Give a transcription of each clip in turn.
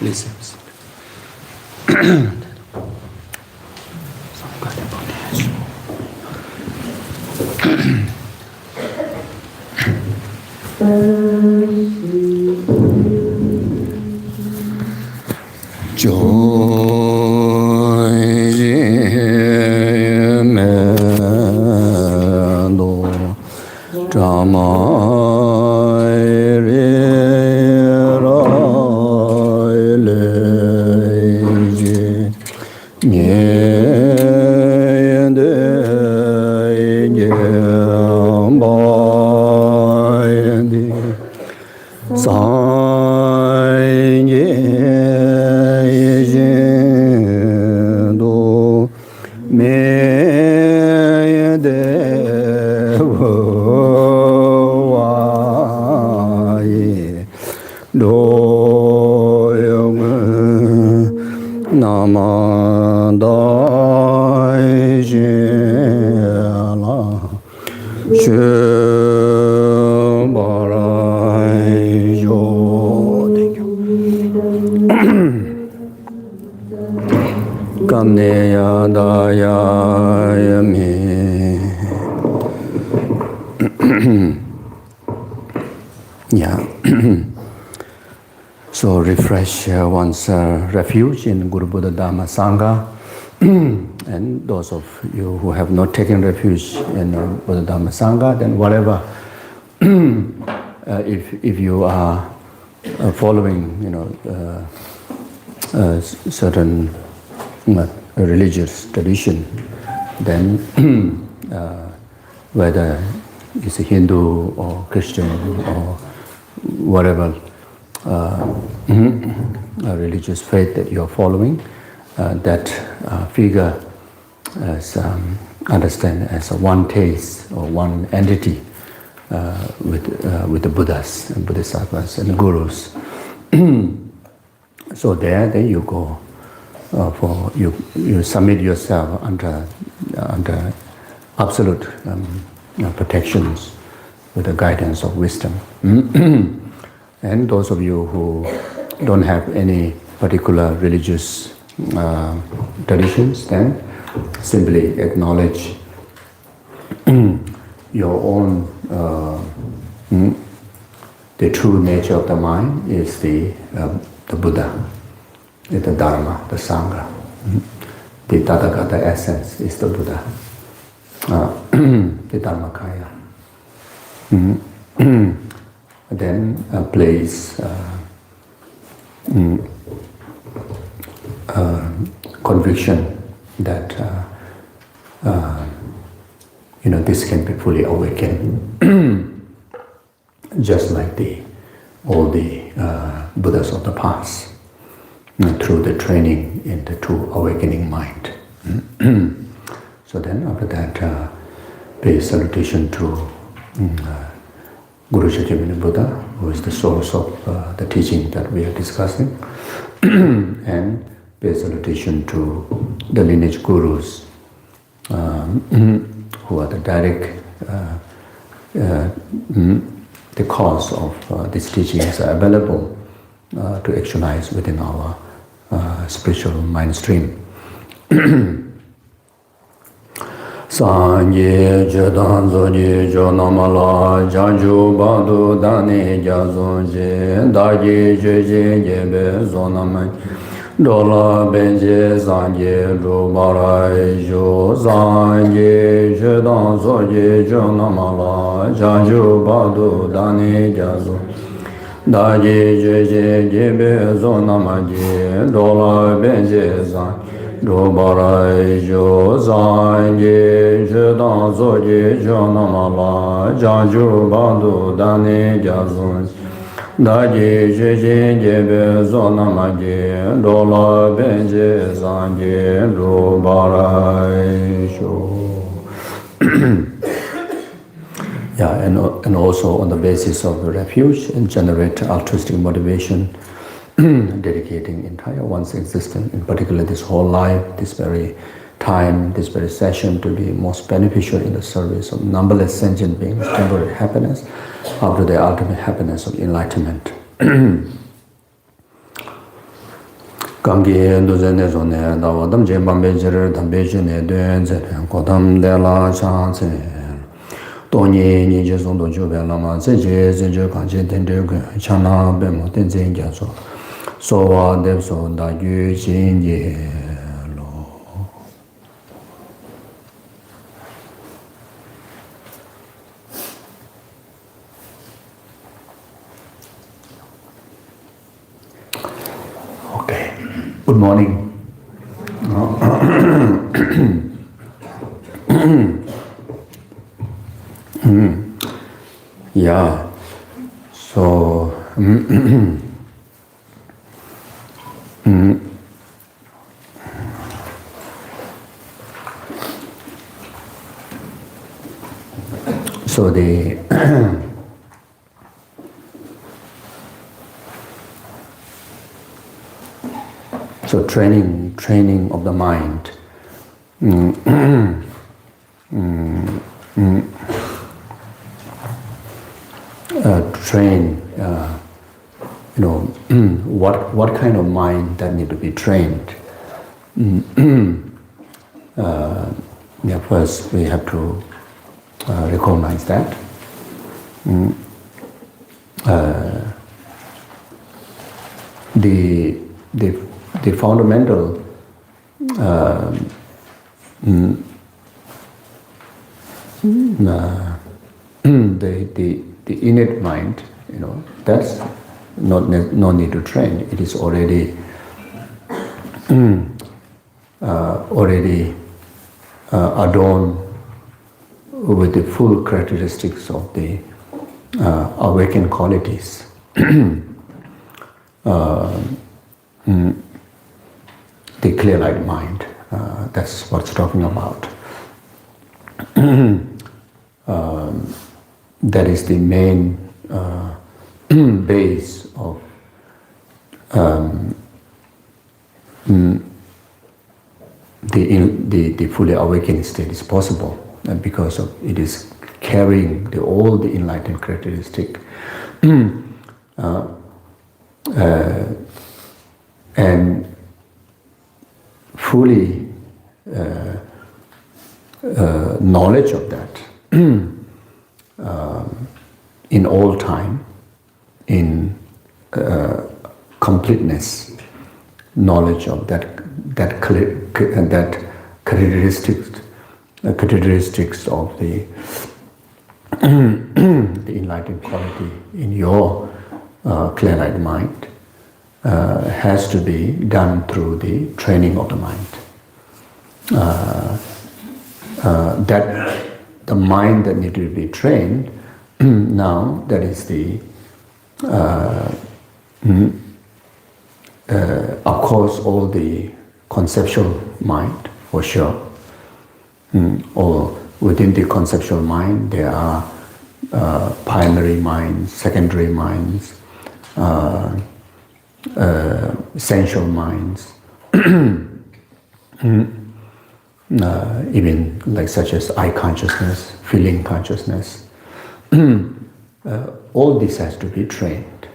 Listens. Bodhaya me. Yeah. So refresh one's refuge in Guru Buddha Dhamma Sangha. And those of you who have not taken refuge in Buddha Dhamma Sangha, then whatever, if you are following, certain religious tradition, then whether it's a Hindu or Christian or whatever religious faith that you are following, that figure as understand as a one taste or one entity with the Buddhas and Bodhisattvas and gurus. So there you go for you submit yourself under absolute protections with the guidance of wisdom. And those of you who don't have any particular religious traditions, then simply acknowledge your own the true nature of the mind is the Buddha, is the Dharma, the Sangha. The Tathagata essence is the Buddha, the Dharmakaya. Then place conviction that this can be fully awakened, just like all the Buddhas of the past, through the training in the true awakening mind. So then after that, pay salutation to Guru Shakyamuni Buddha, who is the source of the teaching that we are discussing, and pay salutation to the lineage gurus, who are the direct, the cause of these teachings are available to actualize within our spiritual mind stream. Sanje Jedan Zoji Jonamala Janju Badu Dani Jazonje Daji Jeje Jebe Zonamai Dola Benje Zanje Rubarai Jo Zanje Jedan Zoji Jonamala Janju Badu Dani Jazon Daji Jeje Jebe Zonamai Dola Benje Zanje Rubarai Jo Zanje Jedan Zoji Jonamala Janju Badu Dani Jazon Daji Jeje Jebe Zonamagi Dola Benje Zanje Rubarai Jo. Yeah, and also on the basis of the refuge and generate altruistic motivation, dedicating entire one's existence, in particular this whole life, this very time, this very session, to be most beneficial in the service of numberless sentient beings, temporary happiness, after the ultimate happiness of enlightenment. Kangi Duzene Zone, Dawadam Jembambe Jer, Dambejine, Duenze, Kodam de la Chance, Tony Nijason Jubelama, Zeje, Zejo, Kanji, Tende, Chana, Bemo, Tenzin Jaso, Soa, Debso, Da Yu, Jinye. Good morning. Yeah, so so the so training of the mind. Train, what kind of mind that need to be trained. First we have to recognize that. The fundamental the innate mind, that's no need to train. It is already adorned with the full characteristics of the awakened qualities. The clear light mind, that's what it's talking about. That is the main base of the fully awakened state is possible, and because of it is carrying all the enlightened characteristic, and fully knowledge of that in all time, in completeness, knowledge of that characteristics of the enlightened quality in your clear light mind has to be done through the training of the mind. That the mind that needs to be trained now, that is the of course all the conceptual mind, for sure. Or within the conceptual mind there are primary minds, secondary minds, essential minds, even like such as eye consciousness, feeling consciousness. All this has to be trained.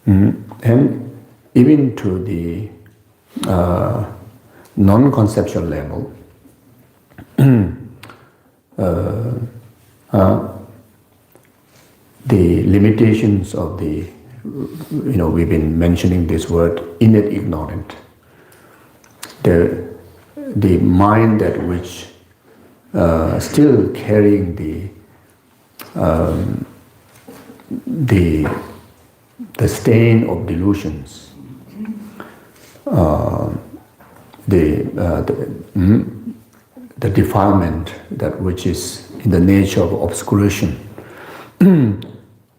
And even to the non-conceptual level, the limitations of the, we've been mentioning this word, innate ignorant. The mind that which still carrying the stain of delusions, the defilement that which is in the nature of obscuration,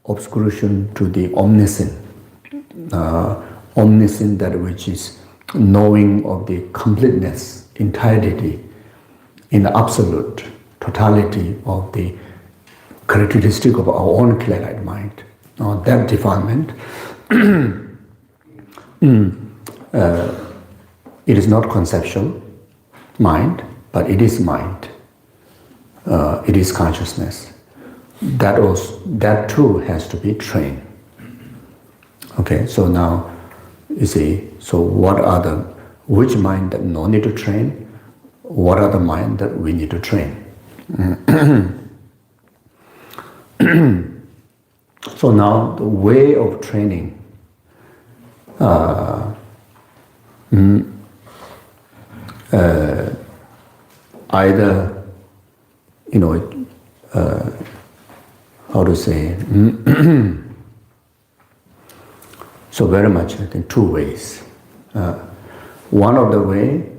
obscuration to the omniscient, omniscient that which is knowing of the completeness, entirety, in the absolute totality of the characteristic of our own clear light mind. Now that defilement, it is not conceptual mind, but it is mind. It is consciousness. That too has to be trained. Okay, so now you see, so which mind that no need to train? What are the mind that we need to train? So now the way of training either, how to say, so very much I think two ways. One of the way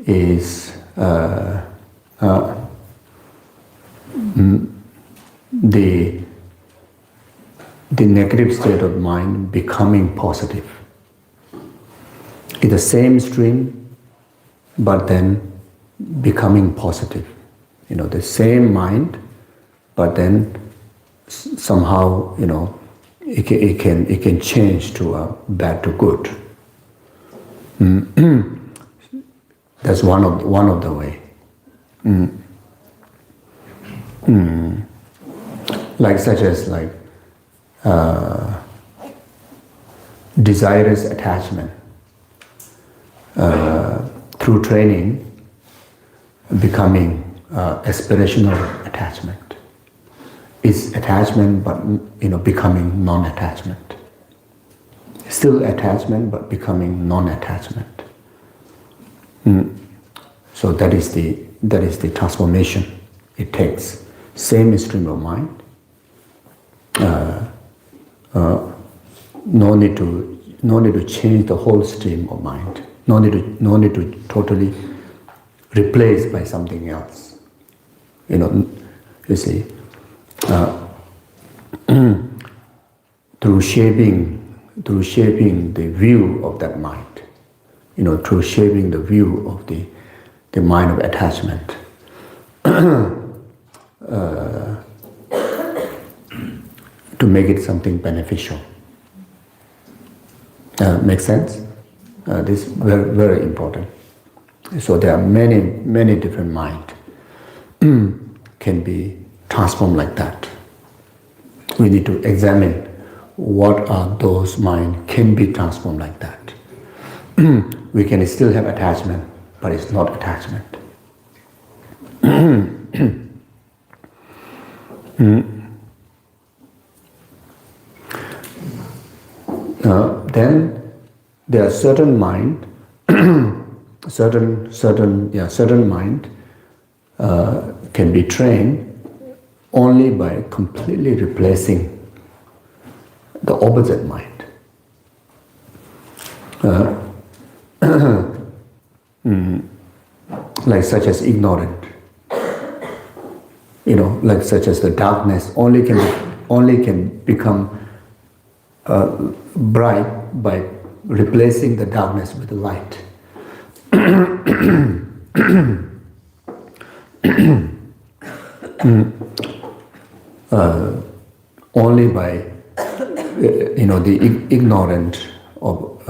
is the negative state of mind becoming positive. It's the same stream, but then becoming positive. The same mind, but then somehow, it can change to a bad to good. That's one of the way. Like such as desirous attachment. through training, becoming aspirational attachment. It's attachment, but becoming non-attachment. Still attachment, but becoming non-attachment. So that is the transformation it takes. Same stream of mind. No need to change the whole stream of mind. No need to totally replace by something else. You see, through shaping the view of that mind, through shaping the view of the mind of attachment, to make it something beneficial. Makes sense? This is very, very important. So there are many different minds can be transformed like that. We need to examine what are those minds can be transformed like that. We can still have attachment, but it's not attachment. Then there are certain mind, certain mind can be trained only by completely replacing the opposite mind. Like such as ignorant, like such as the darkness only can become bright by replacing the darkness with the light. Only by the ignorant of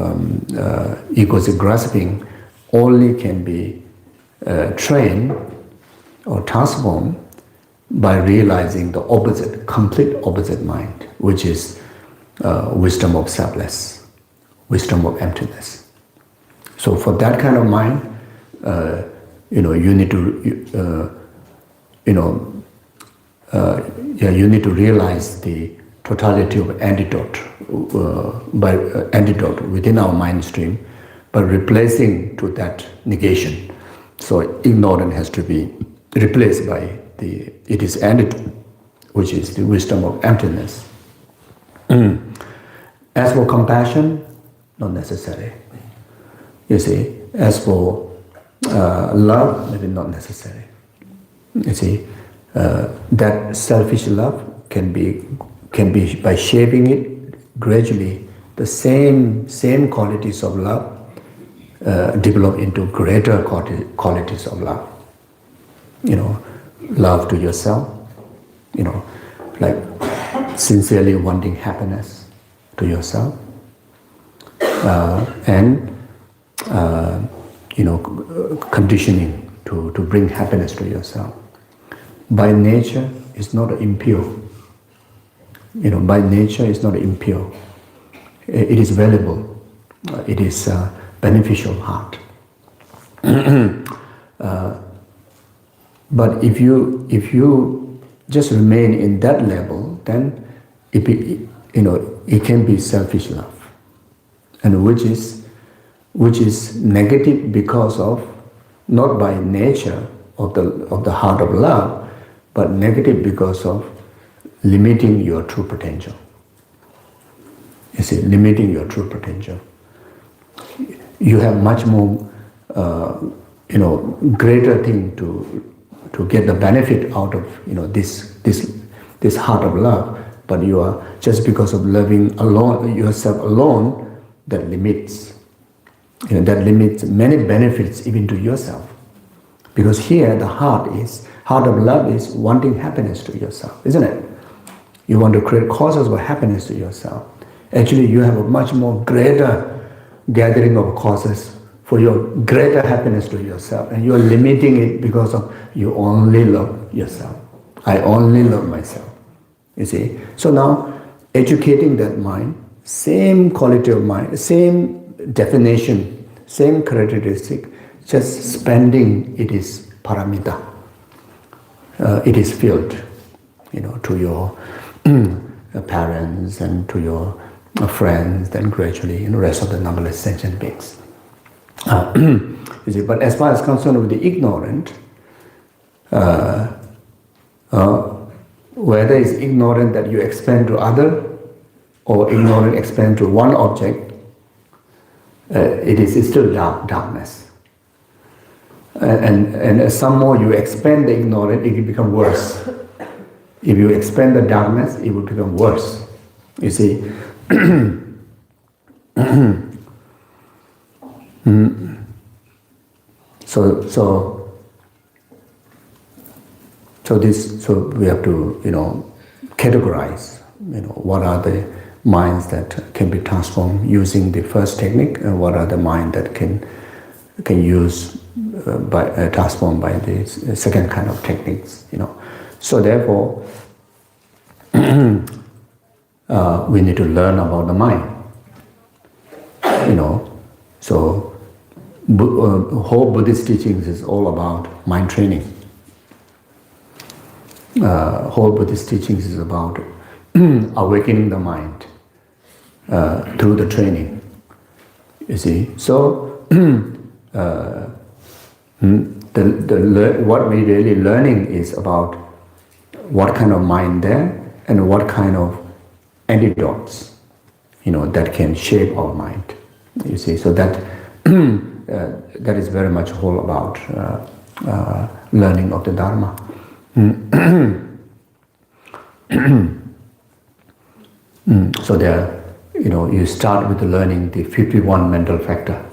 egoistic grasping only can be trained or transformed by realizing the opposite, complete opposite mind, which is wisdom of selfless, wisdom of emptiness. So for that kind of mind, you need to, you need to realize the totality of antidote within our mind stream by replacing to that negation. So ignorance has to be replaced by it is antidote, which is the wisdom of emptiness. As for compassion, not necessary. You see, as for love, maybe not necessary. You see, that selfish love can be by shaping it gradually. The same qualities of love develop into greater qualities of love. Love to yourself. Like sincerely wanting happiness to yourself, and conditioning to bring happiness to yourself. By nature, it's not impure. By nature, it's not impure. It is valuable. It is beneficial heart. But if you just remain in that level, then it can be selfish love, and which is negative because of, not by nature of the heart of love, but negative because of limiting your true potential. You see, limiting your true potential. You have much more, greater thing to get the benefit out of, this heart of love, but you are just because of loving alone yourself alone, that limits many benefits even to yourself. Because here the heart of love is wanting happiness to yourself, isn't it? You want to create causes of happiness to yourself. Actually, you have a much more greater gathering of causes for your greater happiness to yourself, and you are limiting it because of you only love yourself. I only love myself. You see? So now, educating that mind, same quality of mind, same definition, same characteristic, just spending it is paramita. It is filled, to your parents and to your friends, then gradually in the rest of the numberless sentient beings. You see, but as far as concerned with the ignorant, whether it's ignorant that you expand to other or ignorant expand to one object, it is still darkness. And as some more you expand the ignorant, it will become worse. If you expand the darkness, it will become worse. You see. So we have to, categorize, what are the minds that can be transformed using the first technique, and what are the minds that can use transformed by the second kind of techniques, So therefore, we need to learn about the mind, So whole Buddhist teachings is all about mind training. Whole Buddhist teachings is about awakening the mind through the training. You see, so what we're really learning is about what kind of mind there and what kind of antidotes, that can shape our mind. You see, so that that is very much all about learning of the Dharma. So there, you start with learning the 51 mental factor.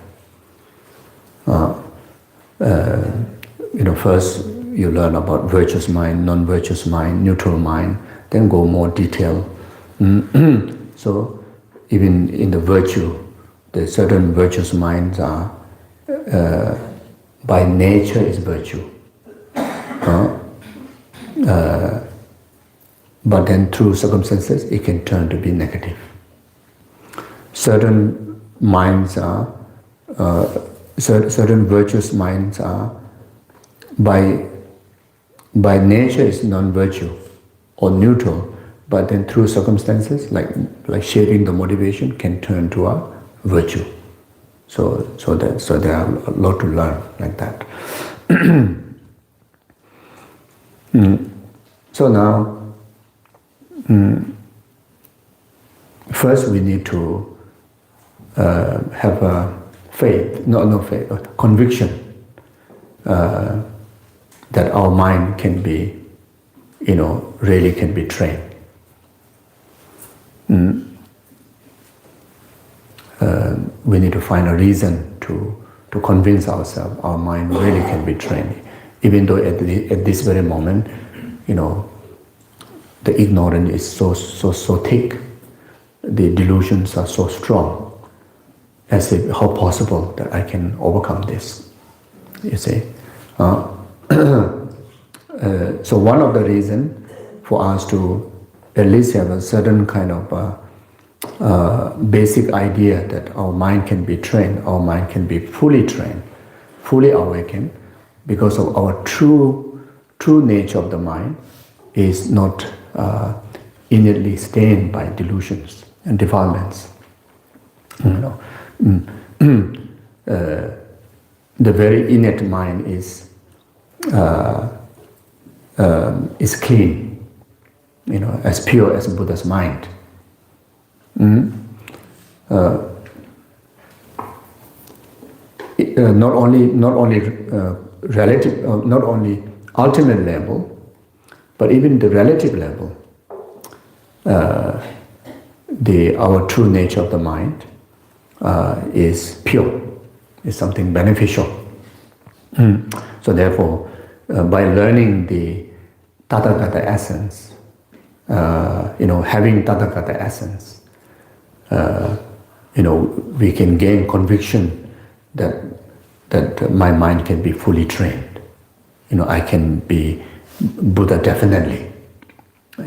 First you learn about virtuous mind, non-virtuous mind, neutral mind, then go more detail. So even in the virtue, the certain virtuous minds are by nature is virtue. But then through circumstances it can turn to be negative. Certain minds are, certain virtuous minds are by nature is non-virtue or neutral, but then through circumstances like shaping the motivation can turn to a virtue. So there are a lot to learn like that. So now, first we need to have a conviction that our mind can be, really can be trained. We need to find a reason to convince ourselves our mind really can be trained, even though at this very moment, the ignorance is so thick, the delusions are so strong, as if how possible that I can overcome this, you see. So one of the reasons for us to at least have a certain kind of basic idea that our mind can be trained, our mind can be fully trained, fully awakened, because of our true nature of the mind is not innately stained by delusions and defilements. The very innate mind is clean, as pure as Buddha's mind. Not only relative, not only ultimate level, but even the relative level, our true nature of the mind is pure, is something beneficial. So therefore, by learning the Tathagata essence, having Tathagata essence, we can gain conviction that my mind can be fully trained. I can be Buddha definitely.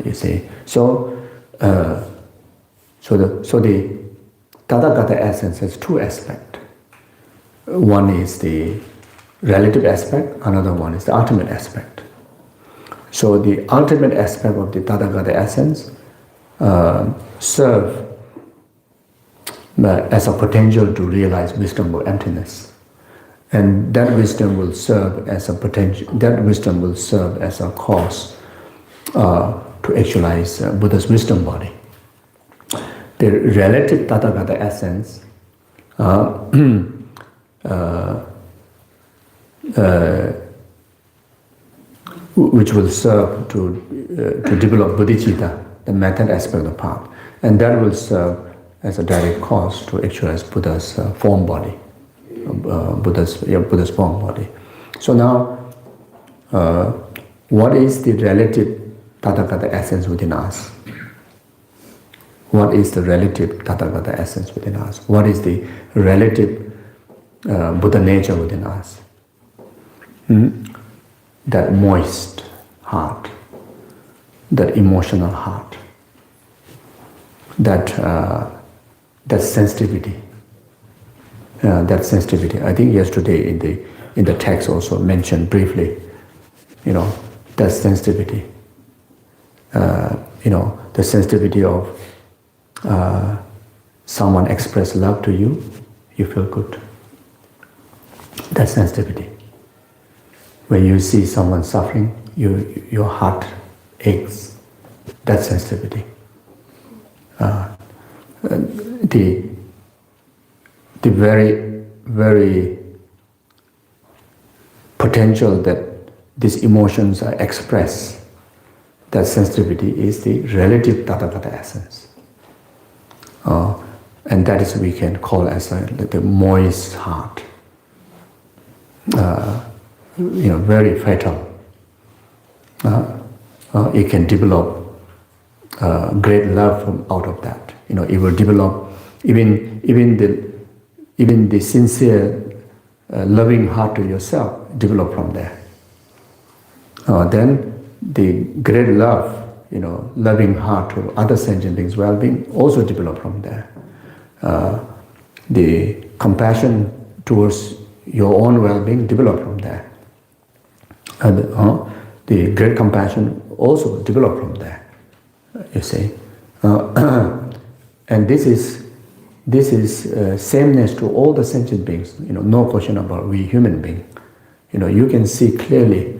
You see, so the Tathagata essence has two aspects. one is the relative aspect, another one is the ultimate aspect. So the ultimate aspect of the Tathagata essence serve as a potential to realize wisdom or emptiness, and that wisdom will serve as a potential. That wisdom will serve as a cause to actualize Buddha's wisdom body. The relative Tathagata essence which will serve to develop bodhicitta, the method aspect of the path, and that will serve as a direct cause to actualize Buddha's form body, Buddha's form body. So now, what is the relative Tathagata essence within us? What is the relative Tathagata essence within us? What is the relative Buddha nature within us? That moist heart, that emotional heart, that sensitivity. That sensitivity. I think yesterday in the text also mentioned briefly. That sensitivity. The sensitivity of someone express love to you, you feel good. That sensitivity. When you see someone suffering, your heart aches. That sensitivity. The very, very potential that these emotions are expressed, that sensitivity is the relative Tathagata essence. And that is we can call as the moist heart. Very fatal. It can develop great love from out of that. It will develop even the sincere loving heart to yourself develop from there. Then the great love, loving heart to other sentient beings' well-being also develop from there. The compassion towards your own well-being develop from there. And the great compassion also develop from there. You see, and this is sameness to all the sentient beings. No question about we human being. You can see clearly,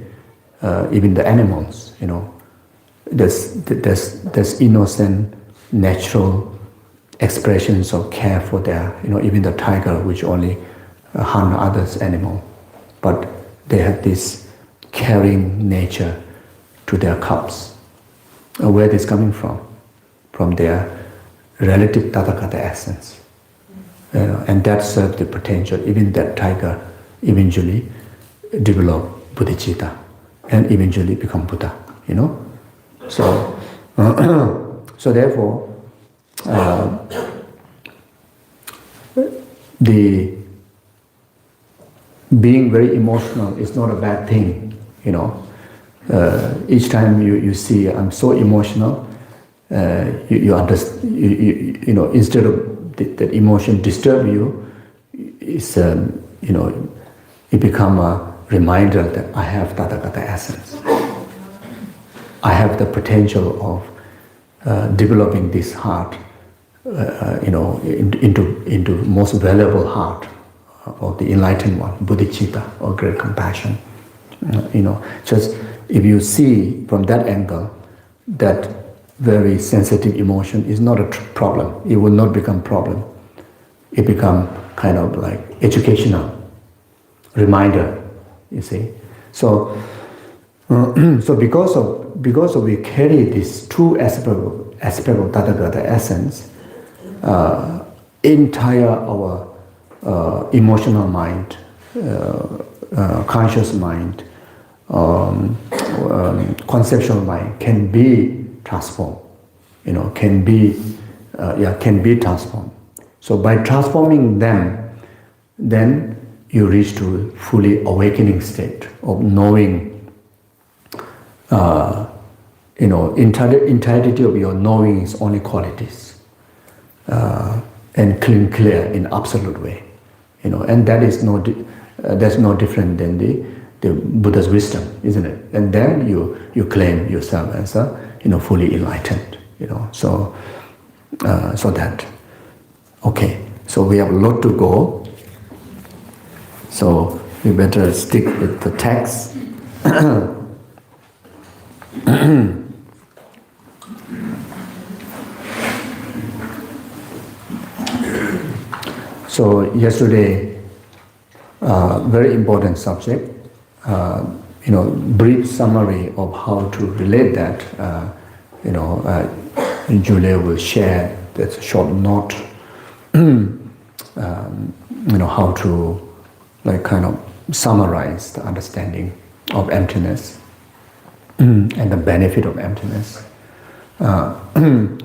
even the animals. There's innocent, natural expressions of care for their. Even the tiger, which only harm others animal, but they have this caring nature to their cubs. Where this coming from? From their relative Tathagata essence. And that serves the potential. Even that tiger eventually develop bodhicitta and eventually become Buddha. So so therefore the being very emotional is not a bad thing. Each time you see I'm so emotional, you understand. Instead of that emotion disturb you, it's it become a reminder that I have Tathagata essence. I have the potential of developing this heart, into most valuable heart of the enlightened one, bodhicitta or great compassion. Just if you see from that angle, that very sensitive emotion is not a problem. It will not become problem. It become kind of like educational reminder. You see, so because of we carry this two aspect of Tathagata essence, entire our emotional mind, conscious mind, conceptual mind can be transformed. Can be transformed. So by transforming them, then you reach to fully awakening state of knowing. Entirety of your knowing is only qualities, and clear in absolute way. and that is that's no different than the Buddha's wisdom, isn't it? And then you claim yourself as a fully enlightened, so that, okay, so we have a lot to go, so we better stick with the text. So yesterday, very important subject, brief summary of how to relate that, Julia will share that short note, how to kind of summarize the understanding of emptiness and the benefit of emptiness, and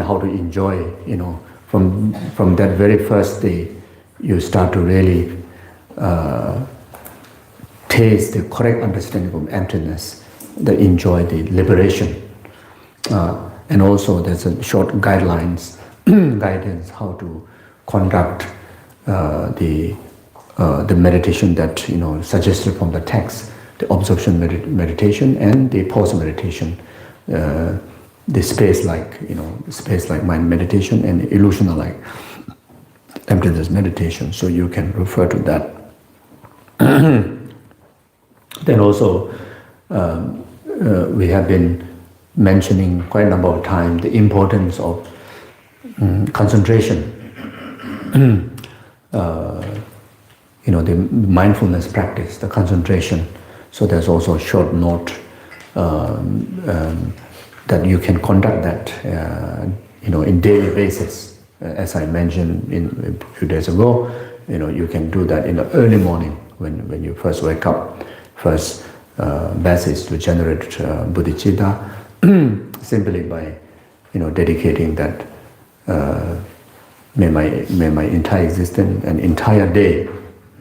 how to enjoy, from that very first day, you start to really taste the correct understanding of emptiness, that enjoy the liberation. And also there's a short guidance how to conduct the meditation that suggested from the text, the observation meditation and the pause meditation, the space-like mind meditation and illusional-like emptiness meditation. So you can refer to that. Then also, we have been mentioning quite a number of times the importance of concentration. The mindfulness practice, the concentration. So there's also a short note that you can conduct that, in daily basis. As I mentioned a few days ago, you can do that in the early morning when you first wake up. First, best is to generate bodhicitta simply by, dedicating that. May my entire existence and entire day,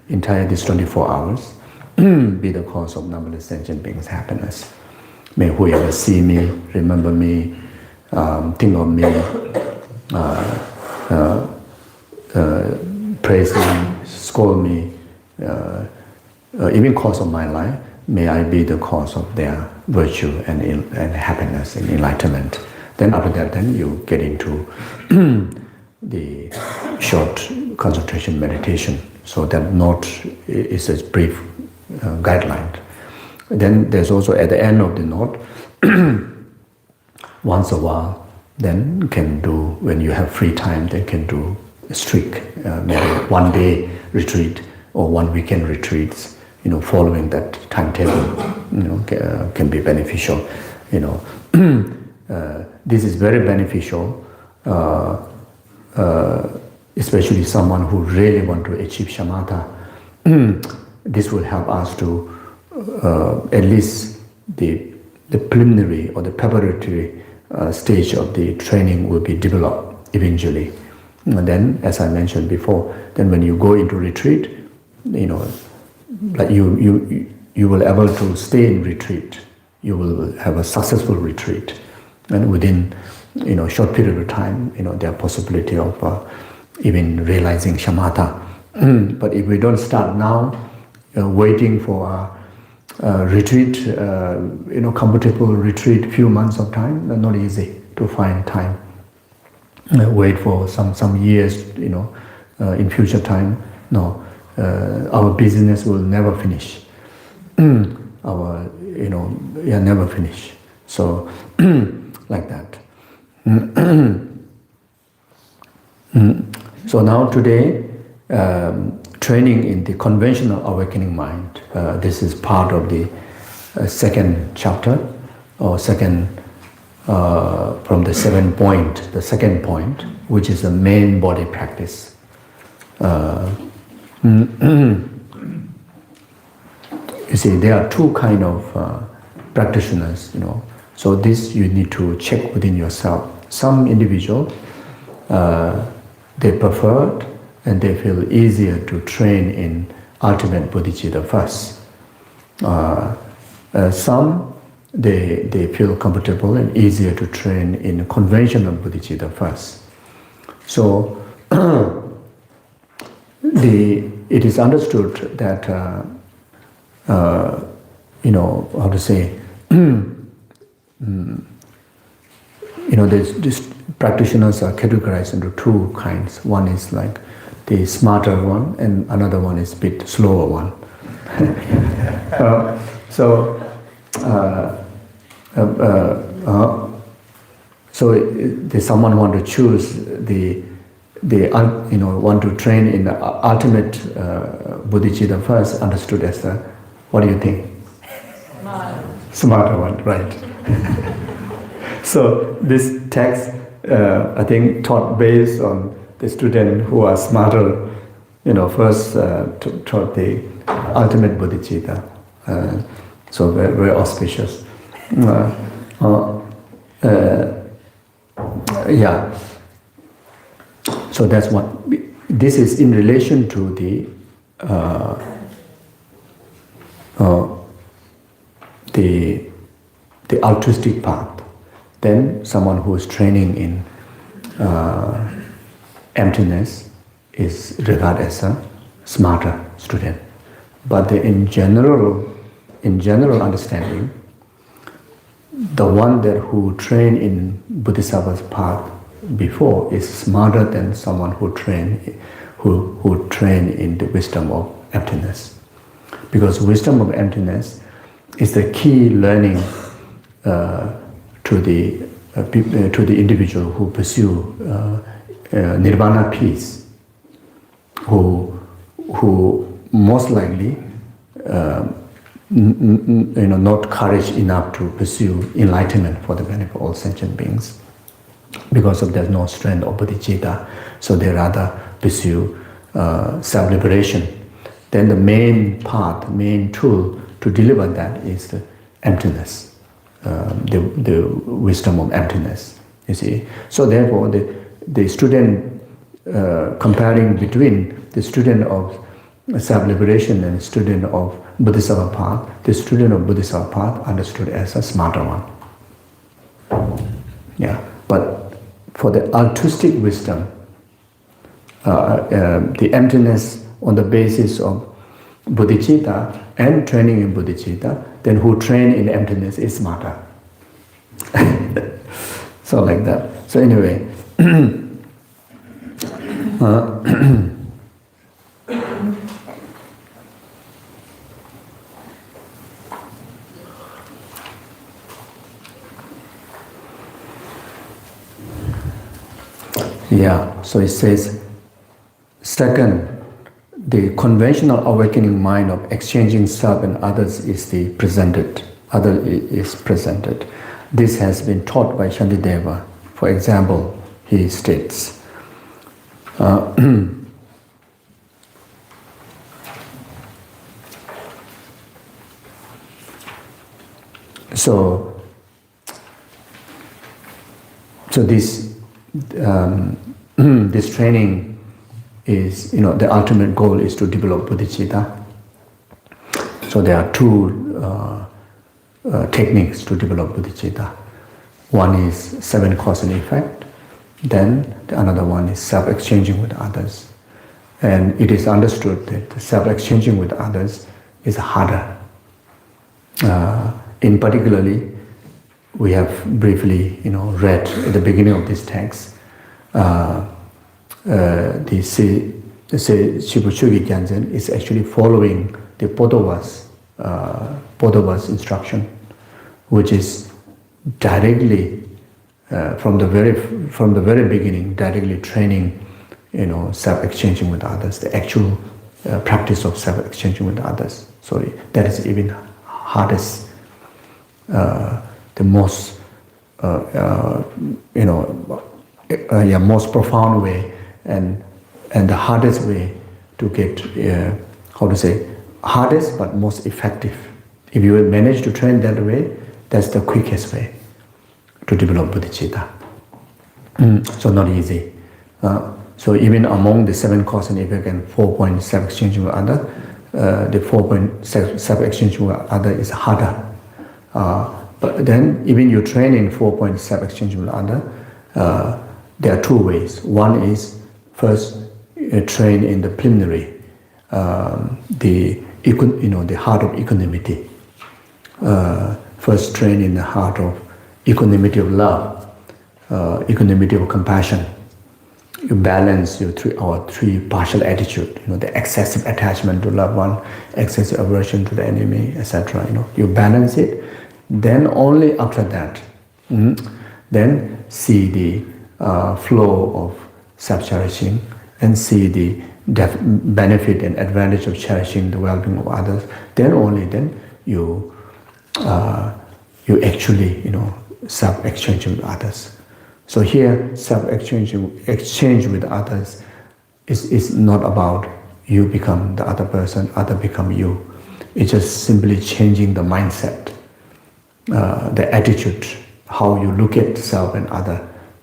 entire this 24 hours, be the cause of numberless sentient beings' happiness. May whoever see me, remember me, think of me, praise me, scold me, even cause of my life, may I be the cause of their virtue and happiness and enlightenment. Then after that, then you get into the short concentration meditation. So that note is a brief guideline. Then there's also at the end of the note, once a while, then can do, when you have free time, then can do a strict, maybe 1 day retreat or 1 weekend retreats, following that timetable, can be beneficial, this is very beneficial, especially someone who really want to achieve shamatha. This will help us to, at least the preliminary or the preparatory stage of the training will be developed eventually. And then, as I mentioned before, then when you go into retreat, like you will be able to stay in retreat. You will have a successful retreat, and within short period of time, there are possibility of even realizing shamatha. But if we don't start now, waiting for a retreat, comfortable retreat, few months of time, not easy to find time. Wait for some years, in future time. No, our business will never finish. Never finish. So, like that. So now today, training in the conventional awakening mind. This is part of the second chapter, or second from the 7 point, the second point, which is the main body practice. You see, there are two kind of practitioners, So this you need to check within yourself. Some individual, they prefer and they feel easier to train in ultimate bodhicitta first. Some, they feel comfortable and easier to train in conventional bodhicitta first. So, it is understood that how to say these practitioners are categorized into two kinds. One is like the smarter one, and another one is a bit slower one. So someone want to choose want to train in the ultimate bodhicitta first, understood as the, what do you think? Smarter one, right? So this text, I think, taught based on the student who are smarter, first taught the ultimate bodhicitta. So very, very auspicious. Yeah. So that's what. This is in relation to the altruistic path. Then someone who is training in emptiness is regarded as a smarter student. But in general understanding, the one who trained in Bodhisattva's path before is smarter than someone who trained in the wisdom of emptiness, because wisdom of emptiness is the key learning to the individual who pursue nirvana peace, who most likely not courage enough to pursue enlightenment for the benefit of all sentient beings, because there's no strength of bodhicitta, so they rather pursue self-liberation. Then the main tool to deliver that is the emptiness, the wisdom of emptiness. You see, so therefore the student comparing between the student of self-liberation and student of Bodhisattva path, the student of Bodhisattva path understood as a smarter one. Yeah, but for the altruistic wisdom, the emptiness on the basis of bodhicitta and training in bodhicitta, then who train in emptiness is smarter. So like that. So anyway, yeah, so it says, second, the conventional awakening mind of exchanging self and others is presented. This has been taught by Shantideva. For example, he states, so this this training is, the ultimate goal is to develop bodhicitta. So there are two techniques to develop bodhicitta. One is 7 cause and effect. Then another one is self-exchanging with others. And it is understood that self-exchanging with others is harder. In particularly, we have briefly, read at the beginning of this text, the Shibuchugi Gyanzen is actually following the Bodhisattva's instruction, which is directly from the very beginning, directly training, self-exchanging with others, the actual practice of self-exchanging with others. So that is even hardest, the most, most profound way, and the hardest way to get, hardest but most effective. If you will manage to train that way, that's the quickest way to develop bodhicitta. So not easy. So even among the 7 cause and effect and 4-point self-exchanging with other, the 4-point self-exchanging with other is harder. But then even you train in 4-point self-exchanging with other, there are 2 ways. One is first, train in the preliminary, the heart of equanimity. First train in the heart of equanimity of love, equanimity of compassion. You balance our three partial attitude, the excessive attachment to loved one, excessive aversion to the enemy, etc. You balance it. Then only after that, then see the flow of self-cherishing, and see the benefit and advantage of cherishing the well-being of others. Then only then you actually self-exchange with others. So here, self-exchange with others is not about you become the other person, other become you. It's just simply changing the mindset, the attitude, how you look at self and other,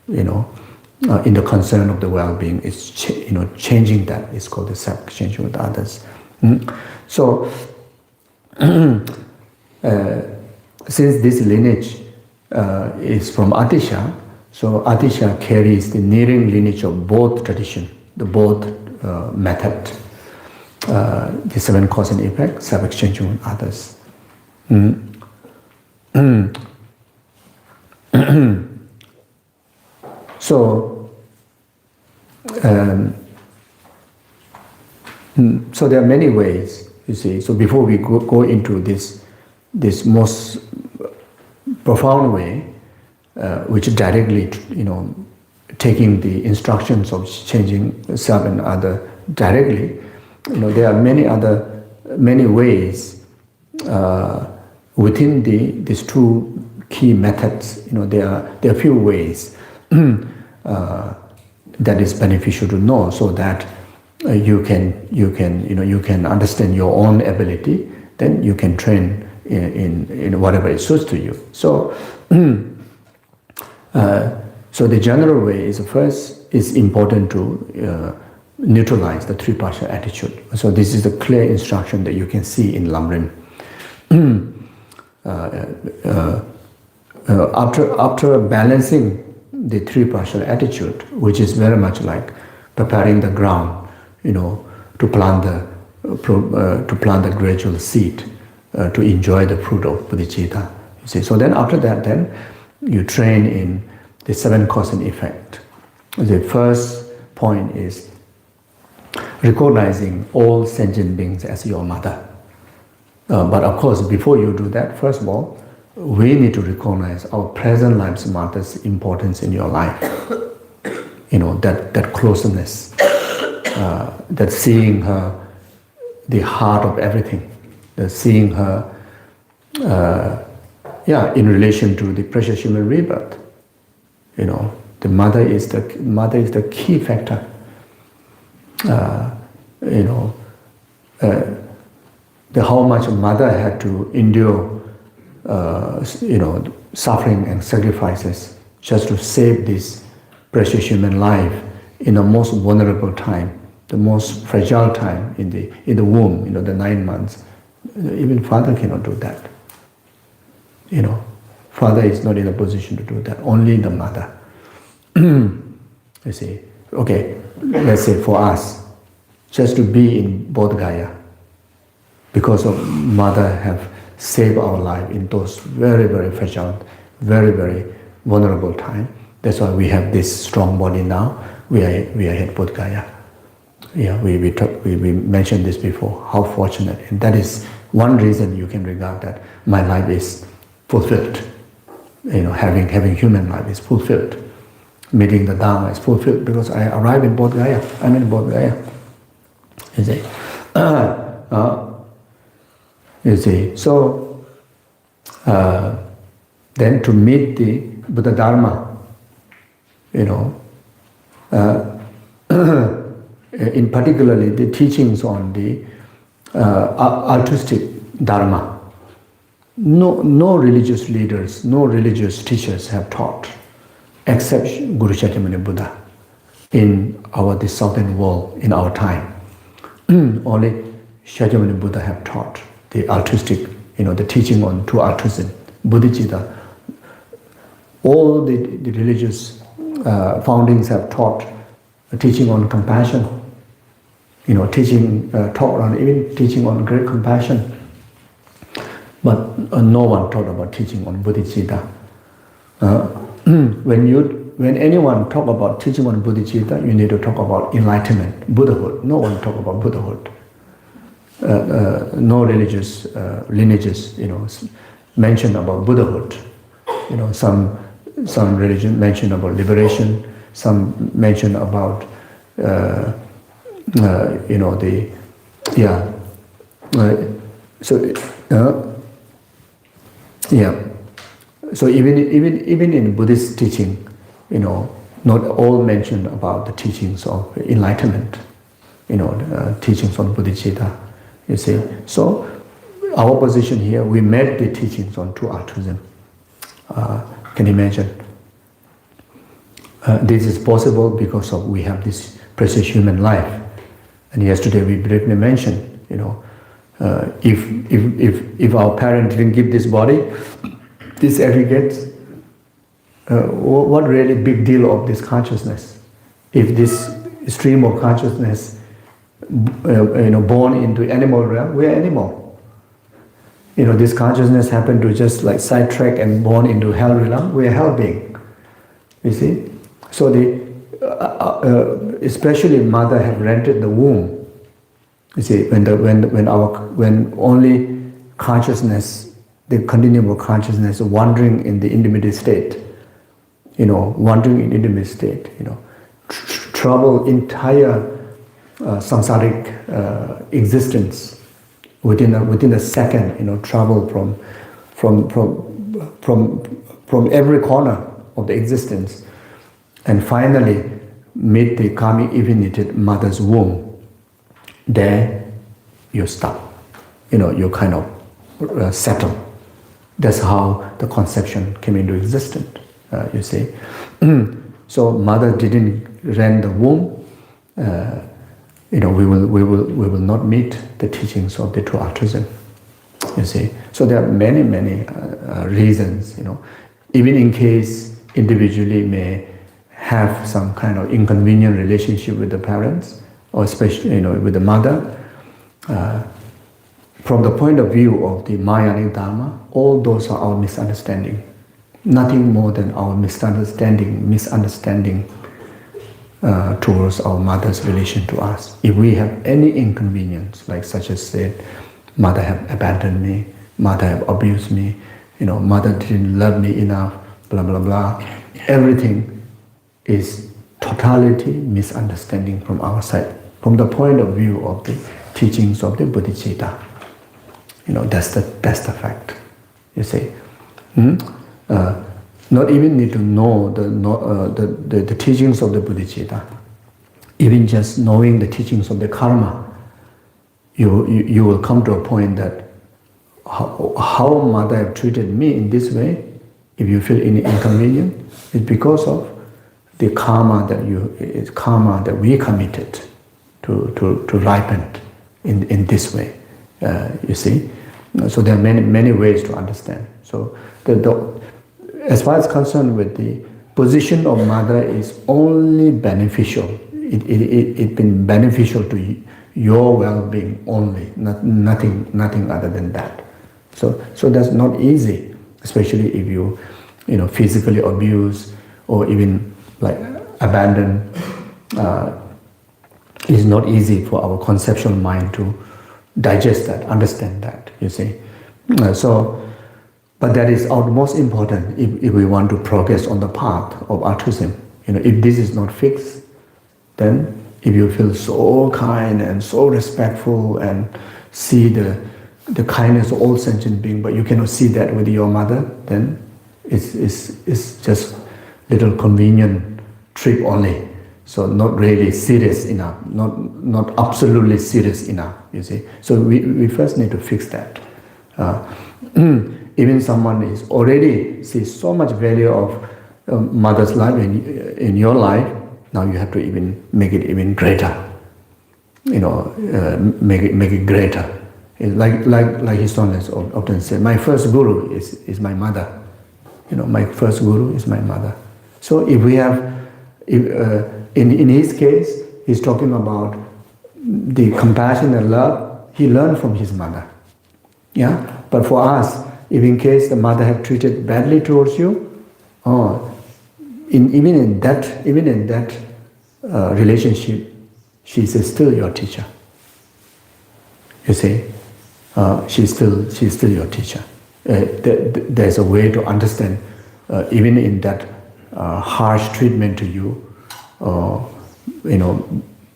in the concern of the well-being. It's changing that. It's called the self-exchange with others. So, since this lineage is from Atisha, so Atisha carries the nearing lineage of both tradition, the both method, the 7 cause and effect, self-exchange with others. So there are many ways, you see. So before we go into this most profound way, which directly, taking the instructions of changing self and other directly, there are many ways within these two key methods. There are few ways that is beneficial to know, so that you can understand your own ability. Then you can train in whatever it suits to you. So. So the general way is, first, it's important to neutralize the three partial attitude. So this is the clear instruction that you can see in Lamrim. After balancing the three partial attitude, which is very much like preparing the ground, to plant the gradual seed, to enjoy the fruit of bodhicitta. You see. So then after that, then you train in the 7 cause and effect. The first point is recognizing all sentient beings as your mother. But of course, before you do that, first of all, we need to recognize our present life's mother's importance in your life. That closeness, that seeing her, the heart of everything, that seeing her, in relation to the precious human rebirth. The mother is the key factor. How much mother had to endure, suffering and sacrifices just to save this precious human life in the most vulnerable time, the most fragile time in the womb, the 9 months. Even father cannot do that. Father is not in a position to do that, only the mother. You see, okay, let's say for us, just to be in Bodh Gaya, because of mother have saved our life in those very, very fragile, very, very vulnerable time. That's why we have this strong body now. We are at Bodh Gaya. Yeah, we mentioned this before, how fortunate. And that is one reason you can regard that my life is fulfilled. Having human life is fulfilled. Meeting the Dharma is fulfilled because I arrive in Bodh Gaya. I'm in Bodh Gaya. You see. You see. So then to meet the Buddha Dharma, in particularly the teachings on the altruistic Dharma. No religious leaders, no religious teachers have taught, except Guru Shakyamuni Buddha, in the southern world, in our time. Only Shakyamuni Buddha have taught the altruistic, the teaching on true altruism, bodhicitta. All the religious foundings have taught a teaching on compassion, teaching, talk on, even teaching on great compassion. But no one talked about teaching on bodhicitta. When anyone talk about teaching on bodhicitta, you need to talk about enlightenment, Buddhahood. No one talk about Buddhahood. No religious lineages, mention about Buddhahood. Some religion mention about liberation. Some mention about So even in Buddhist teaching, not all mention about the teachings of enlightenment, teachings on bodhicitta, you see. So our position here, we met the teachings on true altruism. Can you imagine? This is possible because of we have this precious human life. And yesterday we briefly mentioned, if our parent didn't give this body, this aggregates, what really big deal of this consciousness? If this stream of consciousness, born into animal realm, we are animal. This consciousness happened to just like sidetrack and born into hell realm, we are hell being. You see? So especially mother have rented the womb. You see, when only consciousness, the continuum consciousness wandering in the intermediate state, trouble entire samsaric existence within a second, travel from every corner of the existence, and finally meet the karmic infinite mother's womb. There you stop, you kind of settle. That's how the conception came into existence, you see. So mother didn't rent the womb, we will not meet the teachings of the true altruism, you see. So there are many reasons, even in case individually may have some kind of inconvenient relationship with the parents, or especially with the mother. From the point of view of the Mahayanic Dharma, all those are our misunderstanding. Nothing more than our misunderstanding towards our mother's relation to us. If we have any inconvenience, like such as said, mother have abandoned me, mother have abused me, mother didn't love me enough, blah blah blah, everything is totality misunderstanding from our side, from the point of view of the teachings of the bodhicitta. That's the fact, you see. Not even need to know the teachings of the bodhicitta. Even just knowing the teachings of the karma, you will come to a point that how mother have treated me in this way, if you feel any inconvenience, is because of the karma that we committed to ripen in this way. You see, so there are many ways to understand. So as far as concerned with the position of mother is only beneficial. It's been beneficial to your well-being only, nothing other than that. So that's not easy, especially if you physically abuse or even like abandon. It's not easy for our conceptual mind to digest that, understand that, you see. But that is utmost important if we want to progress on the path of altruism. If this is not fixed, then if you feel so kind and so respectful and see the kindness of all sentient beings, but you cannot see that with your mother, then it's just little convenient trip only. So not really serious enough, not absolutely serious enough, you see. So we first need to fix that. Even someone is already sees so much value of mother's life in your life, now you have to even make it even greater. Make it greater. It's like his students often say, my first guru is my mother. My first guru is my mother. So if we have, in his case, he's talking about the compassion and love he learned from his mother. Yeah, but for us, if in case the mother have treated badly towards you, even in that relationship, she is still your teacher. You see, she's still your teacher. There's a way to understand, even in that harsh treatment to you,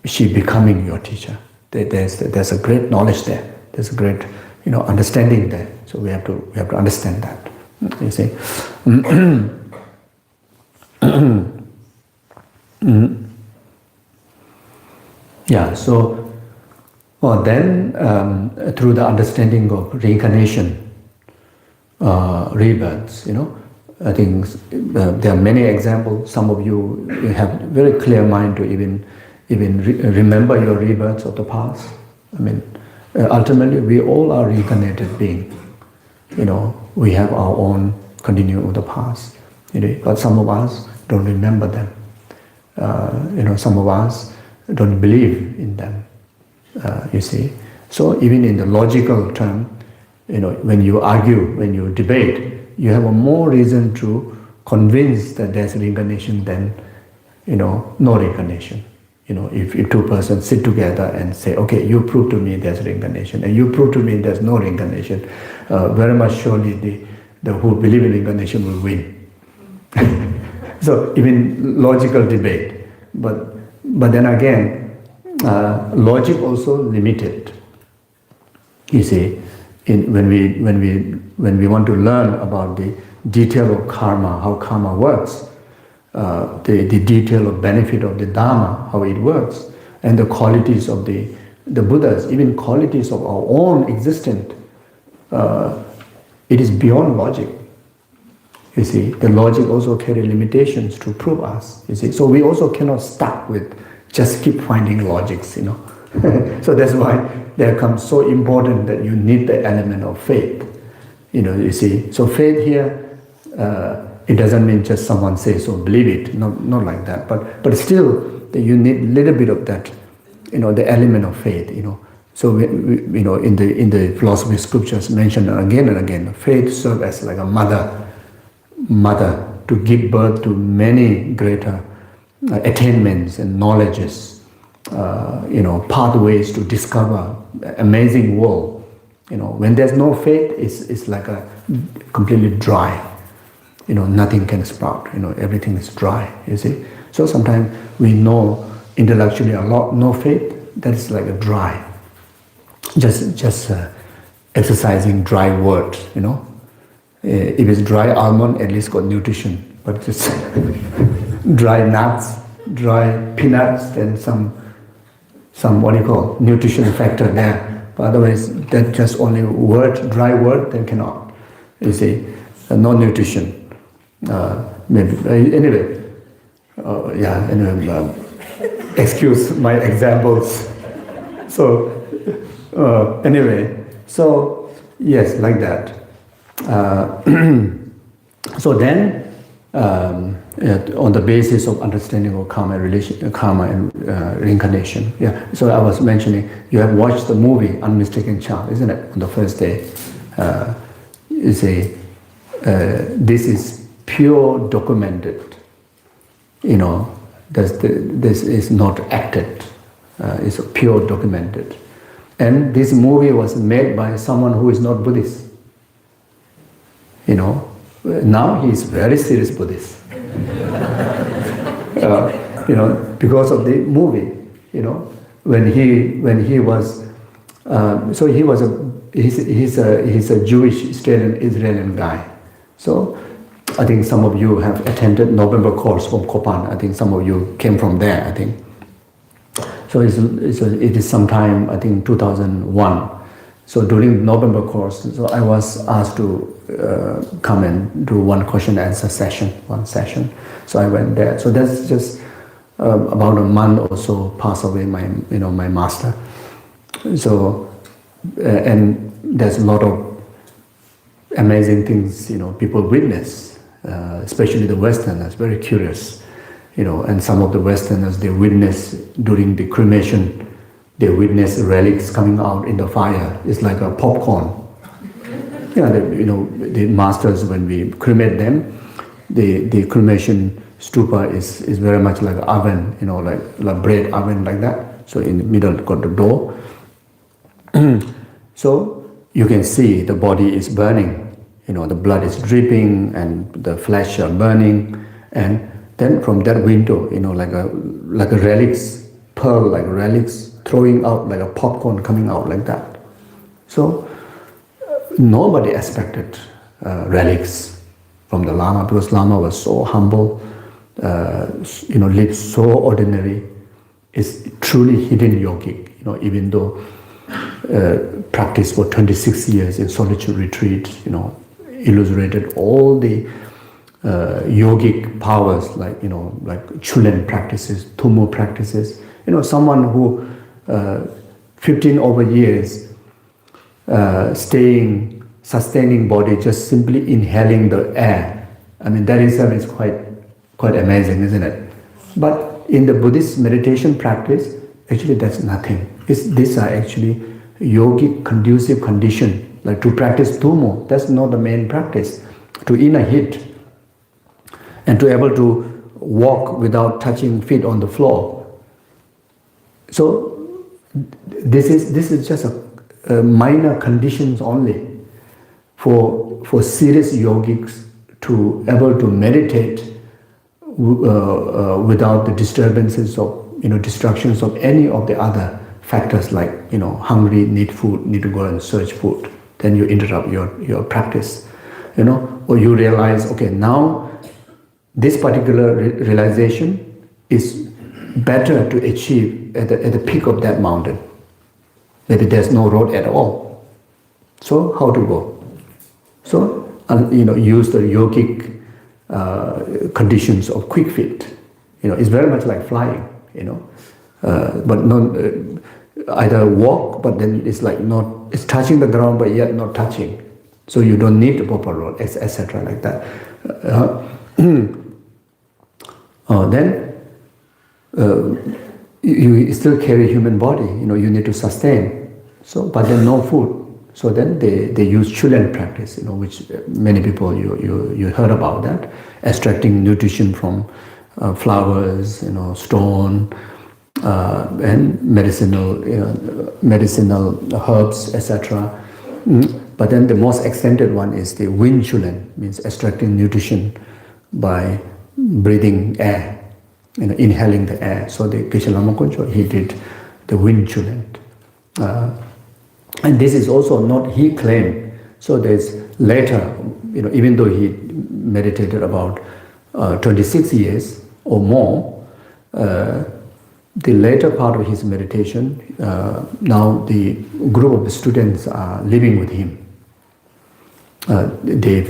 she becoming your teacher. There's a great knowledge there. There's a great understanding there. So we have to understand that. You see. Yeah. So. Then, through the understanding of reincarnation, rebirths, I think there are many examples. Some of you have very clear mind to even remember your rebirths of the past. I mean, ultimately, we all are reincarnated beings. We have our own continuum of the past. But some of us don't remember them. Some of us don't believe in them. You see, so even in the logical term, when you argue, when you debate, you have a more reason to convince that there's reincarnation than, no reincarnation. If two persons sit together and say, okay, you prove to me there's reincarnation, and you prove to me there's no reincarnation, very much surely the who believe in reincarnation will win. So even logical debate, but then again. Logic also limited. You see, when we want to learn about the detail of karma, how karma works, the detail of benefit of the Dharma, how it works, and the qualities of the Buddhas, even qualities of our own existence, it is beyond logic. You see, the logic also carry limitations to prove us. You see, so we also cannot start with just keep finding logics, So that's why there comes so important that you need the element of faith. You see. So faith here, it doesn't mean just someone says so, believe it. Not like that. But still, you need a little bit of that, the element of faith. So we, in the philosophy scriptures mentioned again and again, faith serves as like a mother to give birth to many greater attainments and knowledges, pathways to discover amazing world. When there's no faith, it's like a completely dry. Nothing can sprout. Everything is dry. You see. So sometimes we know intellectually a lot, no faith. That is like a dry. Just exercising dry words. If it's dry almond, at least got nutrition. But just dry nuts, dry peanuts, then some what do you call nutrition factor there. But otherwise, that just only dry word, then cannot. You see, no nutrition. Anyway, excuse my examples. So yes, like that. So then. On the basis of understanding of karma and reincarnation. Yeah. So I was mentioning, you have watched the movie Unmistaken Child, isn't it? On the first day, you say, this is pure documented. This is not acted. It's pure documented. And this movie was made by someone who is not Buddhist. Now he is very serious Buddhist. Because of the movie. When he was, he's a Jewish Israeli guy. So I think some of you have attended November course from Kopan. I think some of you came from there. I think. So it is sometime, I think 2001. So during November course, so I was asked to come and do one question answer session. So I went there. So that's just about a month or so passed away my master. So and there's a lot of amazing things people witness, especially the Westerners, very curious, and some of the Westerners they witness during the cremation they witness relics coming out in the fire. It's like a popcorn. The masters, when we cremate them, the cremation stupa is very much like an oven, like bread oven like that. So in the middle got the door. So you can see the body is burning. The blood is dripping and the flesh are burning. And then from that window, like a relics, pearl like relics, throwing out like a popcorn coming out like that. So nobody expected relics from the Lama, because Lama was so humble, lived so ordinary. Is truly hidden yogic, even though practiced for 26 years in solitude retreat, illustrated all the yogic powers, like Chulen practices, Tumu practices. Someone who 15 over years sustaining body, just simply inhaling the air. I mean, that itself is quite amazing, isn't it? But in the Buddhist meditation practice, actually that's nothing. These are actually yogic conducive condition. Like to practice Tumu, that's not the main practice. To inner heat and to able to walk without touching feet on the floor. So this is just a minor conditions only for serious yogics to able to meditate without the disturbances of distractions of any of the other factors, like hungry, need food, need to go and search food. Then you interrupt your practice, or you realize, okay, now this particular realization is better to achieve at the peak of that mountain. Maybe there's no road at all. So how to go? So use the yogic conditions of quick feet. It's very much like flying. But not either walk, but then it's like not. It's touching the ground, but yet not touching. So you don't need the proper road, etc. like that. Then you still carry human body. You need to sustain. So, but then no food. So then they use Chulen practice, which many people you heard about that, extracting nutrition from flowers, stone, and medicinal herbs, etc. But then the most extended one is the wind Chulen, means extracting nutrition by breathing air, inhaling the air. So the Geshe Lama Kuncho, he did the wind Chulen. And this is also not he claimed. So there's later, even though he meditated about 26 years or more, the later part of his meditation, now the group of students are living with him. They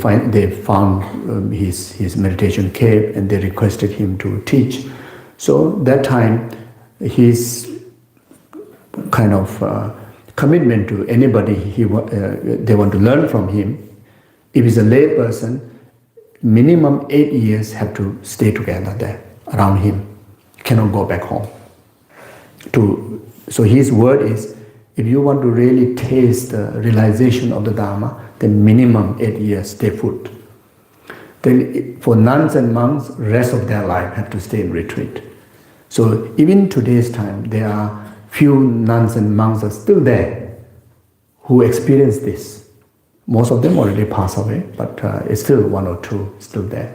found his meditation cave and they requested him to teach. So that time, his kind of commitment to anybody they want to learn from him, if he's a lay person, minimum 8 years have to stay together there around him. Cannot go back home. So his word is, if you want to really taste the realization of the Dharma, then minimum 8 years stay put. Then for nuns and monks, rest of their life have to stay in retreat. So even today's time, there are few nuns and monks are still there who experience this. Most of them already passed away, but it's still one or two still there.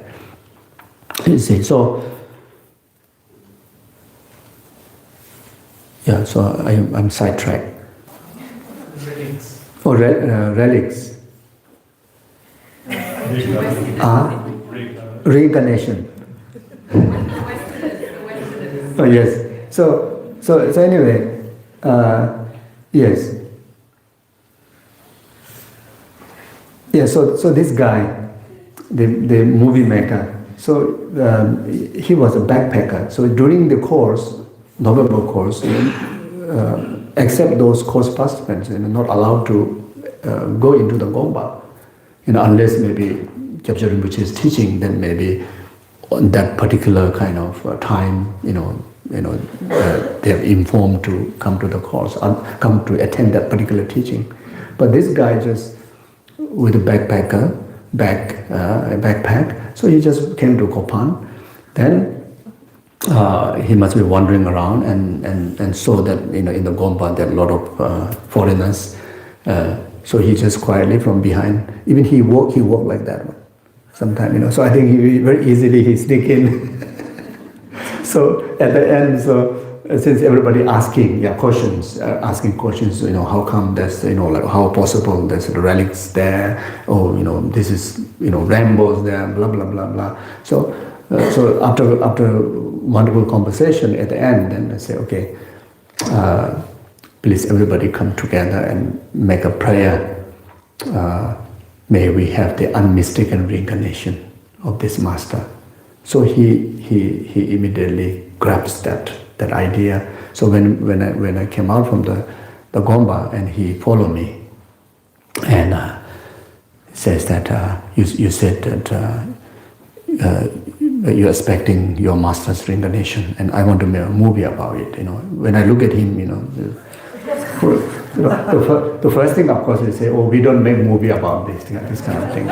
You see, so yeah, so I'm sidetracked. Relics. Oh, relics. Reincarnation. Oh yes. So anyway, yes. Yeah. So this guy, the movie maker. So he was a backpacker. So during the course, November course, except those course participants, not allowed to go into the Gompa, unless maybe Gyabje Rinpoche is teaching, then maybe on that particular kind of time, they have informed to come to the course, come to attend that particular teaching. But this guy just with a backpack, so he just came to Kopan. Then he must be wandering around and saw that in the Gompa there are a lot of foreigners. So he just quietly from behind, even he walked like that sometimes, so I think he very easily he sneak in. So at the end, since everybody asking questions, how come there's like how possible there's relics there, or this is rainbows there, blah blah blah blah. So after wonderful conversation at the end, then I say, okay, please everybody come together and make a prayer. May we have the unmistaken reincarnation of this master. So he immediately grabs that idea. So when I came out from the Gomba and he followed me, and says that you said that you're expecting your master's reincarnation, and I want to make a movie about it. When I look at him, the first thing, of course, they say, "Oh, we don't make movie about this kind of thing."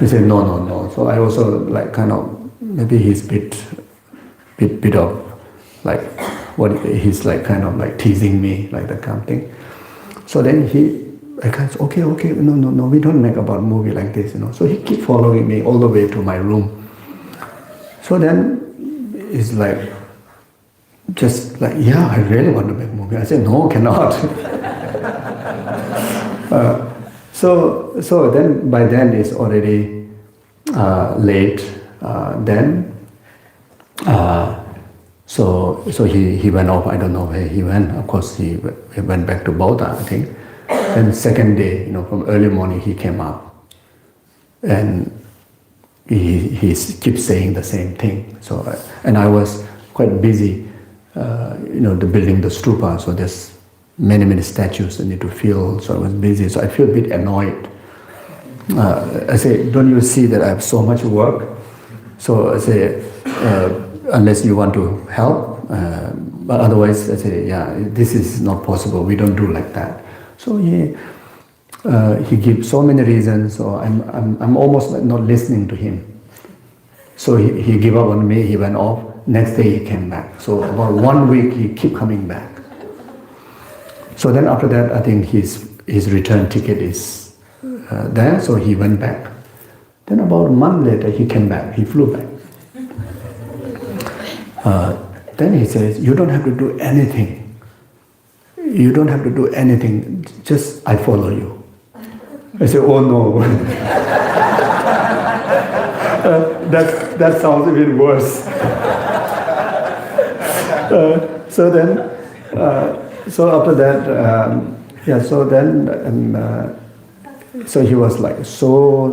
He said, "No." So I also like kind of maybe he's bit of like what he's like kind of like teasing me like that kind of thing. So then I kind of okay, no, we don't make about movie like this, So he keep following me all the way to my room. So then it's like, just like, yeah, I really want to make a movie. I said, no, cannot. So then by then it's already late. So he went off. I don't know where he went. Of course, he went back to Bodha, I think. Then second day, from early morning he came up, and he keeps saying the same thing. So and I was quite busy, the building the stupa. So there's many statues I need to fill. So I was busy. So I feel a bit annoyed. I say, don't you see that I have so much work? So I say, unless you want to help, but otherwise I say, yeah, this is not possible. We don't do like that. So he gives so many reasons. So I'm almost like not listening to him. So he gave up on me. He went off. Next day he came back. So about 1 week he keep coming back. So then after that, I think his return ticket is there. So he went back. Then about a month later he came back. He flew back. Then he says, you don't have to do anything. You don't have to do anything. Just I follow you. I said, oh no. That sounds even worse. So then, so after that, so he was like so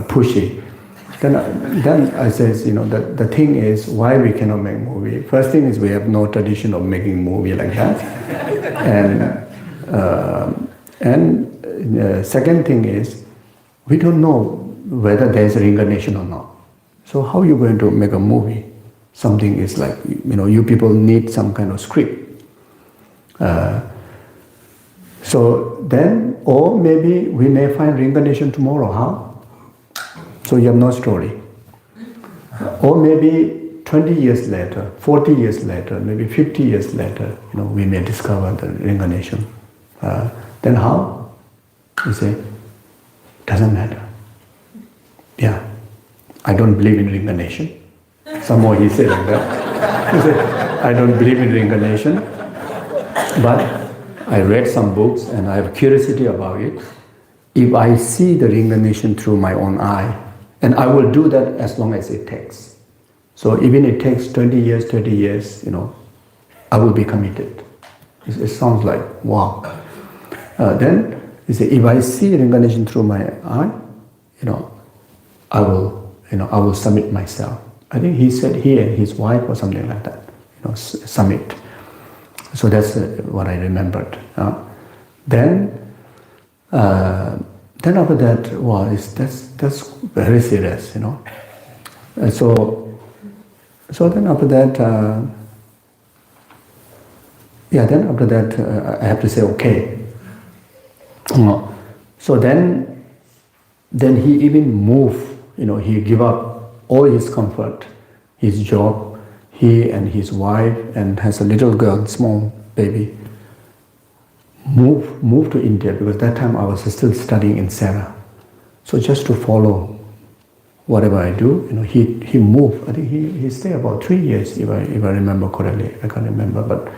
pushy. Then I says, the thing is why we cannot make movie. First thing is we have no tradition of making movie like that, and second thing is we don't know whether there is reincarnation or not. So how are you going to make a movie? Something is like, you people need some kind of script. So then, or maybe we may find reincarnation tomorrow, huh? So you have no story. Or maybe 20 years later, 40 years later, maybe 50 years later, we may discover the reincarnation. Then how? You say, doesn't matter. Yeah, I don't believe in reincarnation. Some more he said like that. He said, I don't believe in reincarnation, but I read some books and I have curiosity about it. If I see the reincarnation through my own eye, and I will do that as long as it takes. So even it takes 20 years, 30 years, I will be committed. It sounds like, wow. Then he said, if I see reincarnation through my eye, I will submit myself. I think he said he and his wife or something like that, submit. So that's what I remembered. Then after that, wow, that's very serious, So So then after that, I have to say okay. So then he even moved. He give up all his comfort, his job. He and his wife and has a little girl, small baby. Moved to India because that time I was still studying in Sarah. So just to follow whatever I do, he moved. I think he stayed about 3 years, if I remember correctly. I can't remember, but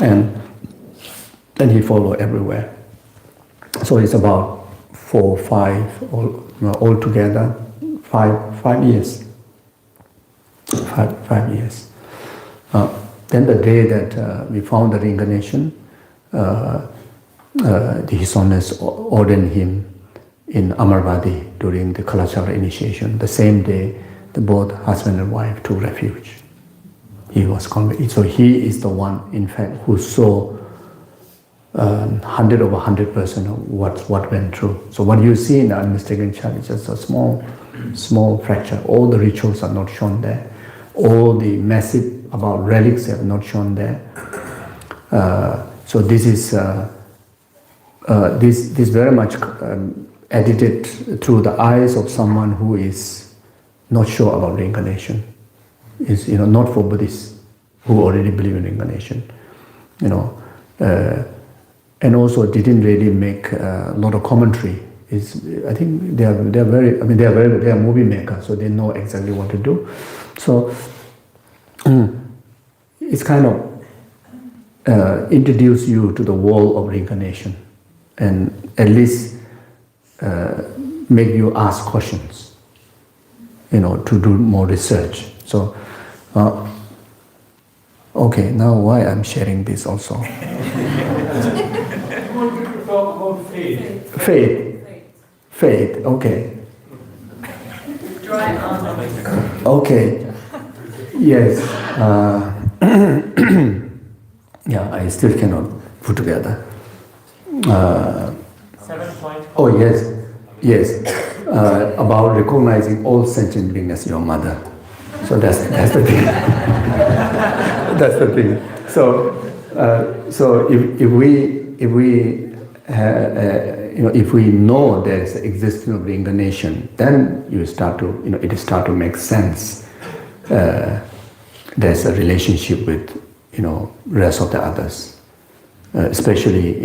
and he followed everywhere. So it's about 4, 5 all together, 5 years. 5 years. Then the day that we found the reincarnation, His Holiness ordained him in Amarvadi during the Kalachakra initiation. The same day, both husband and wife took refuge. He was converted. So he is the one, in fact, who saw 100 over 100% of what went through. So what you see in the unmistaken child is just a small fracture. All the rituals are not shown there. All the massive about relics have not shown there. So this is this very much edited through the eyes of someone who is not sure about reincarnation. Is not for Buddhists who already believe in reincarnation. And also didn't really make a lot of commentary. I think they are movie makers, so they know exactly what to do. So it's kind of introduce you to the world of reincarnation, and at least make you ask questions, to do more research. So, okay, now why I'm sharing this also? I want you to talk about faith. Faith, okay. Dry on. Okay, yes. Yeah, I still cannot put together. 7 point. Oh, yes. About recognizing all sentient beings as your mother. So that's the thing. That's the thing. So if we know there's existence of reincarnation, then it start to make sense. There's a relationship with rest of the others, especially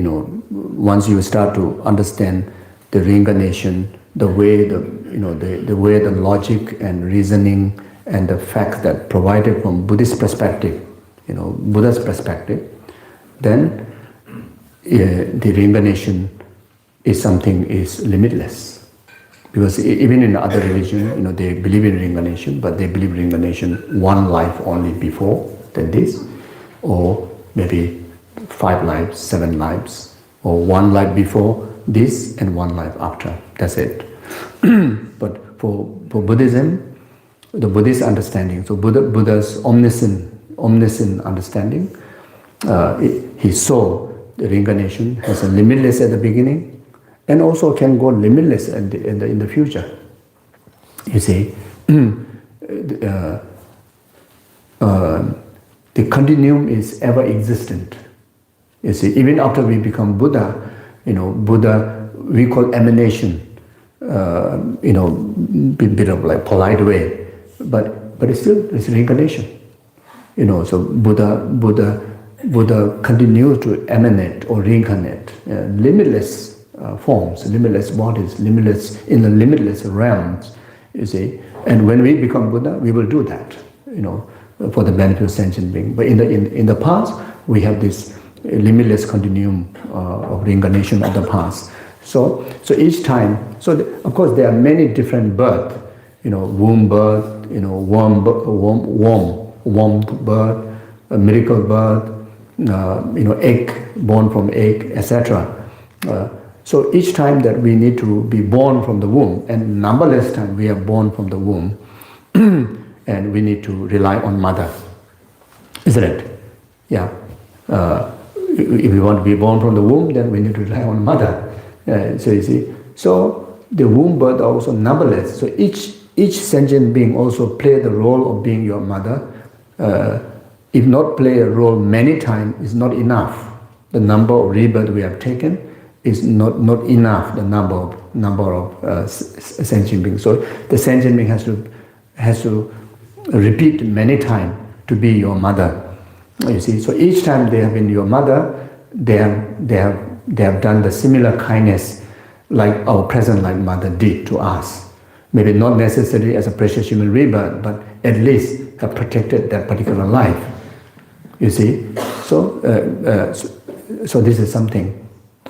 once you start to understand the reincarnation, the way the way the logic and reasoning and the facts that provided from Buddhist perspective, Buddha's perspective, then the reincarnation is limitless. Because even in other religion, they believe in reincarnation, but they believe reincarnation one life only before than this, or maybe 5 lives, 7 lives, or 1 life before this and 1 life after. That's it. But for Buddhism, the Buddhist understanding, so Buddha's omniscient understanding, he saw the reincarnation has a limitless at the beginning, and also can go limitless in the future. You see, the continuum is ever existent. You see, even after we become Buddha, Buddha we call emanation, bit of like polite way, but it's still reincarnation. So Buddha continues to emanate or reincarnate, limitless forms, limitless bodies, in the limitless realms, you see. And when we become Buddha, we will do that, for the benefit of sentient being. But in the past, we have this limitless continuum of reincarnation of the past. So each time, of course there are many different births, womb birth, warm birth, a miracle birth, egg, born from egg, etc. So each time that we need to be born from the womb, and numberless times we are born from the womb, and we need to rely on mother, isn't it? Yeah. If we want to be born from the womb, then we need to rely on mother. So you see, so the womb birth are also numberless. So each each sentient being also play the role of being your mother. If not play a role many times, is not enough. The number of rebirth we have taken is not enough. The number of sentient beings. So the sentient being has to repeat many times to be your mother. You see, so each time they have been your mother, they have done the similar kindness like our present life mother did to us. Maybe not necessarily as a precious human rebirth, but at least have protected that particular life. You see, so this is something.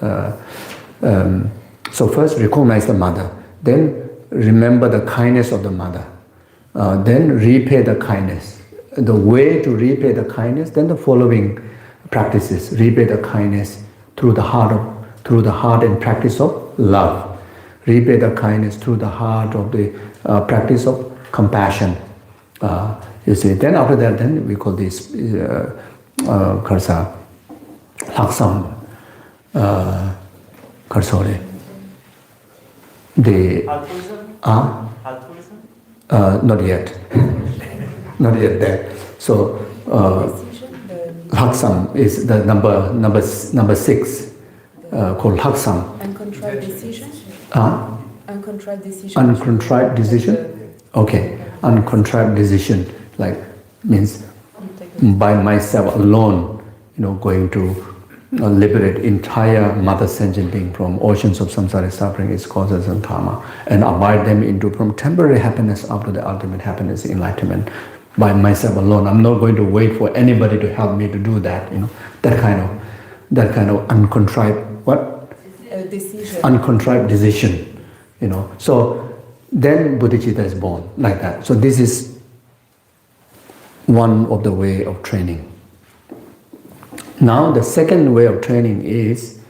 So first recognize the mother, then remember the kindness of the mother, then repay the kindness. The way to repay the kindness, then the following practices: repay the kindness through the heart and practice of love. Repay the kindness through the heart of the practice of compassion. You see, then after that, then we call this karsa laksam karsore. The not yet. Not yet there. So laksam is the number 6 called laksam. Uncontrite decision? Uncontrite decision. Uncontrite decision? Okay. Uncontrite decision, like, means by myself alone, going to liberate entire mother sentient being from oceans of samsara suffering, its causes and karma, and abide them into from temporary happiness up to the ultimate happiness, enlightenment, by myself alone. I'm not going to wait for anybody to help me to do that. That kind of uncontrite decision. Uncontrite decision. So then bodhicitta is born like that. So this is one of the way of training. Now the second way of training is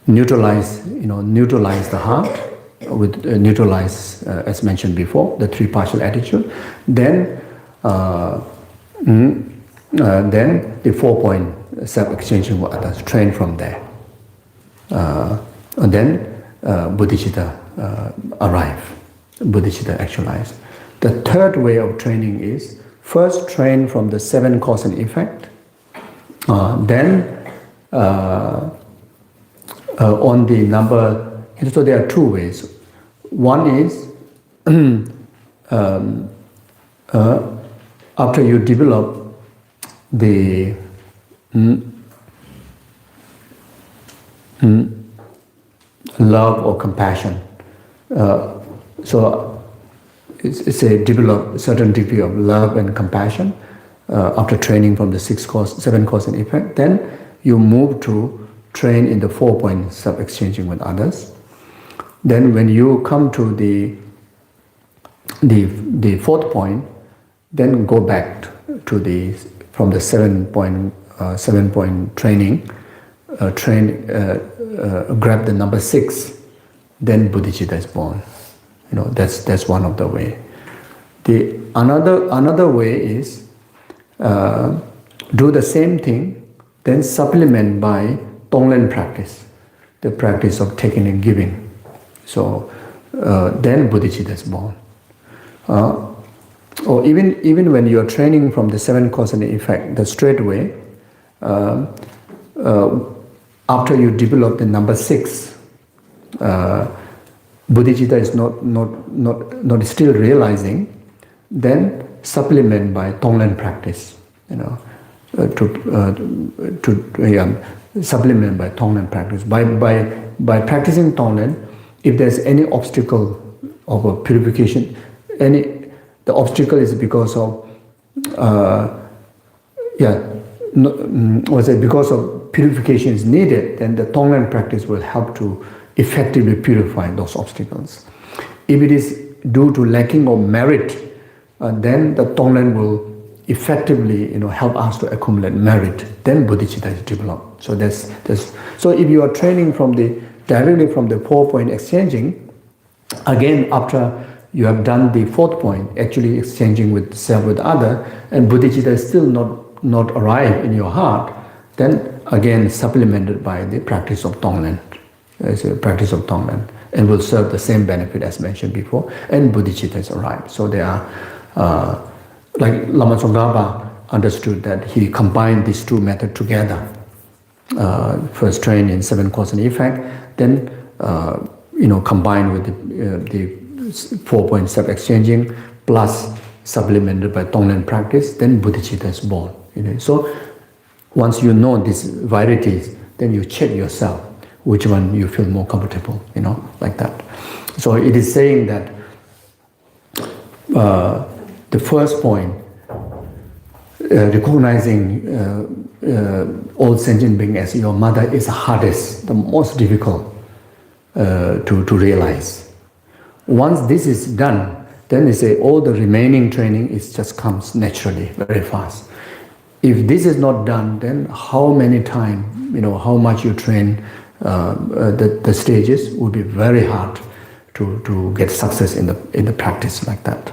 neutralize the heart with neutralize, as mentioned before, the 3 partial attitude. Then the 4-point self-exchanging with others. Train from there. And then bodhicitta arrive. Bodhicitta actualize. The third way of training is first train from the 7 cause and effect. Then on the number. So there are 2 ways. One is after you develop the love or compassion. So it's a develop certain degree of love and compassion after training from the 7 cause and effect. Then you move to train in the 4-point self-exchanging with others. Then when you come to the 4th point, then go back to from the 7-point training, grab the number 6, then bodhicitta is born. That's one of the way. The another way is do the same thing, then supplement by tonglen practice, the practice of taking and giving. So then bodhicitta is born. Or even when you are training from the 7 cause and effect, the straight way, after you develop the number 6, bodhicitta is not still realizing, then supplement by tonglen practice. Supplement by tonglen practice. By practicing tonglen, if there's any obstacle of a purification, the obstacle is because of because of purification is needed, then the tonglen practice will help to effectively purify those obstacles. If it is due to lacking of merit, then the tonglen will effectively help us to accumulate merit. Then bodhicitta is developed. So so if you are training directly from the 4-point exchanging, again after you have done the 4th point, actually exchanging with self with other, and bodhicitta is still not arrived in your heart, then again supplemented by the practice of tonglen. Practice of tonglen. and will serve the same benefit as mentioned before, and bodhicitta is arrived. So they are, like Lama Tsongkhapa understood that he combined these two methods together. First train in 7 cause and effect, then combined with the 4-point self-exchanging plus supplemented by Tonglen practice, then bodhicitta is born. So once you know these varieties, then you check yourself which one you feel more comfortable, like that. So it is saying that the first point, recognizing all sentient being as your mother is the hardest, the most difficult to realize. Once this is done, then they say all the remaining training just comes naturally, very fast. If this is not done, then how many times, how much you train the stages will be very hard to get success in the practice like that.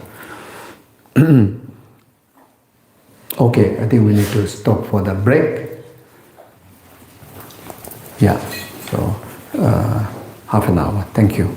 Okay, I think we need to stop for the break. Yeah, so half an hour. Thank you.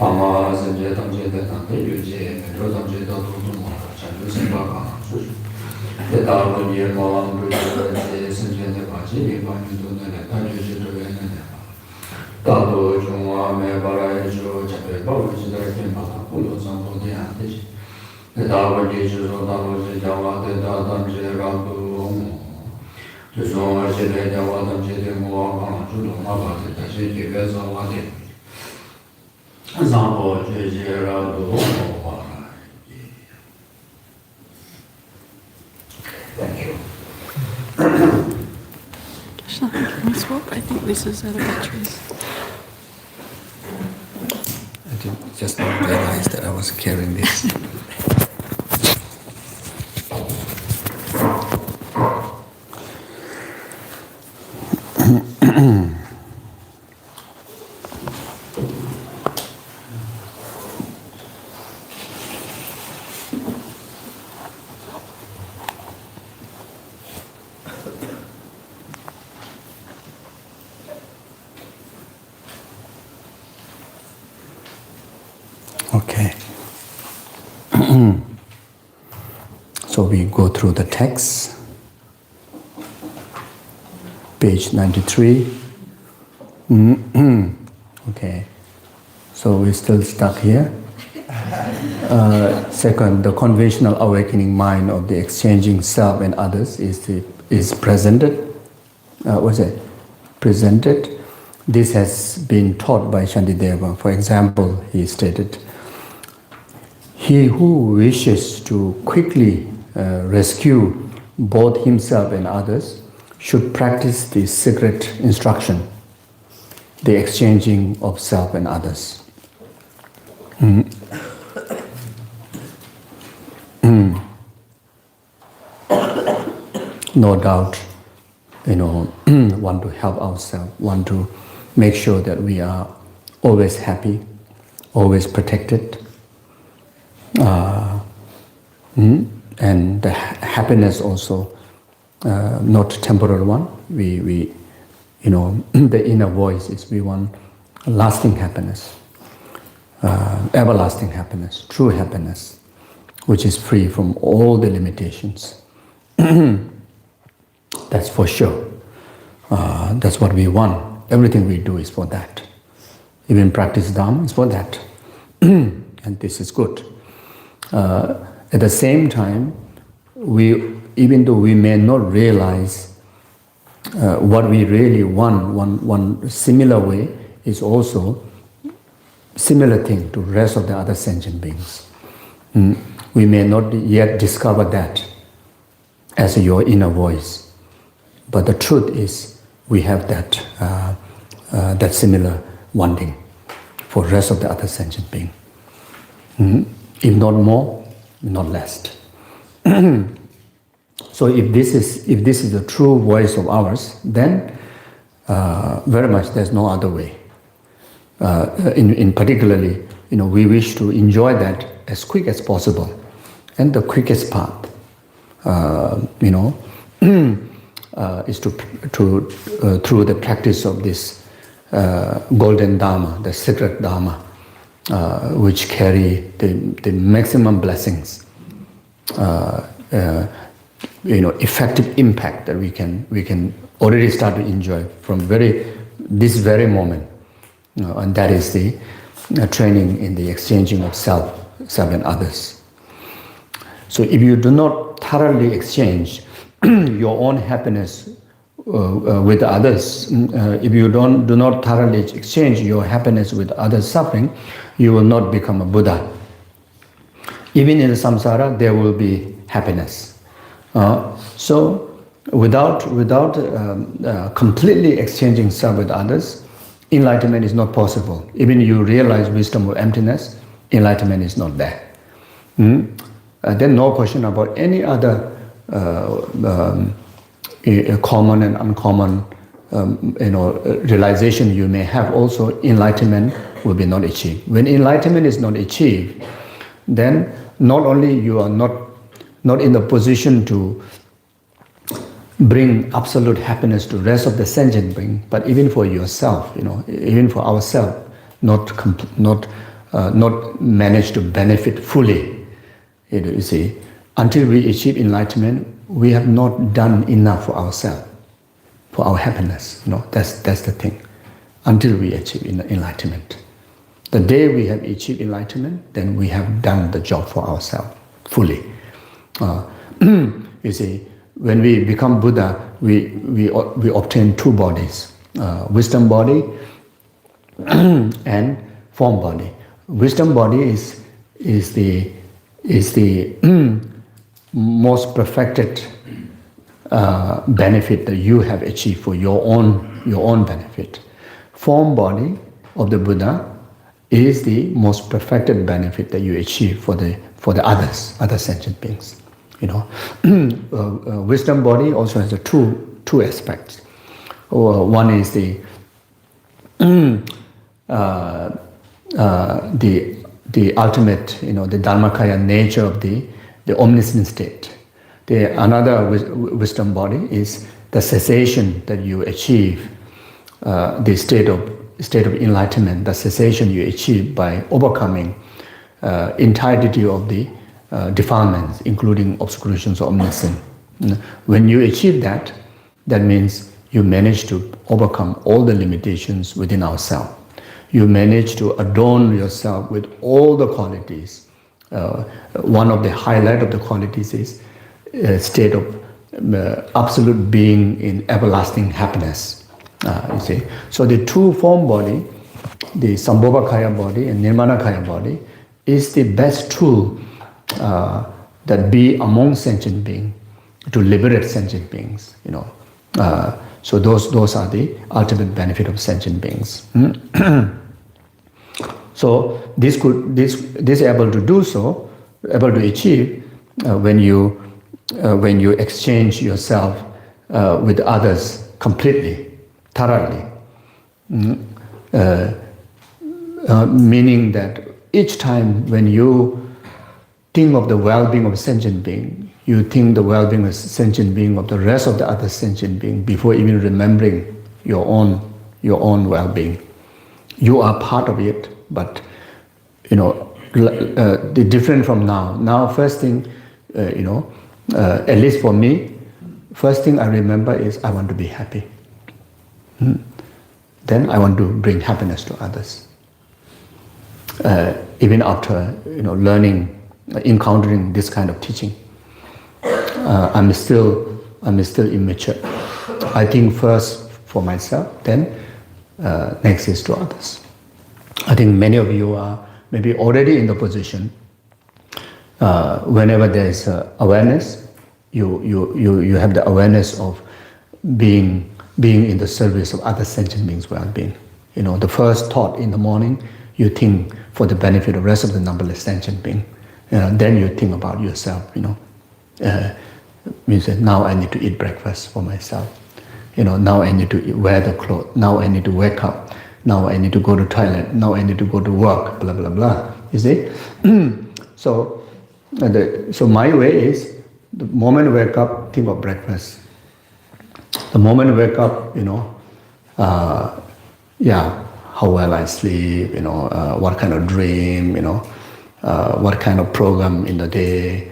Pama Sanje Tamje Tante Yuji, Rotamje Dotuma, Chandusin Baka, the Darwin Year Molam, Sanje Nebaji, Bandu, Tanjuji, Tado Juma, Mebarajo, Japan, which is the Kimba, Pulo Sampo de Antis. The Darwin Years of Davaji Java, the Dadamje Rabu, the Zoma Jede Java, Jede Moa, Judoma, the Tashi, Vezawadi. Zambo Jede Rabu. Thank you. Can we swap? I think this is out of batteries. I didn't just realize that I was carrying this. Okay. So we go through the text, page 93. Okay. So we're still stuck here. Second, the conventional awakening mind of the exchanging self and others is presented. What's it? Presented. This has been taught by Shantideva. For example, he stated, he who wishes to quickly rescue both himself and others should practice the secret instruction, the exchanging of self and others. No doubt, want to help ourselves, want to make sure that we are always happy, always protected. And the happiness also, not temporal one. We the inner voice is we want lasting happiness, everlasting happiness, true happiness, which is free from all the limitations. That's for sure. That's what we want. Everything we do is for that. Even practice Dharma is for that. And this is good. At the same time, even though we may not realize what we really want, one similar way is also similar thing to rest of the other sentient beings. We may not yet discover that as your inner voice, but the truth is we have that similar wanting for rest of the other sentient being. If not more, not less. So if this is the true voice of ours, then very much there's no other way. In particularly, we wish to enjoy that as quick as possible, and the quickest path, is to through the practice of this golden Dharma, the secret Dharma, which carry the maximum blessings, effective impact that we can already start to enjoy from this very moment, and that is the training in the exchanging of self and others. So if you do not thoroughly exchange your own happiness with others, if you do not thoroughly exchange your happiness with others' suffering, you will not become a Buddha. Even in samsara, there will be happiness. So without completely exchanging self with others, enlightenment is not possible. Even you realize wisdom of emptiness, enlightenment is not there. Then no question about any other common and uncommon realization you may have. Also, enlightenment will be not achieved. When enlightenment is not achieved, then not only you are not in the position to bring absolute happiness to the rest of the sentient being, but even for yourself, even for ourselves, not not manage to benefit fully. You see, until we achieve enlightenment, we have not done enough for ourselves, for our happiness. That's the thing. Until we achieve enlightenment. The day we have achieved enlightenment, then we have done the job for ourselves fully. You see, when we become Buddha, we obtain two bodies, wisdom body and form body. Wisdom body is the most perfected benefit that you have achieved for your own benefit. Form body of the Buddha is the most perfected benefit that you achieve for the other sentient beings. Wisdom body also has two aspects. One is the ultimate, the Dharmakaya nature of the omniscient state. Another wisdom body is the cessation that you achieve, the state of enlightenment, the cessation you achieve by overcoming entirety of the defilements, including obscurations of omniscience. When you achieve that, that means you manage to overcome all the limitations within ourselves. You manage to adorn yourself with all the qualities. One of the highlight of the qualities is a state of absolute being in everlasting happiness. You see, so the two form body, the Sambhogakaya body and Nirmanakaya body, is the best tool that be among sentient beings to liberate sentient beings. So those are the ultimate benefit of sentient beings. So this able to do so, able to achieve when you exchange yourself with others completely, thoroughly, meaning that each time when you think of the well-being of a sentient being, you think the well-being of sentient being of the rest of the other sentient being before even remembering your own well-being. You are part of it, but the different from now. Now, first thing, at least for me, first thing I remember is I want to be happy. Then I want to bring happiness to others. Even after learning, encountering this kind of teaching, I'm still immature. I think first for myself, then next is to others. I think many of you are maybe already in the position. Whenever there is awareness, you have the awareness of being in the service of other sentient beings' well-being. The first thought in the morning, you think for the benefit of the rest of the numberless sentient beings. Then you think about yourself. You say, now I need to eat breakfast for myself. Now I need to wear the clothes. Now I need to wake up. Now I need to go to toilet. Now I need to go to work. Blah blah blah. You see. So my way is the moment I wake up, think of breakfast. The moment I wake up, how well I sleep, what kind of dream, what kind of program in the day,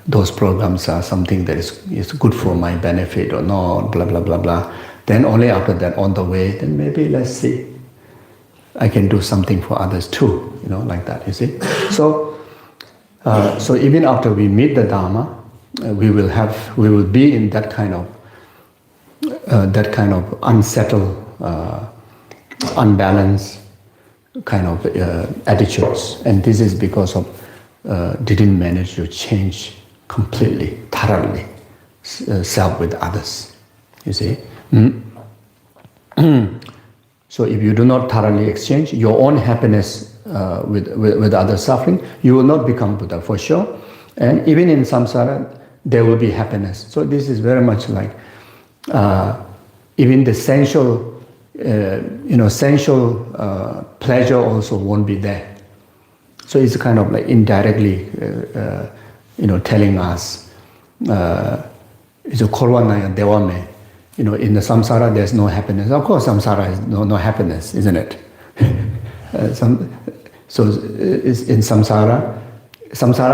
those programs are something that is good for my benefit or not, blah, blah, blah, blah. Then only after that, on the way, then maybe let's see. I can do something for others too, like that, you see. So even after we meet the Dharma, we will be in that kind of unsettled, unbalanced kind of attitudes, and this is because of didn't manage to change completely, thoroughly, self with others. You see. So if you do not thoroughly exchange your own happiness with other suffering, you will not become Buddha for sure. And even in samsara, there will be happiness. So this is very much like even the sensual, pleasure also won't be there. So it's kind of like indirectly, telling us, it's a korwanaya dewame. In the samsara there's no happiness. Of course, samsara has no happiness, isn't it? So is in samsara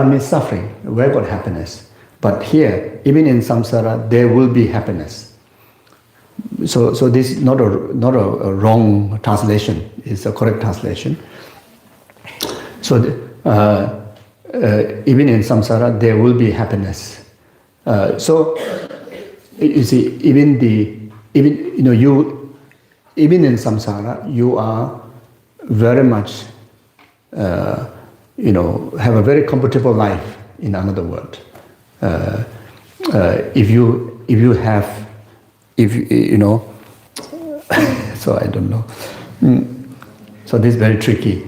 means suffering. Where got happiness? But here, even in samsara, there will be happiness. So this is not a wrong translation. It's a correct translation. So even in samsara, there will be happiness. So you see, even in samsara, you are very much, have a very comfortable life. In another word, if you have, so I don't know. So this is very tricky.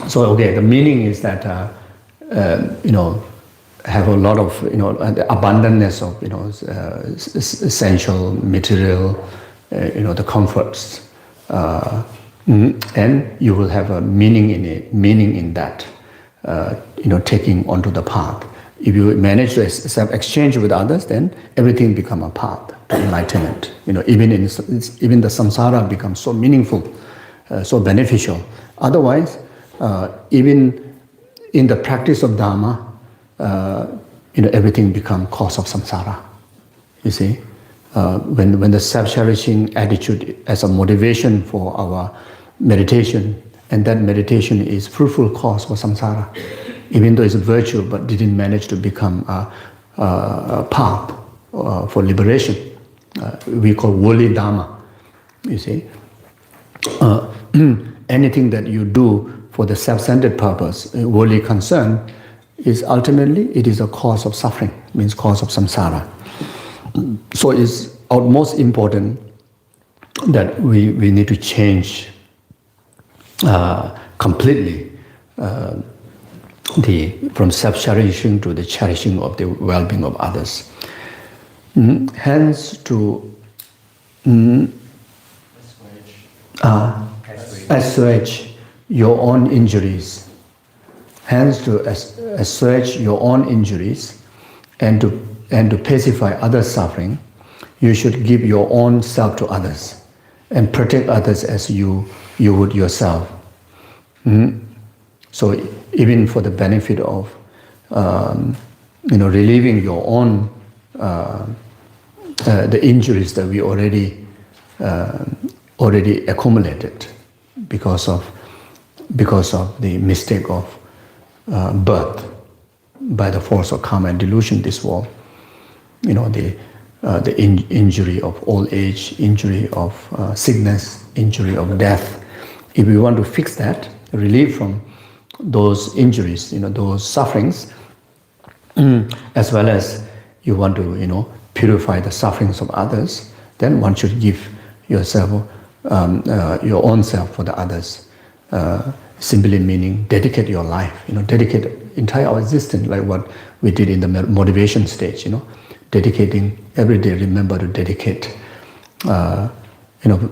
So okay, the meaning is that have a lot of the abundance of essential material, the comforts, and you will have a meaning in that, taking onto the path. If you manage to exchange with others, then everything become a path to enlightenment. Even the samsara becomes so meaningful, so beneficial. Otherwise, even in the practice of Dharma, everything becomes cause of samsara. You see, when the self-cherishing attitude as a motivation for our meditation, and that meditation is fruitful cause for samsara, even though it's a virtue, but didn't manage to become a path for liberation. We call worldly Dharma. You see, anything that you do for the self-centered purpose, worldly concern, is ultimately it is a cause of suffering, means cause of samsara. So it's utmost important that we need to change completely from self-cherishing to the cherishing of the well-being of others. Hence to assuage your own injuries. Hence to assuage your own injuries and to pacify others' suffering, you should give your own self to others and protect others as you would yourself. So even for the benefit of relieving your own the injuries that we already accumulated because of the mistake of birth by the force of karma and delusion. This world, the injury of old age, injury of sickness, injury of death. If we want to fix that, relieve from those injuries, those sufferings, as well as you want to, purify the sufferings of others, then one should give yourself, your own self for the others. Simply meaning dedicate your life, dedicate entire existence, like what we did in the motivation stage, dedicating every day. Remember to dedicate.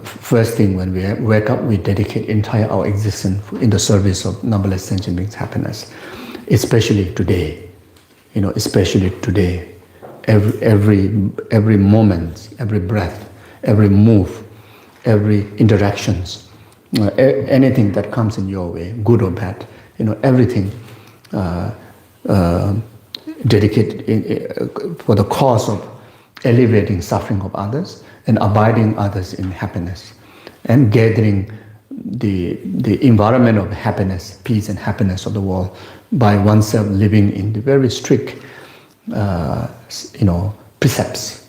First thing when we wake up, we dedicate entire our existence in the service of numberless sentient beings' happiness. Especially today, especially today, every moment, every breath, every move, every interactions, anything that comes in your way, good or bad, everything dedicated for the cause of alleviating suffering of others and abiding others in happiness and gathering the environment of happiness, peace and happiness of the world by oneself living in the very strict, precepts,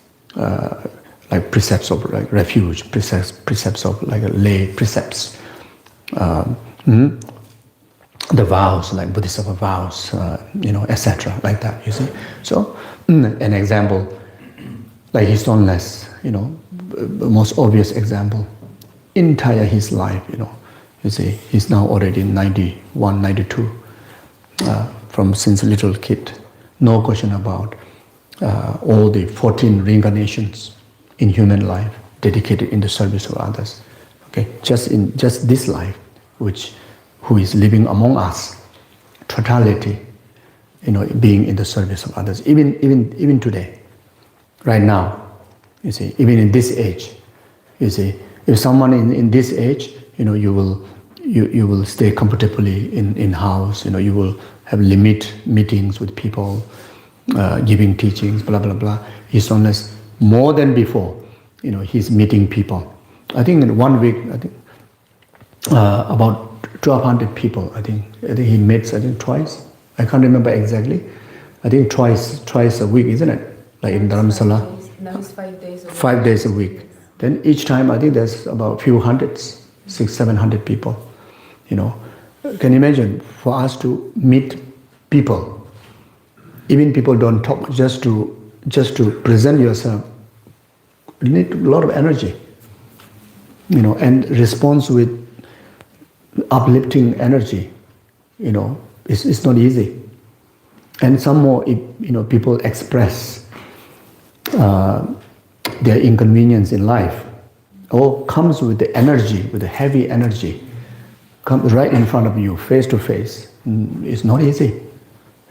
like precepts of like refuge, precepts of like lay precepts, the vows like Bodhisattva vows, etc. like that. You see, so an example like his own less, the most obvious example, entire his life, you see, he's now already 91, 92, from since a little kid, no question about all the 14 reincarnations in human life dedicated in the service of others. Okay, just this life, who is living among us, totality, being in the service of others. Even today, right now, you see, even in this age, you see, if someone in this age you will stay comfortably in house. You will have limit meetings with people, giving teachings, blah blah blah. He's honest more than before. He's meeting people. I think in 1 week, about 1,200 people. I think he meets. Twice. I can't remember exactly. I think twice a week, isn't it? Like in Dharamsala. Now it's 5 days a week. 5 days a week. Then each time, I think there's about a few hundreds, 600-700 people. Can you imagine for us to meet people? Even people don't talk. Just to present yourself, you need a lot of energy. And response with uplifting energy. It's not easy. And some more, people express their inconvenience in life. All comes with the energy, with the heavy energy, comes right in front of you, face to face. It's not easy.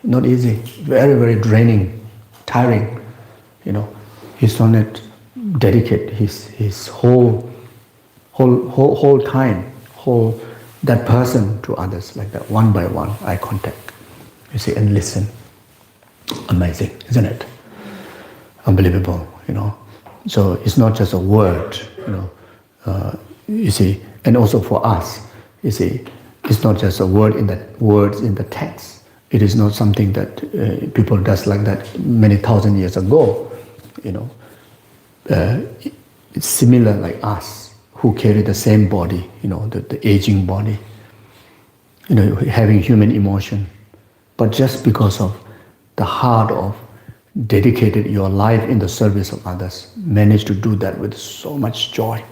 Not easy. Very, very draining, tiring. He's on it, dedicate his whole time, that person to others like that, one by one, eye contact. And listen. Amazing, isn't it? Unbelievable, So it's not just a word, and also for us, it's not just a word words in the text. It is not something that people does like that many thousand years ago, It's similar like us who carry the same body, the aging body, having human emotion. But just because of the heart of dedicated your life in the service of others, managed to do that with so much joy.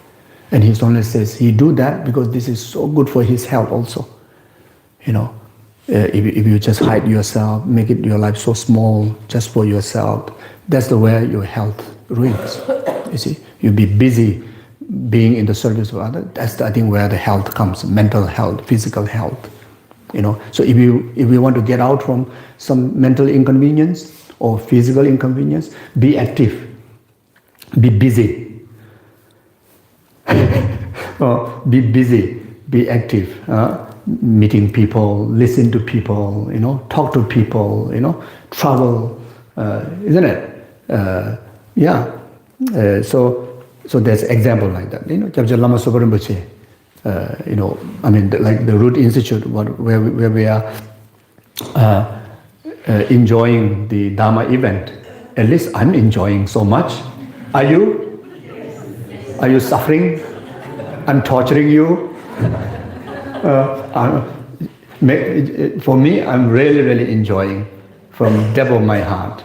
And he only says he do that because this is so good for his health also. If you just hide yourself, make it your life so small just for yourself, that's the way your health ruins. You'll be busy being in the service of others. That's I think where the health comes, mental health, physical health. So if we want to get out from some mental inconvenience or physical inconvenience, be active, be busy. Be busy, be active, meeting people, listen to people, talk to people, travel, isn't it? So there's example like that. Kyabje Lama Sopa Rinpoche, like the Root Institute, where we are enjoying the Dharma event. At least I'm enjoying so much. Are you? Are you suffering? I'm torturing you. For me, I'm really, really enjoying from depth of my heart.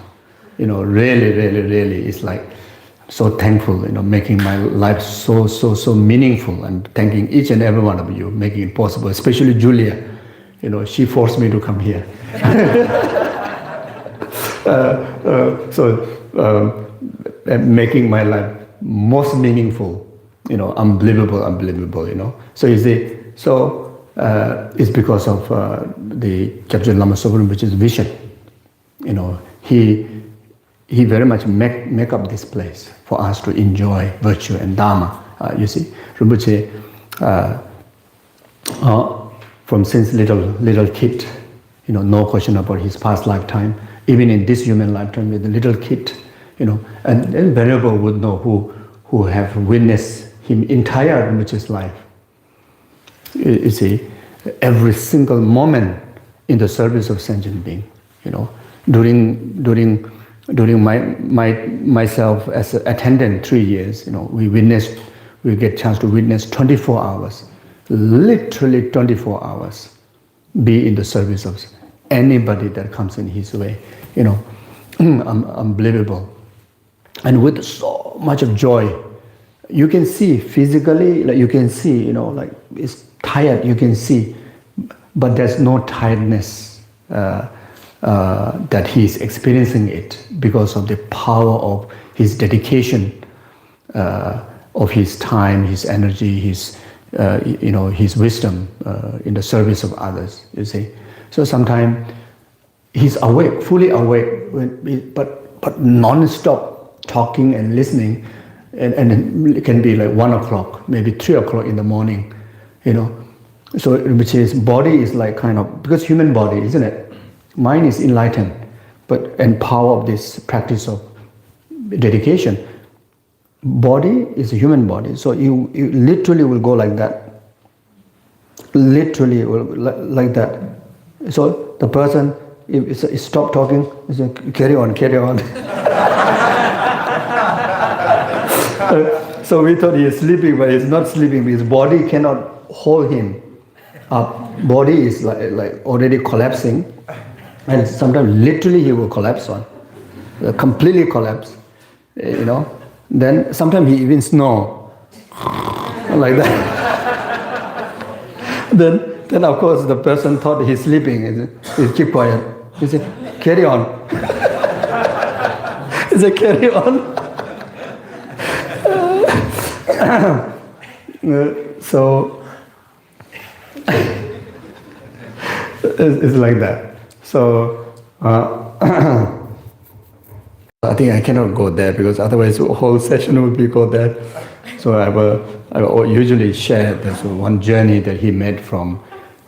Really, really, really, it's like so thankful, making my life so meaningful, and thanking each and every one of you, making it possible, especially Julia. She forced me to come here. Making my life most meaningful, unbelievable, So you see, it's because of the Kyabje Lama Sopa Rinpoche's vision. He very much make up this place for us to enjoy virtue and Dharma. Rinpoche, from since little kid, no question about his past lifetime, even in this human lifetime with the little kid, and Venerable would know who have witnessed him entire Rinpoche's life. Every single moment in the service of sentient being, during myself as an attendant 3 years, we get chance to witness 24 hours, literally 24 hours, be in the service of anybody that comes in his way, unbelievable. And with so much of joy, you can see physically, like you can see, like it's tired, you can see, but there's no tiredness that he's experiencing it because of the power of his dedication, of his time, his energy, his wisdom in the service of others. So sometimes he's awake, fully awake, but non-stop talking and listening, and it can be like 1 o'clock, maybe 3 o'clock in the morning, you know. So which is body is like kind of, because human body, isn't it? Mind is enlightened, and power of this practice of dedication. Body is a human body, so you literally will go like that. Literally will like that. So the person, if stop talking, carry on. So we thought he is sleeping, but he's not sleeping. His body cannot hold him up. Body is like already collapsing, and sometimes literally he will collapse completely collapse, you know. Then sometimes he even snore like that. Then of course the person thought he's sleeping. He keep quiet. He said, "Carry on." He said, "Carry on." So it's like that. So I think I cannot go there because otherwise the whole session would be go there. So I will usually share this one journey that he made from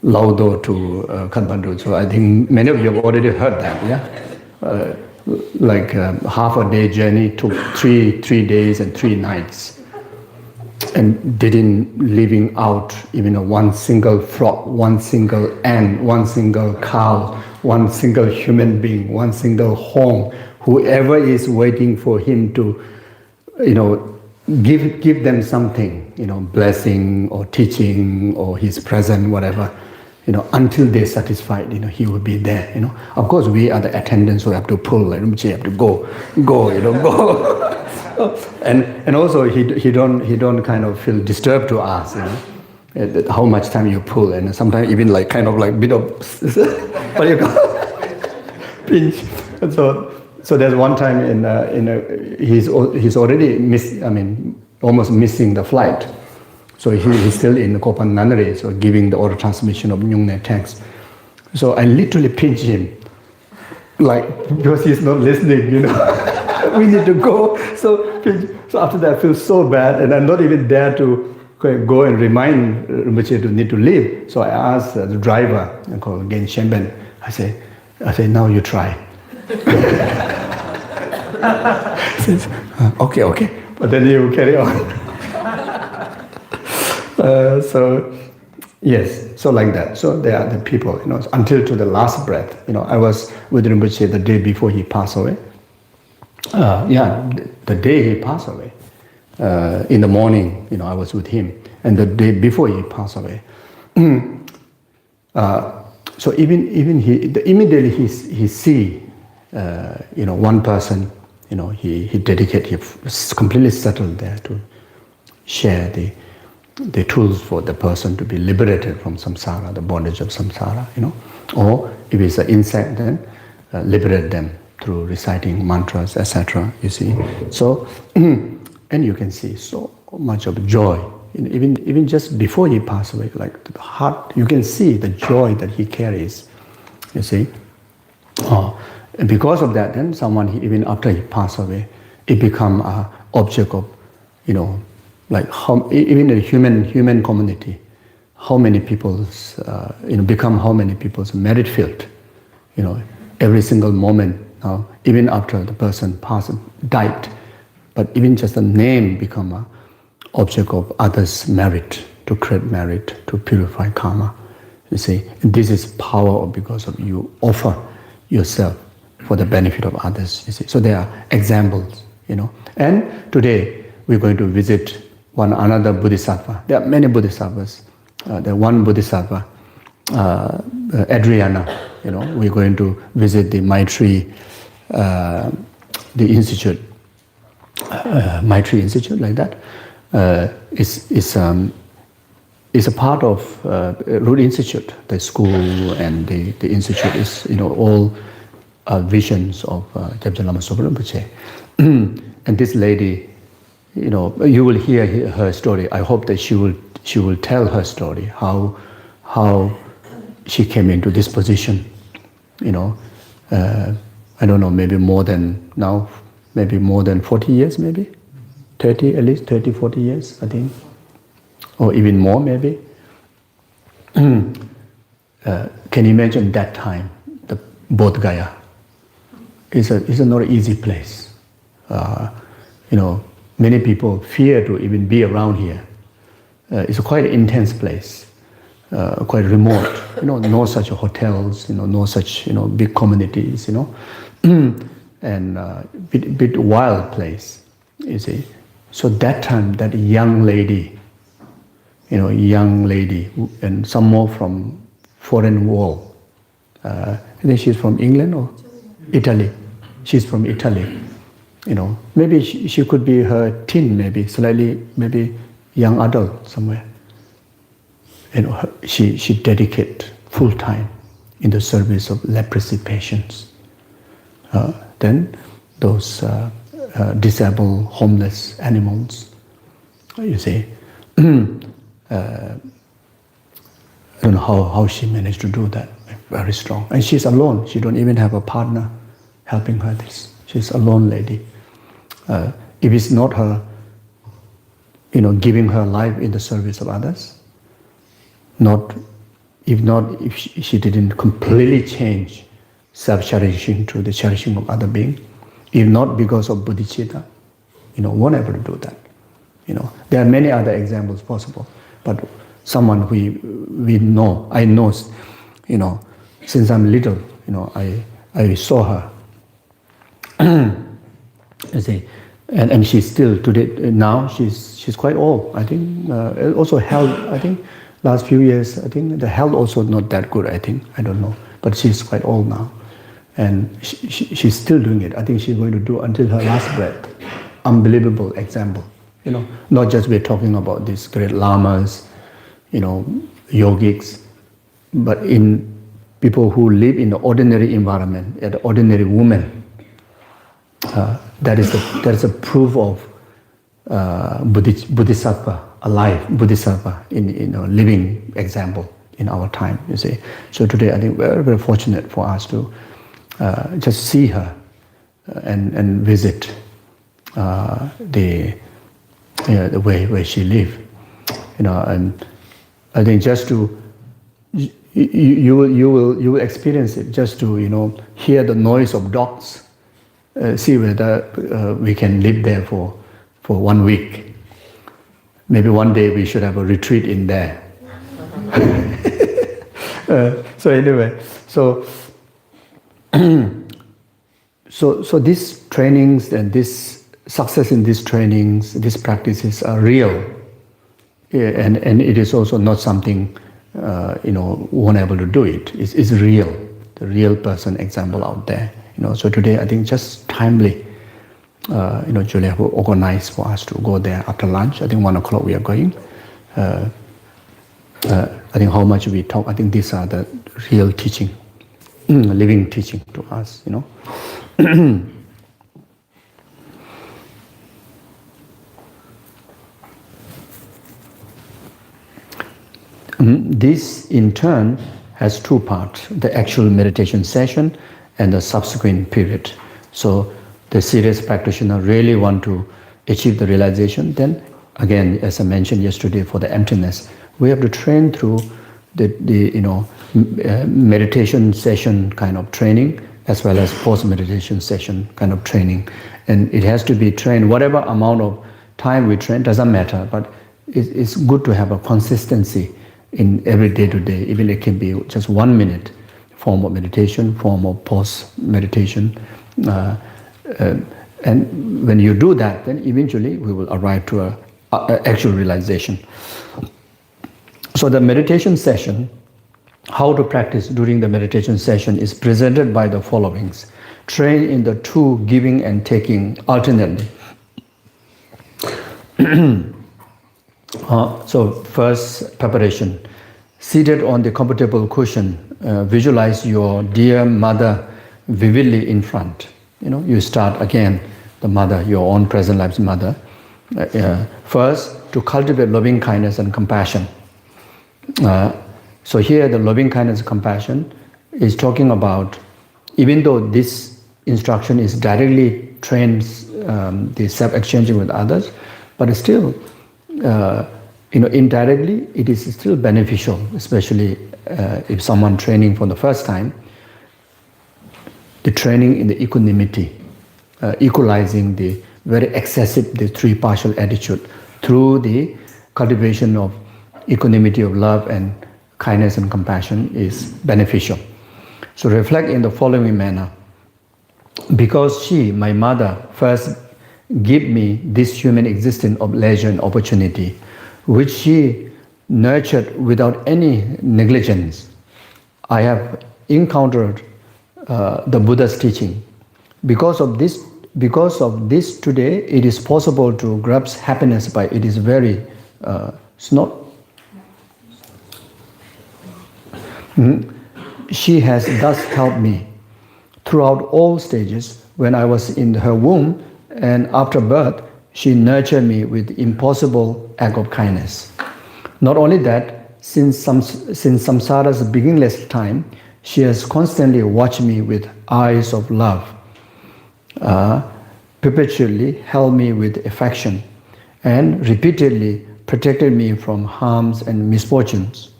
Laudo to Kathmandu. So I think many of you have already heard that, yeah? Half a day journey took 3 days and 3 nights. And didn't leaving out even one single frog, one single ant, one single cow, one single human being, one single home. Whoever is waiting for him to, give them something, blessing or teaching or his presence, whatever, until they're satisfied, he will be there, Of course, we are the attendants who have to pull, like, you have to go, go. And also he don't kind of feel disturbed to us, how much time you pull, and sometimes even like kind of like bit of what you call pinch. And so there's one time he's already almost missing the flight. So he's still in Kopan Nunnery, so giving the oral transmission of Nyungne text. So I literally pinch him, like, because he's not listening, we need to go. So after that I feel so bad, and I'm not even there to go and remind Rinpoche to need to leave. So I asked the driver, called Gen Shenben, I say, now you try. Says, okay, but then you carry on. So like that. So they are the people, until to the last breath. I was with Rinpoche the day before he passed away. The day he passed away. In the morning, I was with him, and the day before he passed away. So even immediately he see, one person, he dedicated, he completely settled there to share the tools for the person to be liberated from samsara, the bondage of samsara, or if it's an insect, then liberate them through reciting mantras, etc. You see, so and you can see so much of joy, even just before he passed away, like the heart, you can see the joy that he carries. You see, and because of that, then someone even after he passed away, it become an object of, like how even a human community, how many people's become how many people's merit field, every single moment now, even after the person died, but even just the name become an object of others' merit, to create merit, to purify karma. You see, and this is power because of you offer yourself for the benefit of others. You see, so there are examples, And today we're going to visit another Bodhisattva. There are many Bodhisattvas. The one Bodhisattva, Adriana, we're going to visit the Maitri, the institute, Maitri Institute, like that. Is a part of Root Institute. The school and the institute is, all visions of Gyabchen Lama Sopa Rinpoche. And this lady, you will hear her story. I hope that she will tell her story, how she came into this position. I don't know, maybe more than 40 years, maybe 30, at least 30, 40 years, I think, or even more, maybe. can you imagine that time, the Bodh Gaya? It's not an easy place. Many people fear to even be around here. It's a quite intense place, quite remote. No such hotels. No such big communities. And bit wild place. You see. So that time, that young lady, and some more from foreign world. I think she's from England or Italy. She's from Italy. Maybe she could be her teen, maybe young adult somewhere. She dedicated full time in the service of leprosy patients. Then those disabled, homeless animals. You see, I don't know how she managed to do that. Very strong, and she's alone. She don't even have a partner helping her. She's a lone lady. If it's not her, giving her life in the service of others, if she didn't completely change self-cherishing to the cherishing of other beings, if not because of bodhicitta, won't able to do that. There are many other examples possible, but someone we know, I know, since I'm little, I saw her. You see, and she's still today. Now she's quite old. I think also health. I think last few years, I think the health also not that good. I think I don't know, but she's quite old now, and she's still doing it. I think she's going to do until her last breath. Unbelievable example. Not just we're talking about these great lamas, yogics, but in people who live in the ordinary environment, an ordinary woman. That is a proof of bodhisattva, alive bodhisattva in living example in our time. You see, so today I think we're very fortunate for us to just see her and visit the way where she lived. And I think just to you will experience it just to hear the noise of dogs. See whether we can live there for 1 week. Maybe one day we should have a retreat in there. So anyway, so these trainings and this success in these trainings, these practices are real, and it is also not something won't able to do it. It's real, the real person example out there. So today I think just timely, Julia will organize for us to go there after lunch. I think 1 o'clock we are going. I think how much we talk, I think these are the real teaching, living teaching to us, This in turn has 2 parts, the actual meditation session and the subsequent period. So the serious practitioner really want to achieve the realization, then again, as I mentioned yesterday, for the emptiness, we have to train through the meditation session kind of training, as well as post-meditation session kind of training. And it has to be trained, whatever amount of time we train, doesn't matter, but it's good to have a consistency in every day to day, even it can be just 1 minute, form of meditation, form of post-meditation. And when you do that, then eventually we will arrive to an actual realization. So the meditation session, how to practice during the meditation session is presented by the followings. Train in the 2 giving and taking alternately. So first preparation. Seated on the comfortable cushion, visualize your dear mother vividly in front. You start again, the mother, your own present life's mother. First, to cultivate loving kindness and compassion. So here the loving kindness and compassion is talking about, even though this instruction is directly trains the self-exchanging with others, but still indirectly it is still beneficial, especially if someone training for the first time. The training in the equanimity, equalizing the very excessive, the three partial attitude through the cultivation of equanimity of love and kindness and compassion is beneficial. So reflect in the following manner. Because she, my mother, first gave me this human existence of leisure and opportunity, which she nurtured without any negligence, I have encountered the Buddha's teaching. Because of this today, it is possible to grasp happiness by it is very, it's not. She has thus helped me throughout all stages. When I was in her womb and after birth, she nurtured me with impossible act of kindness. Not only that, since samsara's beginningless time, she has constantly watched me with eyes of love, perpetually held me with affection, and repeatedly protected me from harms and misfortunes.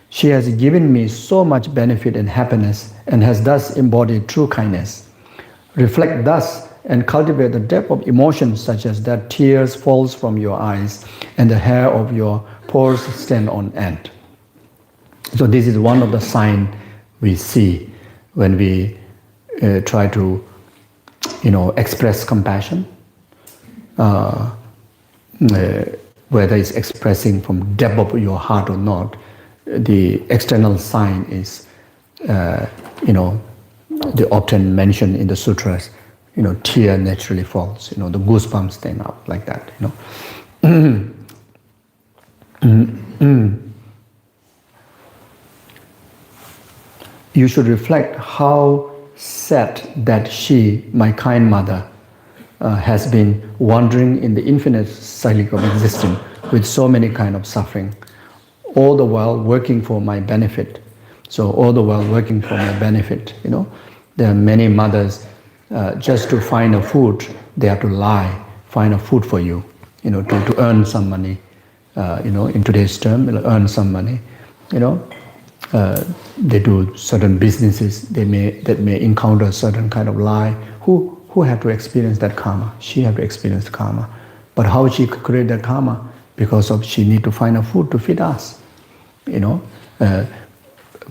She has given me so much benefit and happiness and has thus embodied true kindness. Reflect thus and cultivate the depth of emotions such as that tears falls from your eyes and the hair of your pores stand on end. So this is one of the signs we see when we try to, express compassion, whether it's expressing from depth of your heart or not. The external sign is, they often mentioned in the sutras, tear naturally falls, the goosebumps stand up like that, You should reflect how sad that she, my kind mother, has been wandering in the infinite cycle of existence with so many kind of suffering, all the while working for my benefit. So all the while working for my benefit, There are many mothers, just to find a food, they have to lie, find a food for you, to earn some money, in today's term, earn some money, They do certain businesses, that may encounter certain kind of lie. Who have to experience that karma? She have to experience karma. But how she create that karma? Because of she need to find a food to feed us,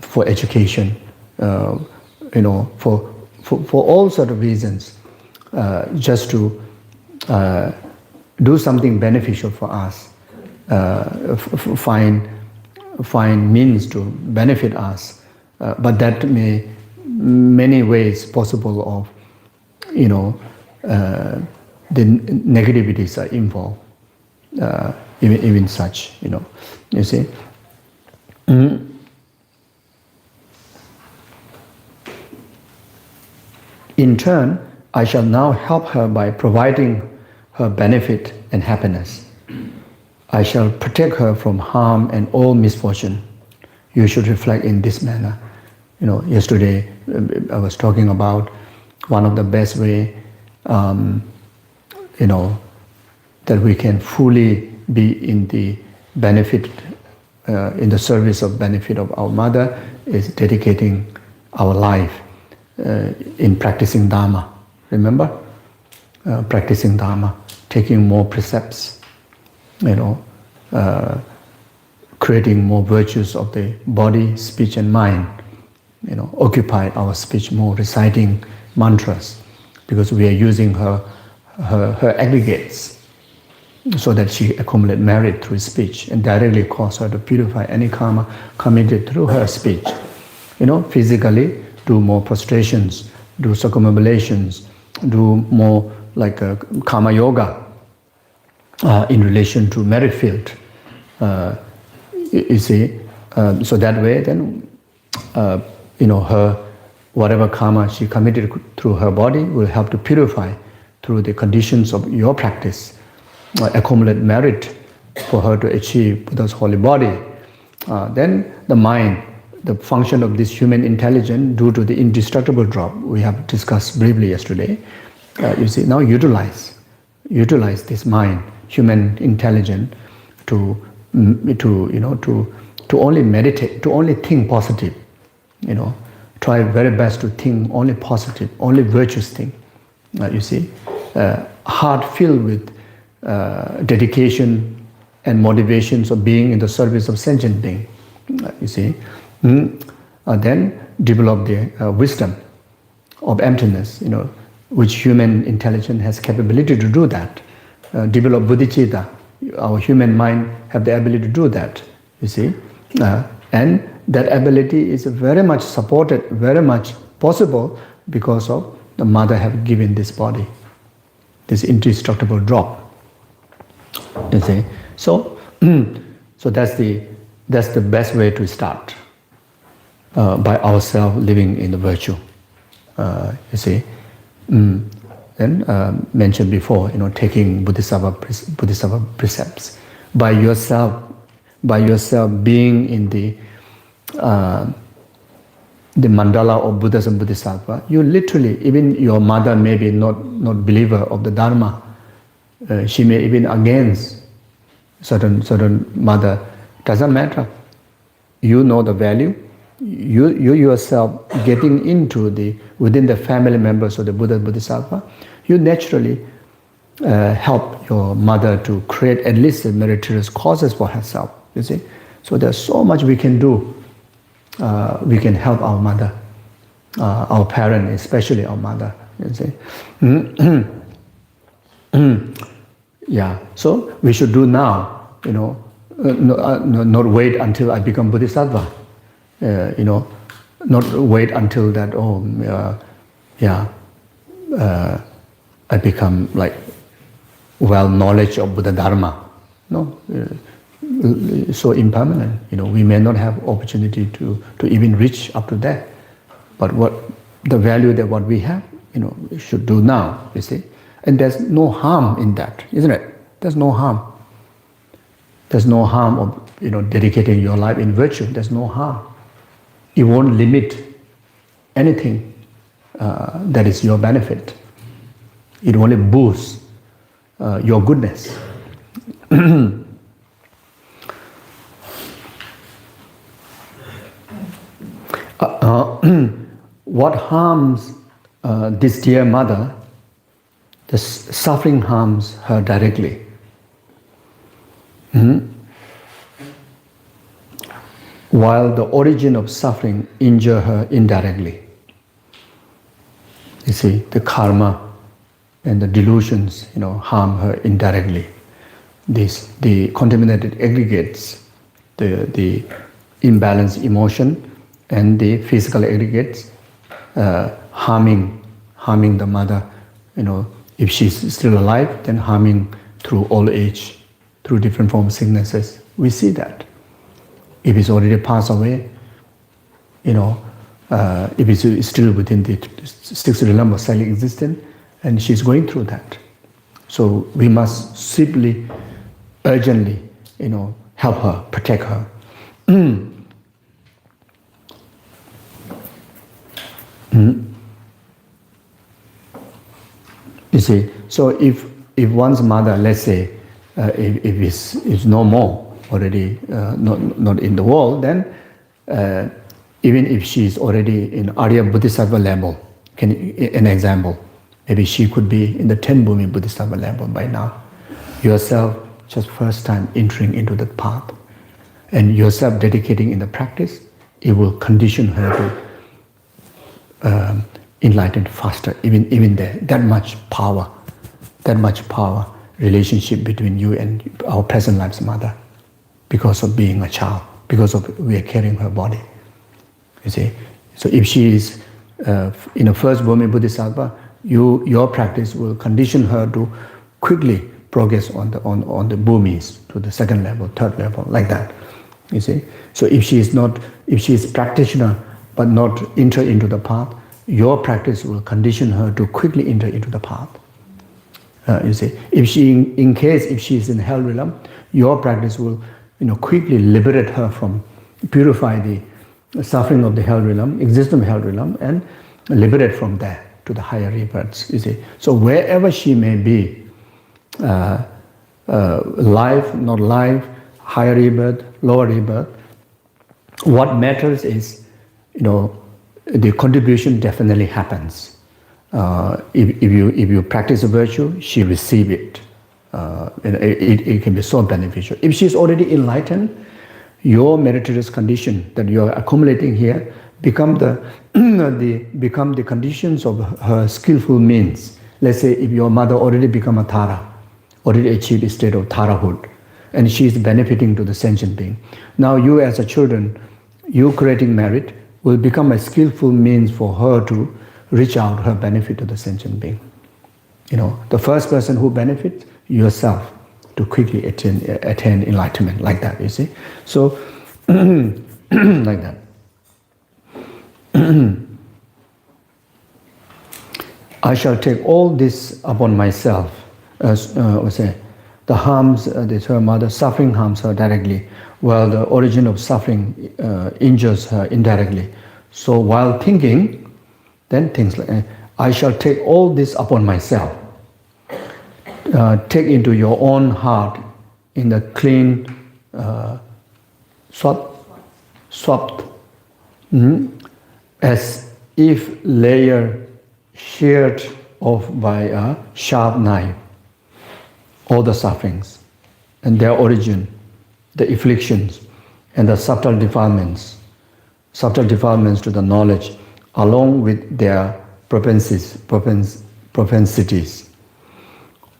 for education, for all sort of reasons, just to do something beneficial for us, find means to benefit us, but that may many ways possible of, the negativities are involved, even such, you see. In turn, I shall now help her by providing her benefit and happiness. I shall protect her from harm and all misfortune. You should reflect in this manner. Yesterday I was talking about one of the best way, that we can fully be in the benefit, in the service of benefit of our mother is dedicating our life in practicing Dharma. Remember? Practicing Dharma, taking more precepts, creating more virtues of the body, speech and mind, occupy our speech more, reciting mantras, because we are using her aggregates so that she accumulate merit through speech and directly cause her to purify any karma committed through her speech. Physically, do more prostrations, do circumambulations, do more like karma yoga in relation to merit field. You see, so that way then, her whatever karma she committed through her body will help to purify through the conditions of your practice, accumulate merit for her to achieve Buddha's holy body. Then the mind, the function of this human intelligence due to the indestructible drop we have discussed briefly yesterday. You see, now utilize this mind, human intelligence to to only meditate, to only think positive. Try very best to think only positive, only virtuous thing. You see, heart filled with dedication and motivations of being in the service of sentient being. You see, then develop the wisdom of emptiness. Which human intelligence has capability to do that. Develop bodhicitta. Our human mind have the ability to do that. You see, and that ability is very much supported, very much possible because of the mother have given this body, this indestructible drop. You see, so that's the best way to start, by ourselves living in the virtue. You see, then mentioned before, taking Bodhisattva precepts by yourself being in the mandala of Buddhas and Bodhisattva. You literally, even your mother may be not believer of the Dharma. She may even against certain mother. Doesn't matter. You know the value. You yourself getting into within the family members of the Buddha and Bodhisattva, you naturally help your mother to create at least the meritorious causes for herself. You see, so there's so much we can do. We can help our mother, our parent, especially our mother. You see, yeah. So we should do now. Not wait until I become Bodhisattva. Not wait until that. I become like well knowledge of Buddha Dharma. No, so impermanent. We may not have opportunity to even reach up to that. But what the value that what we have, we should do now. You see, and there's no harm in that, isn't it? There's no harm. There's no harm of dedicating your life in virtue. There's no harm. It won't limit anything that is your benefit. It only boosts your goodness. What harms this dear mother? The suffering harms her directly. While the origin of suffering injure her indirectly. You see, the karma and the delusions, harm her indirectly. The contaminated aggregates, the imbalanced emotion and the physical aggregates, harming the mother. If she's still alive, then harming through old age, through different forms of sicknesses. We see that. If it's already passed away, if it's still within the sixth realm of silent existence, and she's going through that. So we must simply, urgently, help her, protect her. You see, so if one's mother, let's say, if it's no more already, not in the world, then even if she's already in Arya Bodhisattva level, an example, maybe she could be in the 10 Bhumi Bodhisattva level by now. Yourself, just first time entering into the path, and yourself dedicating in the practice, it will condition her to enlighten faster, even there. That much power, relationship between you and our present life's mother, because of being a child, because of we are carrying her body. You see, so if she is in a first Bhumi Bodhisattva, your practice will condition her to quickly progress on the bhumis to the second level, third level, like that. You see, so if she is practitioner but not enter into the path, your practice will condition her to quickly enter into the path. You see, if she is in hell realm, your practice will quickly liberate her from, purify the suffering of the hell realm, existence of hell realm, and liberate from there to the higher rebirths. You see, so wherever she may be, life, not life, higher rebirth, lower rebirth. What matters is, the contribution definitely happens. If you practice a virtue, she receives it. It can be so beneficial. If she's already enlightened, your meritorious condition that you are accumulating here become the conditions of her skillful means. Let's say if your mother already become a Tara, already achieved a state of Tarahood, and she is benefiting to the sentient being. Now you as a children, you creating merit will become a skillful means for her to reach out her benefit to the sentient being. The first person who benefits, yourself, to quickly attain enlightenment, like that, you see. So, like that. I shall take all this upon myself, as the harms that her mother suffering harms her directly, while the origin of suffering injures her indirectly. So while thinking, then things like, I shall take all this upon myself. Take into your own heart in the clean, swapped, as if layer sheared off by a sharp knife, all the sufferings and their origin, the afflictions and the subtle defilements to the knowledge, along with their propensities,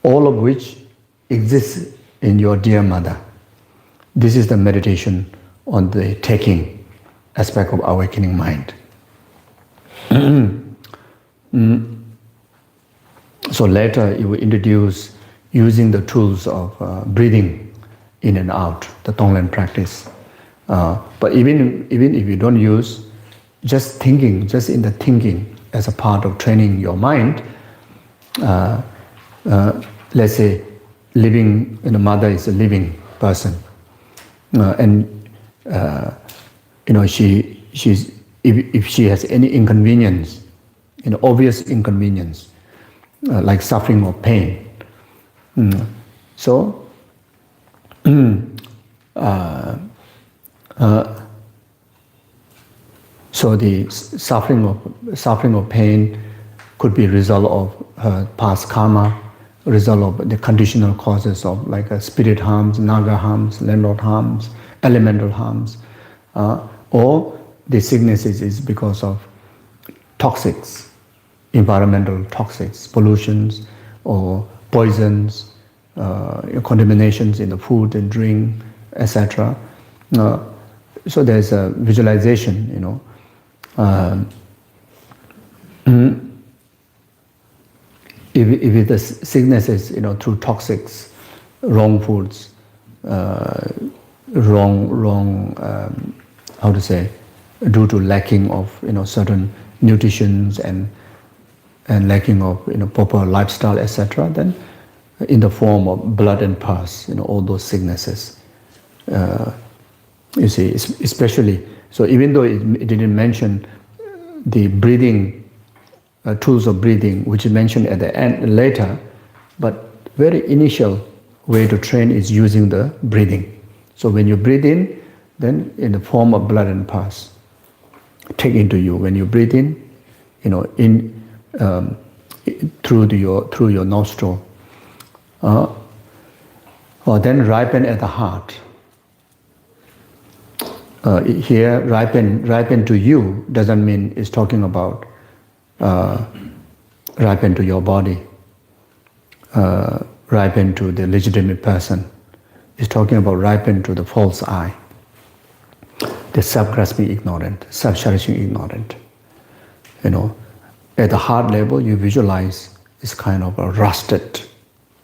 all of which exist in your dear mother. This is the meditation on the taking aspect of awakening mind. So later it will introduce using the tools of breathing in and out, the Tonglen practice. But even if you don't use, just thinking, just in the thinking as a part of training your mind, let's say living, mother is a living person, she's if she has any inconvenience, obvious inconvenience, like suffering or pain, so the suffering of pain could be a result of her past karma, a result of the conditional causes of like spirit harms, naga harms, landlord harms, elemental harms, or the sicknesses is because of toxics, environmental toxics, pollutions or poisons, contaminations in the food and drink, etc. So there's a visualization, if the sicknesses, through toxics, wrong foods, due to lacking of certain nutritions and lacking of proper lifestyle, etc., then in the form of blood and pus, all those sicknesses. You see, especially, so even though it didn't mention the breathing, tools of breathing, which is mentioned at the end later, but very initial way to train is using the breathing. So when you breathe in, then in the form of blood and pus, take into you. When you breathe in, through your nostril, or then ripen at the heart. Here, ripen to you doesn't mean it's talking about ripen to your body, ripen to the legitimate person. It's talking about ripen to the false I, the self-grasping ignorant, self-cherishing ignorant. At the heart level, you visualize it's kind of a rusted,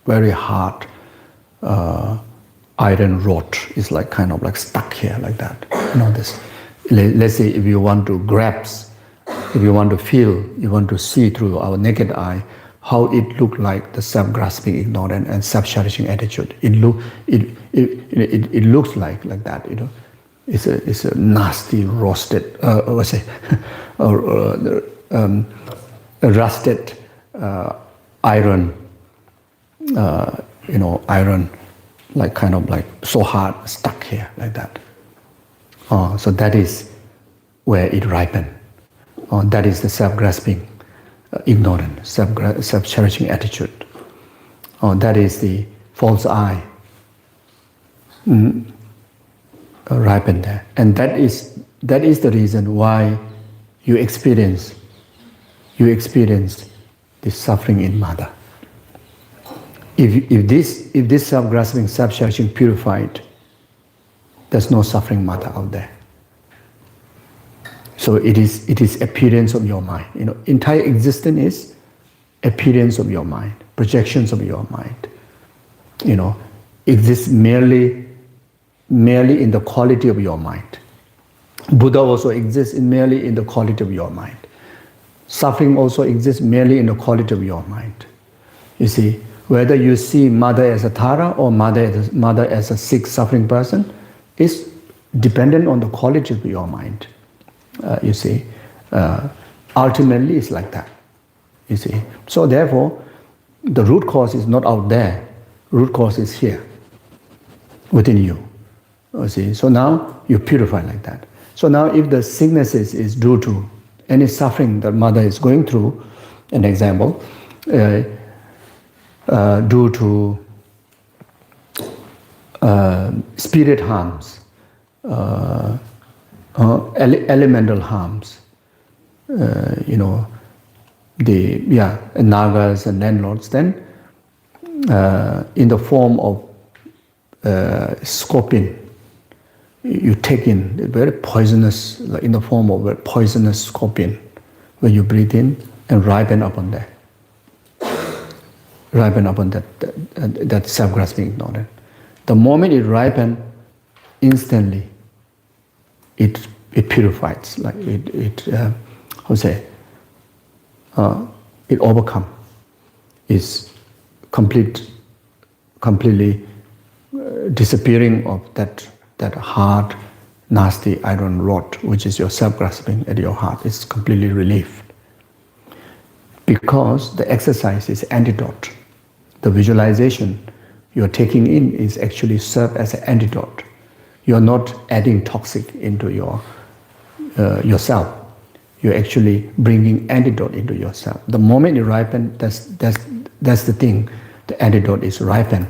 very hard iron rod. It's like kind of like stuck here like that. This. Let's say if you want to grasp, if you want to feel, you want to see through our naked eye how it looked like the self-grasping ignorant and self-cherishing attitude. It looks like that. It's a nasty roasted, rusted iron, iron like kind of like so hard, stuck here, like that. So that is where it ripens. That is the self-grasping, ignorant, self-cherishing attitude. That is the false I ripen there. And that is the reason why you experience the suffering in mother. If this self-grasping, self-cherishing purified, there's no suffering mother out there. So it is appearance of your mind. Entire existence is appearance of your mind, projections of your mind. Exists merely in the quality of your mind. Buddha also exists merely in the quality of your mind. Suffering also exists merely in the quality of your mind. You see, whether you see mother as a Tara or mother as a sick, suffering person is dependent on the quality of your mind. You see, ultimately it's like that. You see, so therefore, the root cause is not out there. Root cause is here, within you. You see, so now you purify like that. So now, if the sicknesses is due to any suffering that mother is going through, an example, due to spirit harms, elemental harms, the nagas and landlords, then in the form of scorpion, you take in very poisonous, in the form of a poisonous scorpion, when you breathe in and ripen upon that. Ripen upon that self-grasping ignorance. The moment it ripens, instantly it purifies, like it overcomes, is completely disappearing of that hard, nasty iron rod, which is your self-grasping at your heart. It's completely relieved. Because the exercise is antidote. The visualization you're taking in is actually serve as an antidote. You're not adding toxic into yourself. You're actually bringing antidote into yourself. The moment you ripen, that's the thing. The antidote is ripen.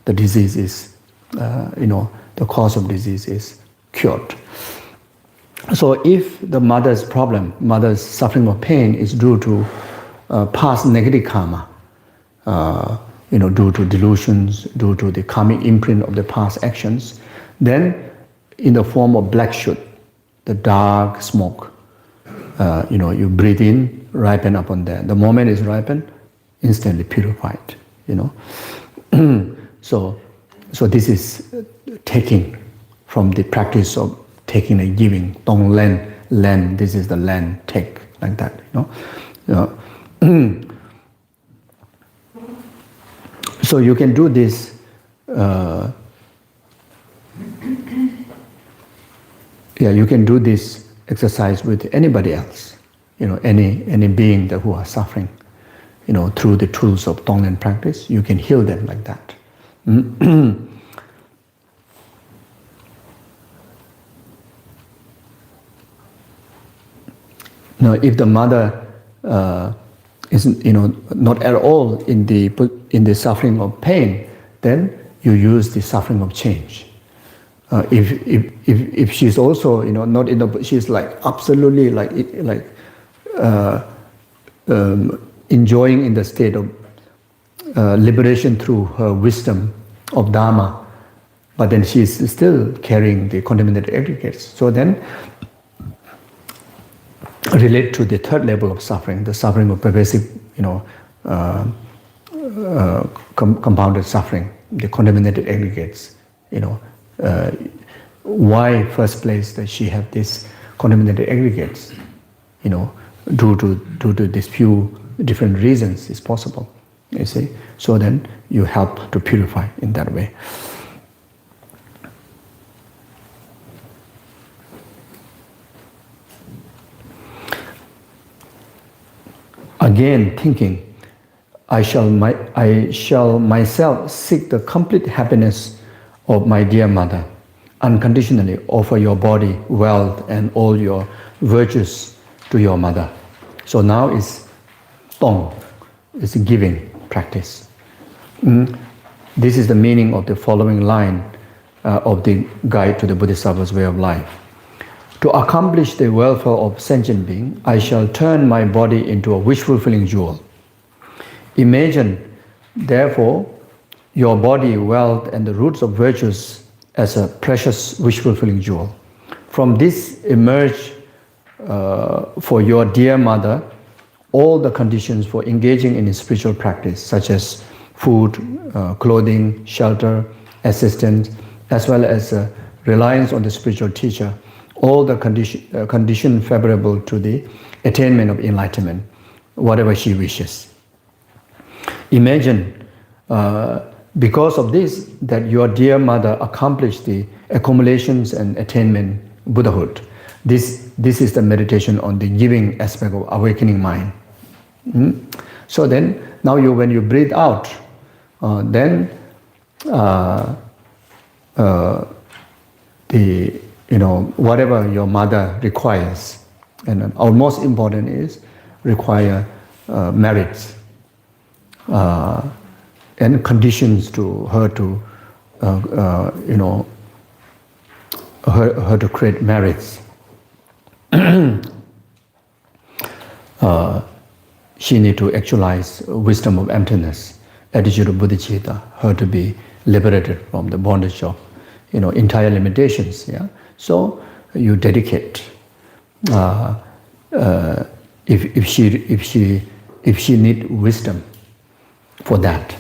The disease is, the cause of disease is cured. So if the mother's problem, mother's suffering or pain is due to past negative karma, due to delusions, due to the karmic imprint of the past actions, then in the form of black soot, the dark smoke, you breathe in, ripen upon there. The moment it's ripened, instantly purified. So this is taking from the practice of taking and giving. Dong lend, this is the lend, take, like that. So you can do this. You can do this exercise with anybody else. Any being who are suffering. Through the tools of Tonglen practice, you can heal them like that. Now, if the mother isn't, not at all in the suffering of pain, then you use the suffering of change. If she's also, not in the, she's like absolutely enjoying in the state of liberation through her wisdom of Dharma, but then she's still carrying the contaminated aggregates. So then, relate to the third level of suffering, the suffering of pervasive, compounded suffering, the contaminated aggregates. Why, first place, that she have these contaminated aggregates? Due to these few different reasons is possible. You see, so then you help to purify in that way. Again, thinking, I shall myself seek the complete happiness of my dear mother, unconditionally offer your body, wealth, and all your virtues to your mother. So now it's tong, it's a giving practice. This is the meaning of the following line of the Guide to the Bodhisattva's Way of Life. To accomplish the welfare of sentient being, I shall turn my body into a wish-fulfilling jewel. Imagine, therefore, your body, wealth, and the roots of virtues as a precious wish-fulfilling jewel. From this emerge for your dear mother all the conditions for engaging in spiritual practice, such as food, clothing, shelter, assistance, as well as reliance on the spiritual teacher, all the condition favorable to the attainment of enlightenment, whatever she wishes. Imagine, because of this, that your dear mother accomplished the accumulations and attainment Buddhahood. This is the meditation on the giving aspect of awakening mind. So then, now when you breathe out, then whatever your mother requires, and our most important is require merits and conditions to her to her to create merits. She need to actualize wisdom of emptiness, attitude of bodhicitta, her to be liberated from the bondage of entire limitations. Yeah. So you dedicate. If she need wisdom for that,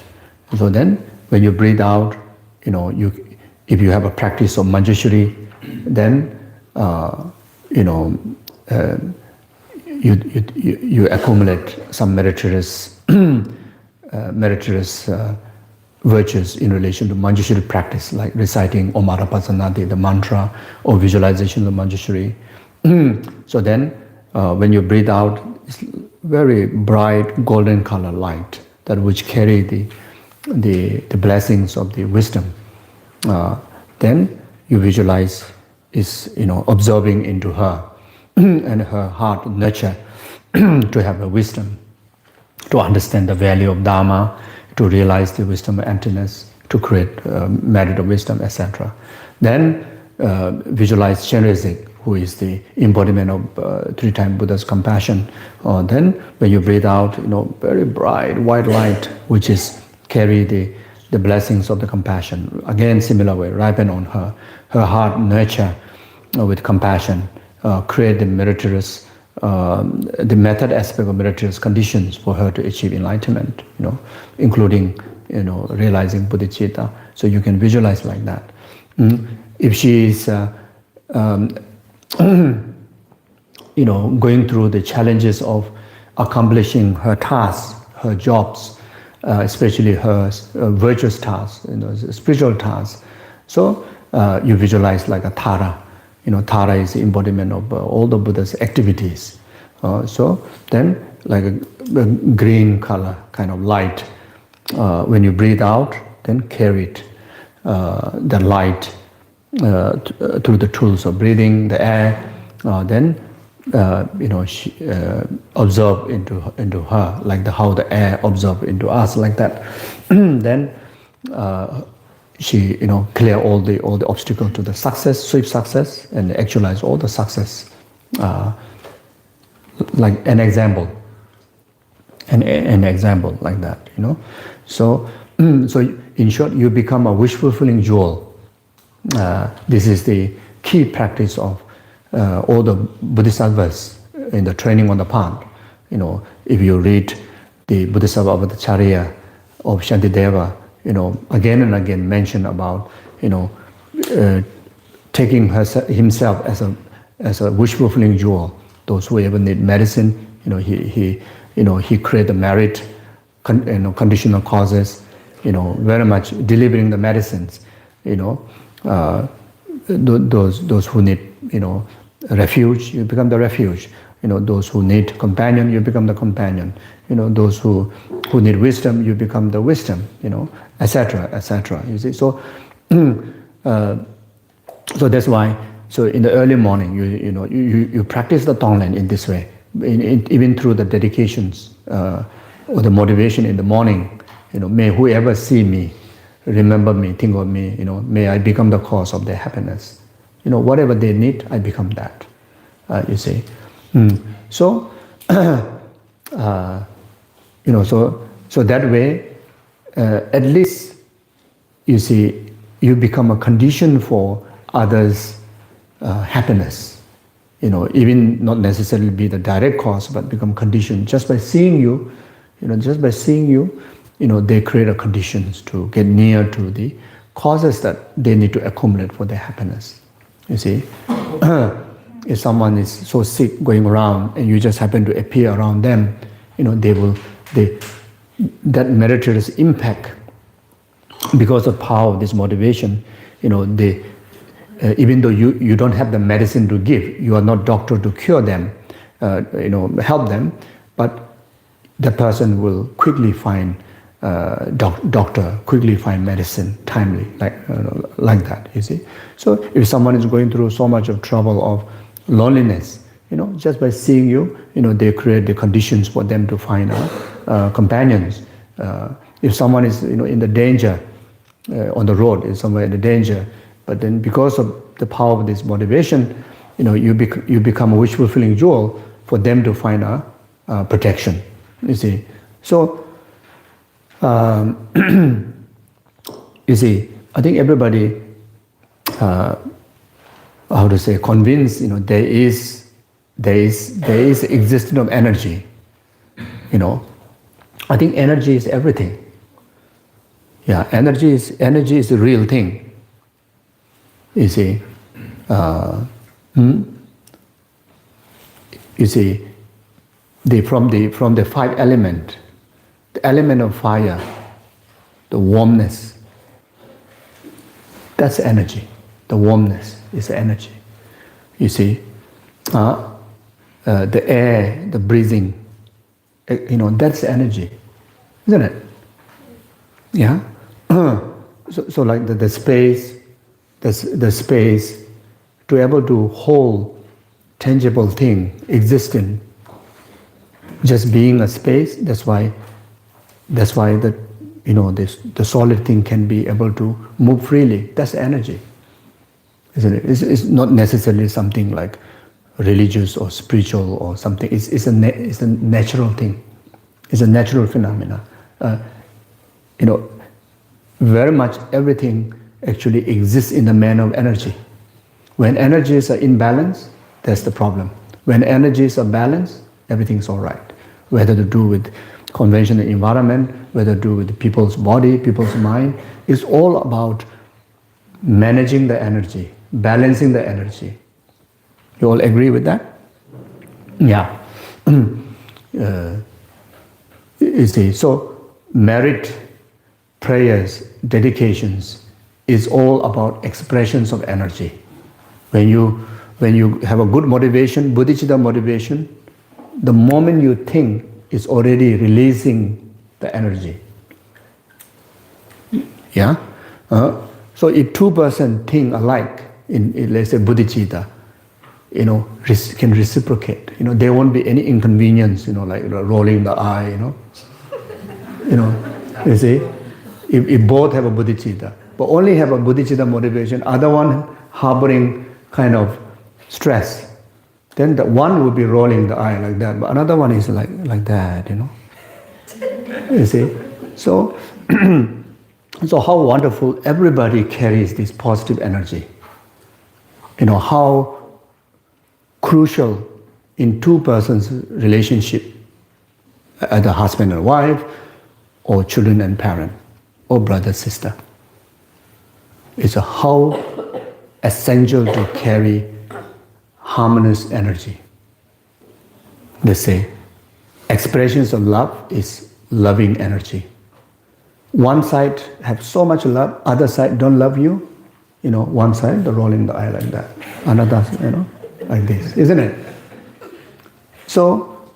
so then when you breathe out, if you have a practice of manjushri, then you accumulate some meritorious virtues in relation to manjushri practice, like reciting Om Arapasanati, the mantra, or visualization of manjushri. So then, when you breathe out, it's very bright golden color light that which carry the blessings of the wisdom. Then you visualize is absorbing into her, and her heart nurture to have a wisdom, to understand the value of Dharma, to realize the wisdom of emptiness, to create merit of wisdom, etc. Then visualize Chenrezig, who is the embodiment of three-time Buddha's compassion. Then when you breathe out, very bright white light, which is carry the blessings of the compassion. Again, similar way, ripen on her heart nurture with compassion, create the meritorious, the method aspect of meritorious conditions for her to achieve enlightenment, including, realizing bodhicitta. So you can visualize like that. If she is, going through the challenges of accomplishing her tasks, her jobs, especially her virtuous tasks, spiritual tasks. So you visualize like a Tara. Tara is the embodiment of all the Buddha's activities. So then, like a green color kind of light. When you breathe out, then carry it, the light through the tools of breathing, the air. Then she absorb into her, like how the air absorb into us, like that. Then she clear all the obstacles to the success, swift success, and actualize all the success. Like an example, an example like that. So in short, you become a wish-fulfilling jewel. This is the key practice of all the Bodhisattvas in the training on the path. If you read the Bodhisattva Avadacharya of Shantideva, again and again mention about, taking himself as a wish-fulfilling jewel. Those who ever need medicine, he create the merit, conditional causes, very much delivering the medicines, those who need, refuge, you become the refuge. Those who need companion, you become the companion. Those who need wisdom, you become the wisdom. Etc. etc. You see, so So that's why. So in the early morning, you practice the Tonglen in this way, even through the dedications or the motivation in the morning. May whoever see me, remember me, think of me. May I become the cause of their happiness. Whatever they need, I become that. You see. So, so that way, at least, you see, you become a condition for others' happiness. Even not necessarily be the direct cause, but become conditioned just by seeing you. They create a conditions to get near to the causes that they need to accumulate for their happiness. You see, if someone is so sick going around and you just happen to appear around them, that meritorious impact, because of power of this motivation, even though you don't have the medicine to give, you are not doctor to cure them, help them, but the person will quickly find doctor, quickly find medicine timely, like that, you see. So if someone is going through so much of trouble of loneliness, just by seeing you, they create the conditions for them to find companions. If someone is, in the danger, on the road, is somewhere in the danger, but then because of the power of this motivation, you become a wish-fulfilling jewel for them to find protection. You see, so you see, I think everybody, convinced, there is existence of energy. I think energy is everything. Yeah, energy is a real thing. You see, you see, from the five element, the element of fire, the warmness, that's energy. The warmness is energy. You see, the air, the breathing, that's energy, isn't it? Yeah. So like the space, the space to able to hold tangible thing existing, just being a space. That's why the solid thing can be able to move freely. That's energy, isn't it? It's not necessarily something like religious or spiritual or something. It's a natural thing. It's a natural phenomena. Very much everything actually exists in the manner of energy. When energies are in balance, that's the problem. When energies are balanced, everything's all right. Whether to do with conventional environment, whether to do with people's body, people's mind, it's all about managing the energy, balancing the energy. You all agree with that? Yeah. You see, so merit, prayers, dedications is all about expressions of energy. When you have a good motivation, bodhicitta motivation, the moment you think, it's already releasing the energy. Yeah? So if two persons think alike in let's say bodhicitta, can reciprocate. There won't be any inconvenience, like rolling the eye, you see. If both have a bodhicitta, but only have a bodhicitta motivation, other one harboring kind of stress, then the one will be rolling the eye like that, but another one is like that, You see? So, so how wonderful everybody carries this positive energy. How crucial in two persons' relationship, either husband and wife, or children and parent, or brother, sister. It's how essential to carry harmonious energy. They say, expressions of love is loving energy. One side have so much love, other side don't love you. One side, they're rolling the eye like that. Another, like this, isn't it? So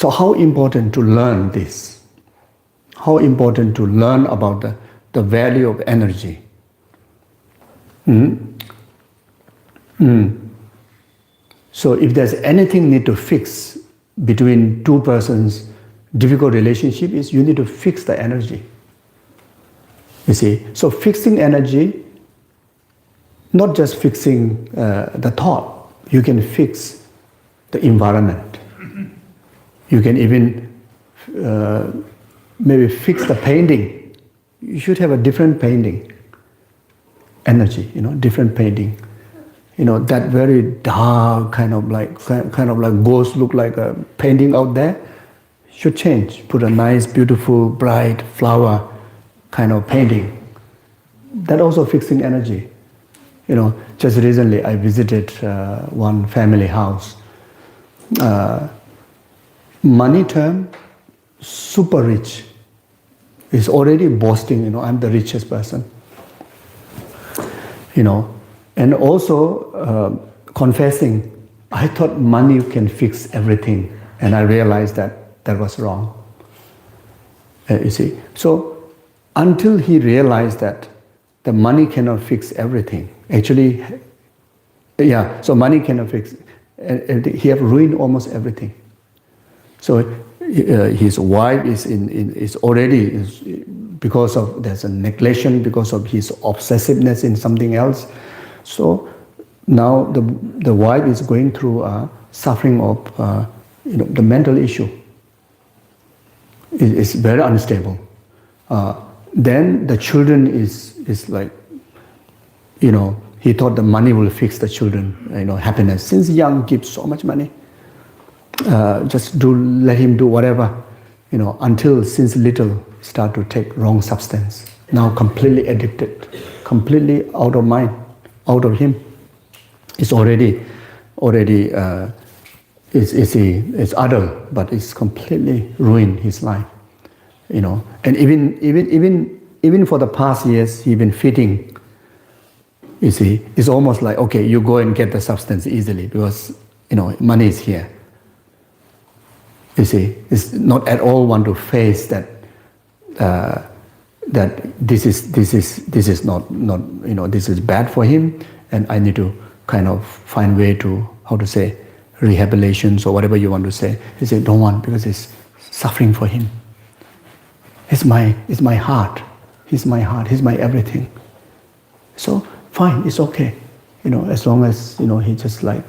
how important to learn this? How important to learn about the value of energy? So if there's anything need to fix between two persons, difficult relationship is you need to fix the energy. You see, so fixing energy, not just fixing the thought, you can fix the environment. You can even maybe fix the painting. You should have a different painting energy, different painting. That very dark kind of like ghost look like a painting out there should change. Put a nice, beautiful, bright flower kind of painting. That also fixing energy. Just recently I visited one family house. Money term, super rich. Is already boasting, I'm the richest person. And also confessing, I thought money can fix everything, and I realized that was wrong. You see, so until he realized that the money cannot fix everything, actually, so money cannot fix, he have ruined almost everything. So his wife is already because of there's a neglection, because of his obsessiveness in something else. So now the wife is going through a suffering of the mental issue. It's very unstable. Then the children is like, he thought the money will fix the children, happiness. Since young, give so much money. Just let him do whatever, until since little start to take wrong substance. Now completely addicted, completely out of mind, out of him. It's already it's adult, but it's completely ruined his life, And even for the past years, he been feeding. You see, it's almost like, okay, you go and get the substance easily because money is here. You see, it's not at all want to face that this is not this is bad for him, and I need to kind of find way to rehabilitations or whatever you want to say. He said, don't want, because it's suffering for him. It's my heart. He's my heart. He's my everything. So fine, it's okay. As long as he just like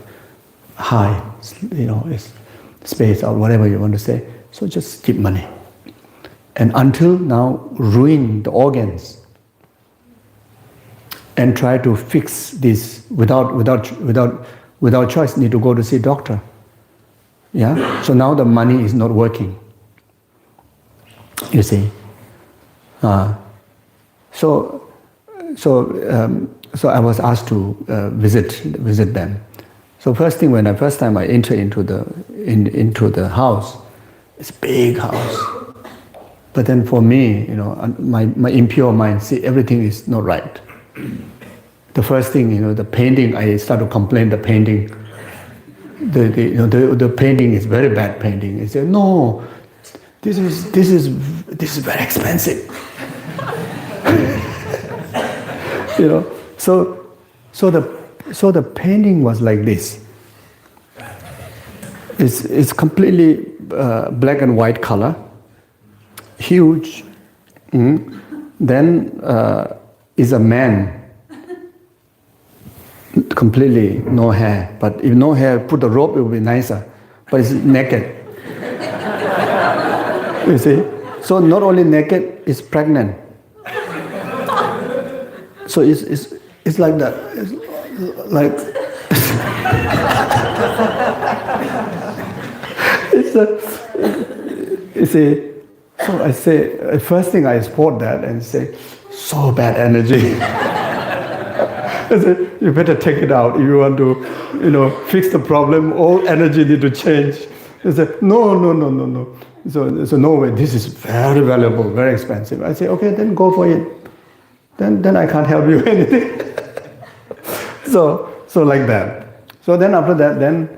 high, is space or whatever you want to say. So just keep money. And until now, ruin the organs and try to fix this without choice. Need to go to see doctor. Yeah. So now the money is not working. You see. So I was asked to visit them. So first time I enter into the house, it's a big house. But then for me, my impure mind, see everything is not right. The first thing, the painting, I start to complain. The painting, the painting is very bad painting. I said, no, this is very expensive. So the painting was like this. It's completely black and white color, huge. Then is a man, completely no hair. But if no hair, put a robe, it would be nicer. But it's naked. You see? So not only naked, it's pregnant. So it's like that. It's like you see. So I say, first thing I spot that and say, so bad energy. I said, you better take it out if you want to, fix the problem. All energy need to change. I said, no. So no way. This is very valuable, very expensive. I say, okay, then go for it. Then I can't help you anything. So like that. So then after that, then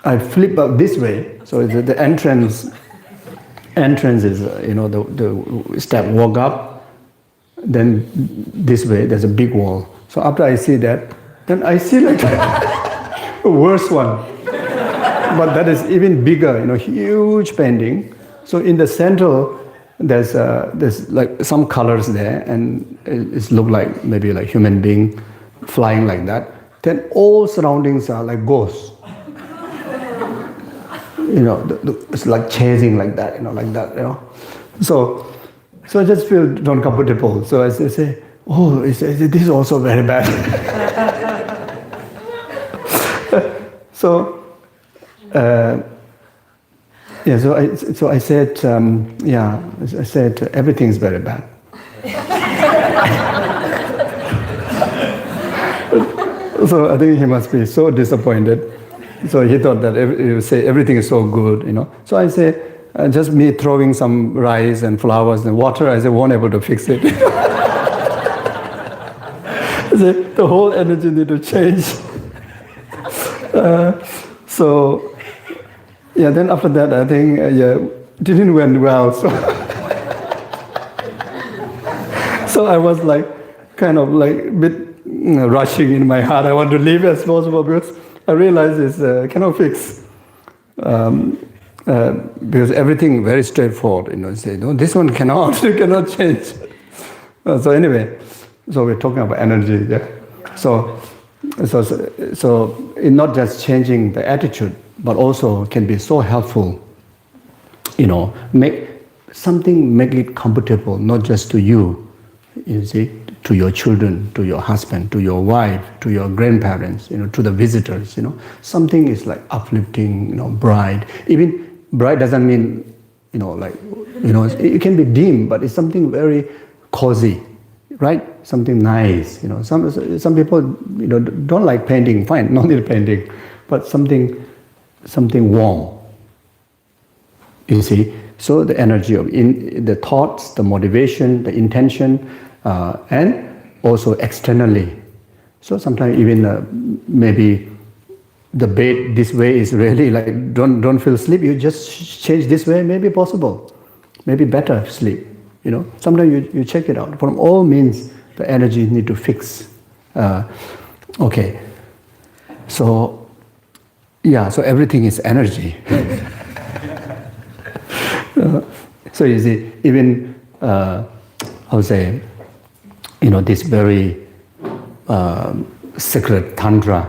I flip up this way. So the entrance is, the step walk up. then this way there's a big wall. So after I see that, then I see like a worse one. But that is even bigger, huge painting. So in the center, there's like some colors there, and it look like maybe like human being flying like that. Then all surroundings are like ghosts. It's like chasing like that, like that, So I just feel uncomfortable. So I say, oh, this is also very bad. So I said, I said everything is very bad. So I think he must be so disappointed. So he thought that he would say everything is so good, So I say, just me throwing some rice and flowers and water, I won't able to fix it. I said, the whole energy need to change. Then after that, I think, didn't went well. So I was like, kind of like a bit rushing in my heart. I want to leave as possible because I realized it's cannot fix. Because everything very straightforward, say, no, this one cannot, you cannot change. So anyway, so we're talking about energy, yeah. So it's not just changing the attitude, but also can be so helpful, make it comfortable, not just to you, to your children, to your husband, to your wife, to your grandparents, to the visitors, Something is like uplifting, bright. Even bright doesn't mean, it can be dim, but it's something very cozy, right? Something nice, Some people, don't like painting, fine, no need painting, but something warm, you see. So the energy of the thoughts, the motivation, the intention, and also externally. So sometimes even maybe the bed this way is really like don't feel sleep. You just change this way, maybe possible, maybe better sleep. Sometimes you check it out. From all means, the energy need to fix. Okay. So everything is energy. So you see, even I would say, this very sacred tantra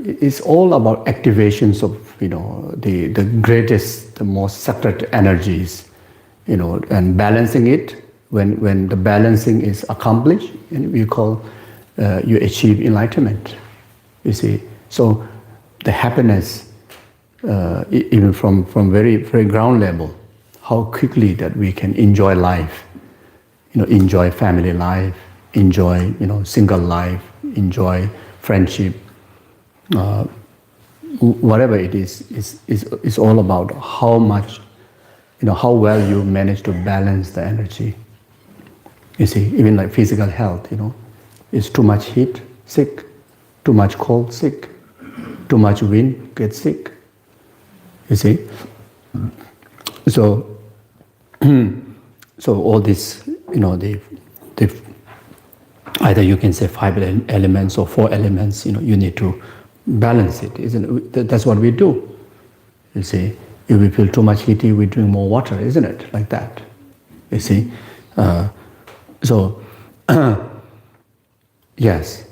is all about activations of the greatest, the most sacred energies, and balancing it. When the balancing is accomplished, and we call you achieve enlightenment. You see, so the happiness, even from very very ground level, how quickly that we can enjoy life, enjoy family life, enjoy single life, enjoy friendship, whatever it is all about how much, how well you manage to balance the energy. You see, even like physical health, it's too much heat, sick, too much cold, sick, too much wind, get sick. You see, so all this, the either you can say 5 elements or 4 elements. You need to balance it, isn't it? That's what we do. You see, if we feel too much heaty, we drink more water, isn't it? Like that. You see, so yes.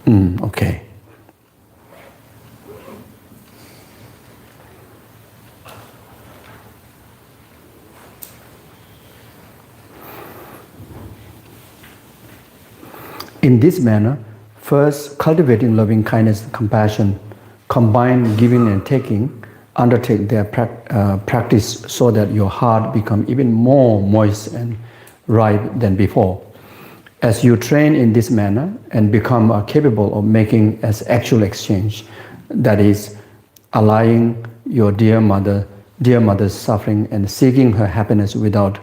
Okay. In this manner, first cultivating loving kindness and compassion, combine giving and taking, undertake their practice so that your heart become even more moist and ripe than before. As you train in this manner and become capable of making as actual exchange, that is, allaying your dear mother's suffering and seeking her happiness without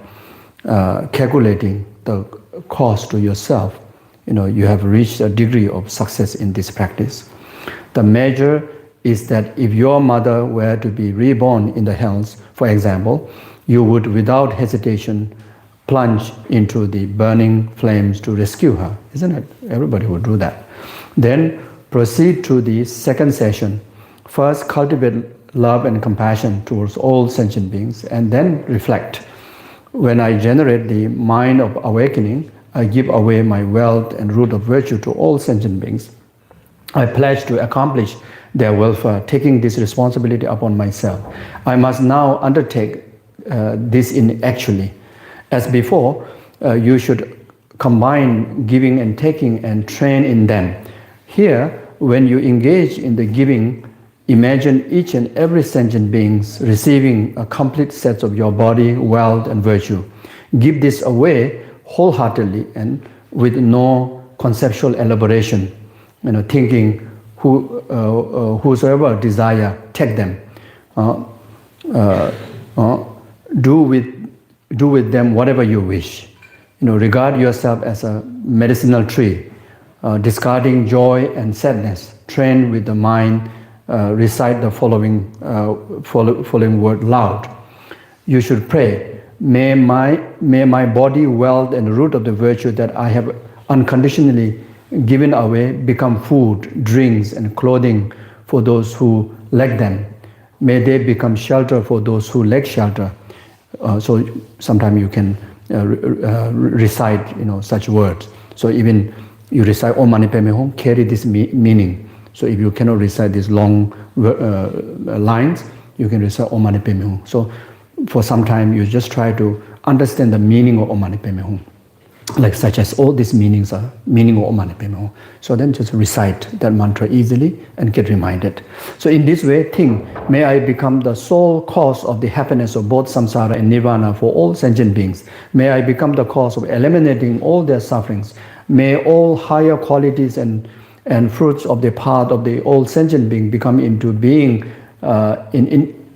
calculating the cost to yourself, you have reached a degree of success in this practice. The measure is that if your mother were to be reborn in the hells, for example, you would without hesitation plunge into the burning flames to rescue her, isn't it? Everybody would do that. Then proceed to the second session. First, cultivate love and compassion towards all sentient beings, and then reflect. When I generate the mind of awakening, I give away my wealth and root of virtue to all sentient beings. I pledge to accomplish their welfare, taking this responsibility upon myself. I must now undertake this in actually. As before, you should combine giving and taking and train in them. Here, when you engage in the giving, imagine each and every sentient being receiving a complete set of your body, wealth, and virtue. Give this away wholeheartedly and with no conceptual elaboration, thinking whosoever desire, take them. Do with them whatever you wish. Regard yourself as a medicinal tree, discarding joy and sadness. Train with the mind. Recite the following word loud. You should pray. May my body, wealth, and root of the virtue that I have unconditionally given away become food, drinks, and clothing for those who lack them. May they become shelter for those who lack shelter. So sometimes you can recite, such words. So even you recite Om Mani Padme Hum, carry this meaning. So if you cannot recite these long lines, you can recite Om Mani Padme Hum. So for some time, you just try to understand the meaning of Om Mani Padme Hum. Like such as all these meanings are meaning of Om Mani Padme Hum. So then just recite that mantra easily and get reminded. So in this way, think, may I become the sole cause of the happiness of both samsara and nirvana for all sentient beings. May I become the cause of eliminating all their sufferings. May all higher qualities and fruits of the path of the all sentient being become into being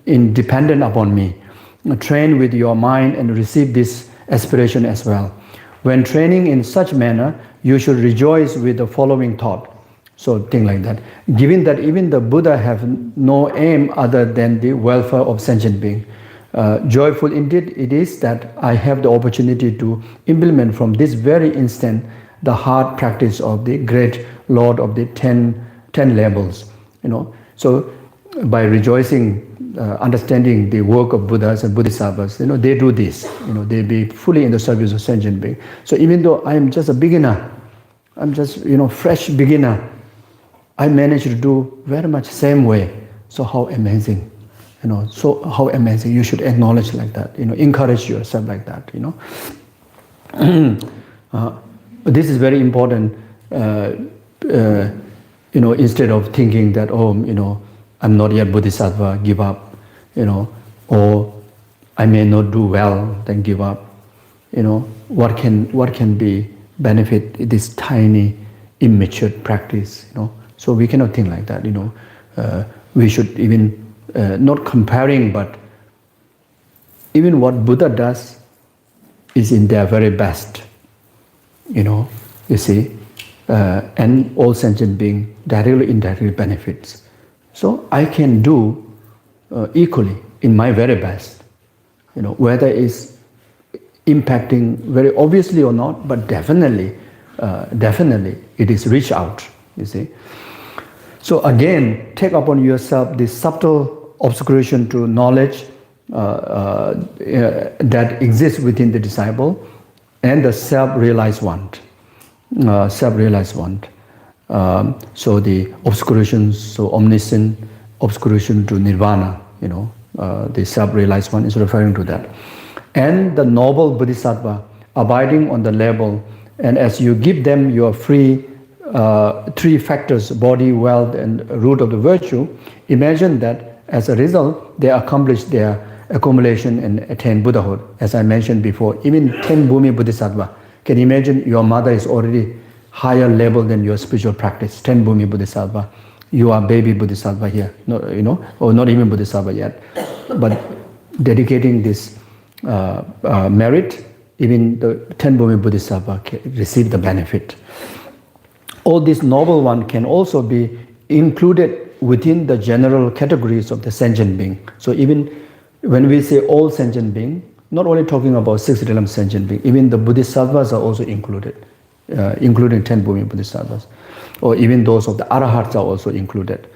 independent upon me. Train with your mind and receive this aspiration as well. When training in such manner, you should rejoice with the following thought. So think like that. Given that even the Buddha have no aim other than the welfare of sentient being, joyful indeed it is that I have the opportunity to implement from this very instant the hard practice of the great Lord of the 10 levels. So by rejoicing, understanding the work of Buddhas and Bodhisattvas, they do this. They be fully in the service of sentient being. So even though I am just a beginner, I'm just fresh beginner, I managed to do very much same way. So how amazing, So how amazing! You should acknowledge like that. Encourage yourself like that. This is very important. Instead of thinking that I'm not yet Bodhisattva, give up, or I may not do well, then give up. What can be benefit this tiny, immature practice, So we cannot think like that, We should even, not comparing, but even what Buddha does is in their very best, you see, and all sentient being directly, indirectly benefits. So I can do equally in my very best, whether it's impacting very obviously or not, but definitely it is reach out, you see. So again, take upon yourself this subtle obscuration to knowledge that exists within the disciple and the self-realized one. So the obscurations, so omniscient obscuration to nirvana, the self-realized one is referring to that. And the noble bodhisattva abiding on the level, and as you give them your free three factors, body, wealth, and root of the virtue, imagine that as a result, they accomplish their accumulation and attain Buddhahood. As I mentioned before, even 10 Bhumi Bodhisattva, can you imagine your mother is already higher level than your spiritual practice, 10 Bhumi Bodhisattva. You are baby Bodhisattva here, or not even Bodhisattva yet. But dedicating this merit, even the 10 Bhumi Bodhisattva can receive the benefit. All this noble one can also be included within the general categories of the sentient being. So even when we say all sentient being, not only talking about 6 realm sentient being, even the bodhisattvas are also included, including 10 Bhumi bodhisattvas, or even those of the arahats are also included.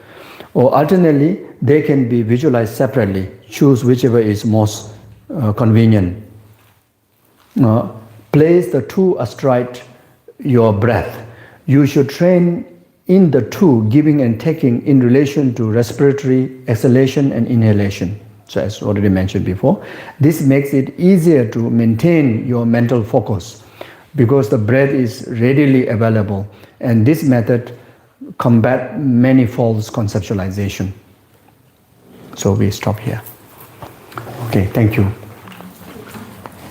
Or alternately, they can be visualized separately. Choose whichever is most convenient. Place the two astride your breath. You should train in the two, giving and taking in relation to respiratory exhalation and inhalation. So as already mentioned before, this makes it easier to maintain your mental focus because the breath is readily available, and this method combat many false conceptualization. So we stop here. Okay, thank you.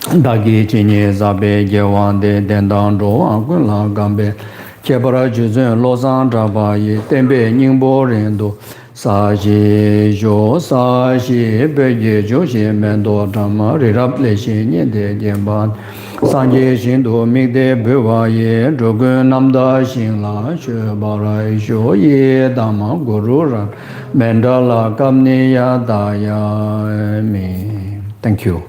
Dagi chinye zabe gewande dendando angula gambe kebara juzun lozan drabaye tembe ningbo rendo saji jo saji bege jo je mendo drama rirable shin de gemban sanje shindo migde bewaye drogun namda shin la shebara jo ye dama gurura mendala kamne ya daya me. Thank you.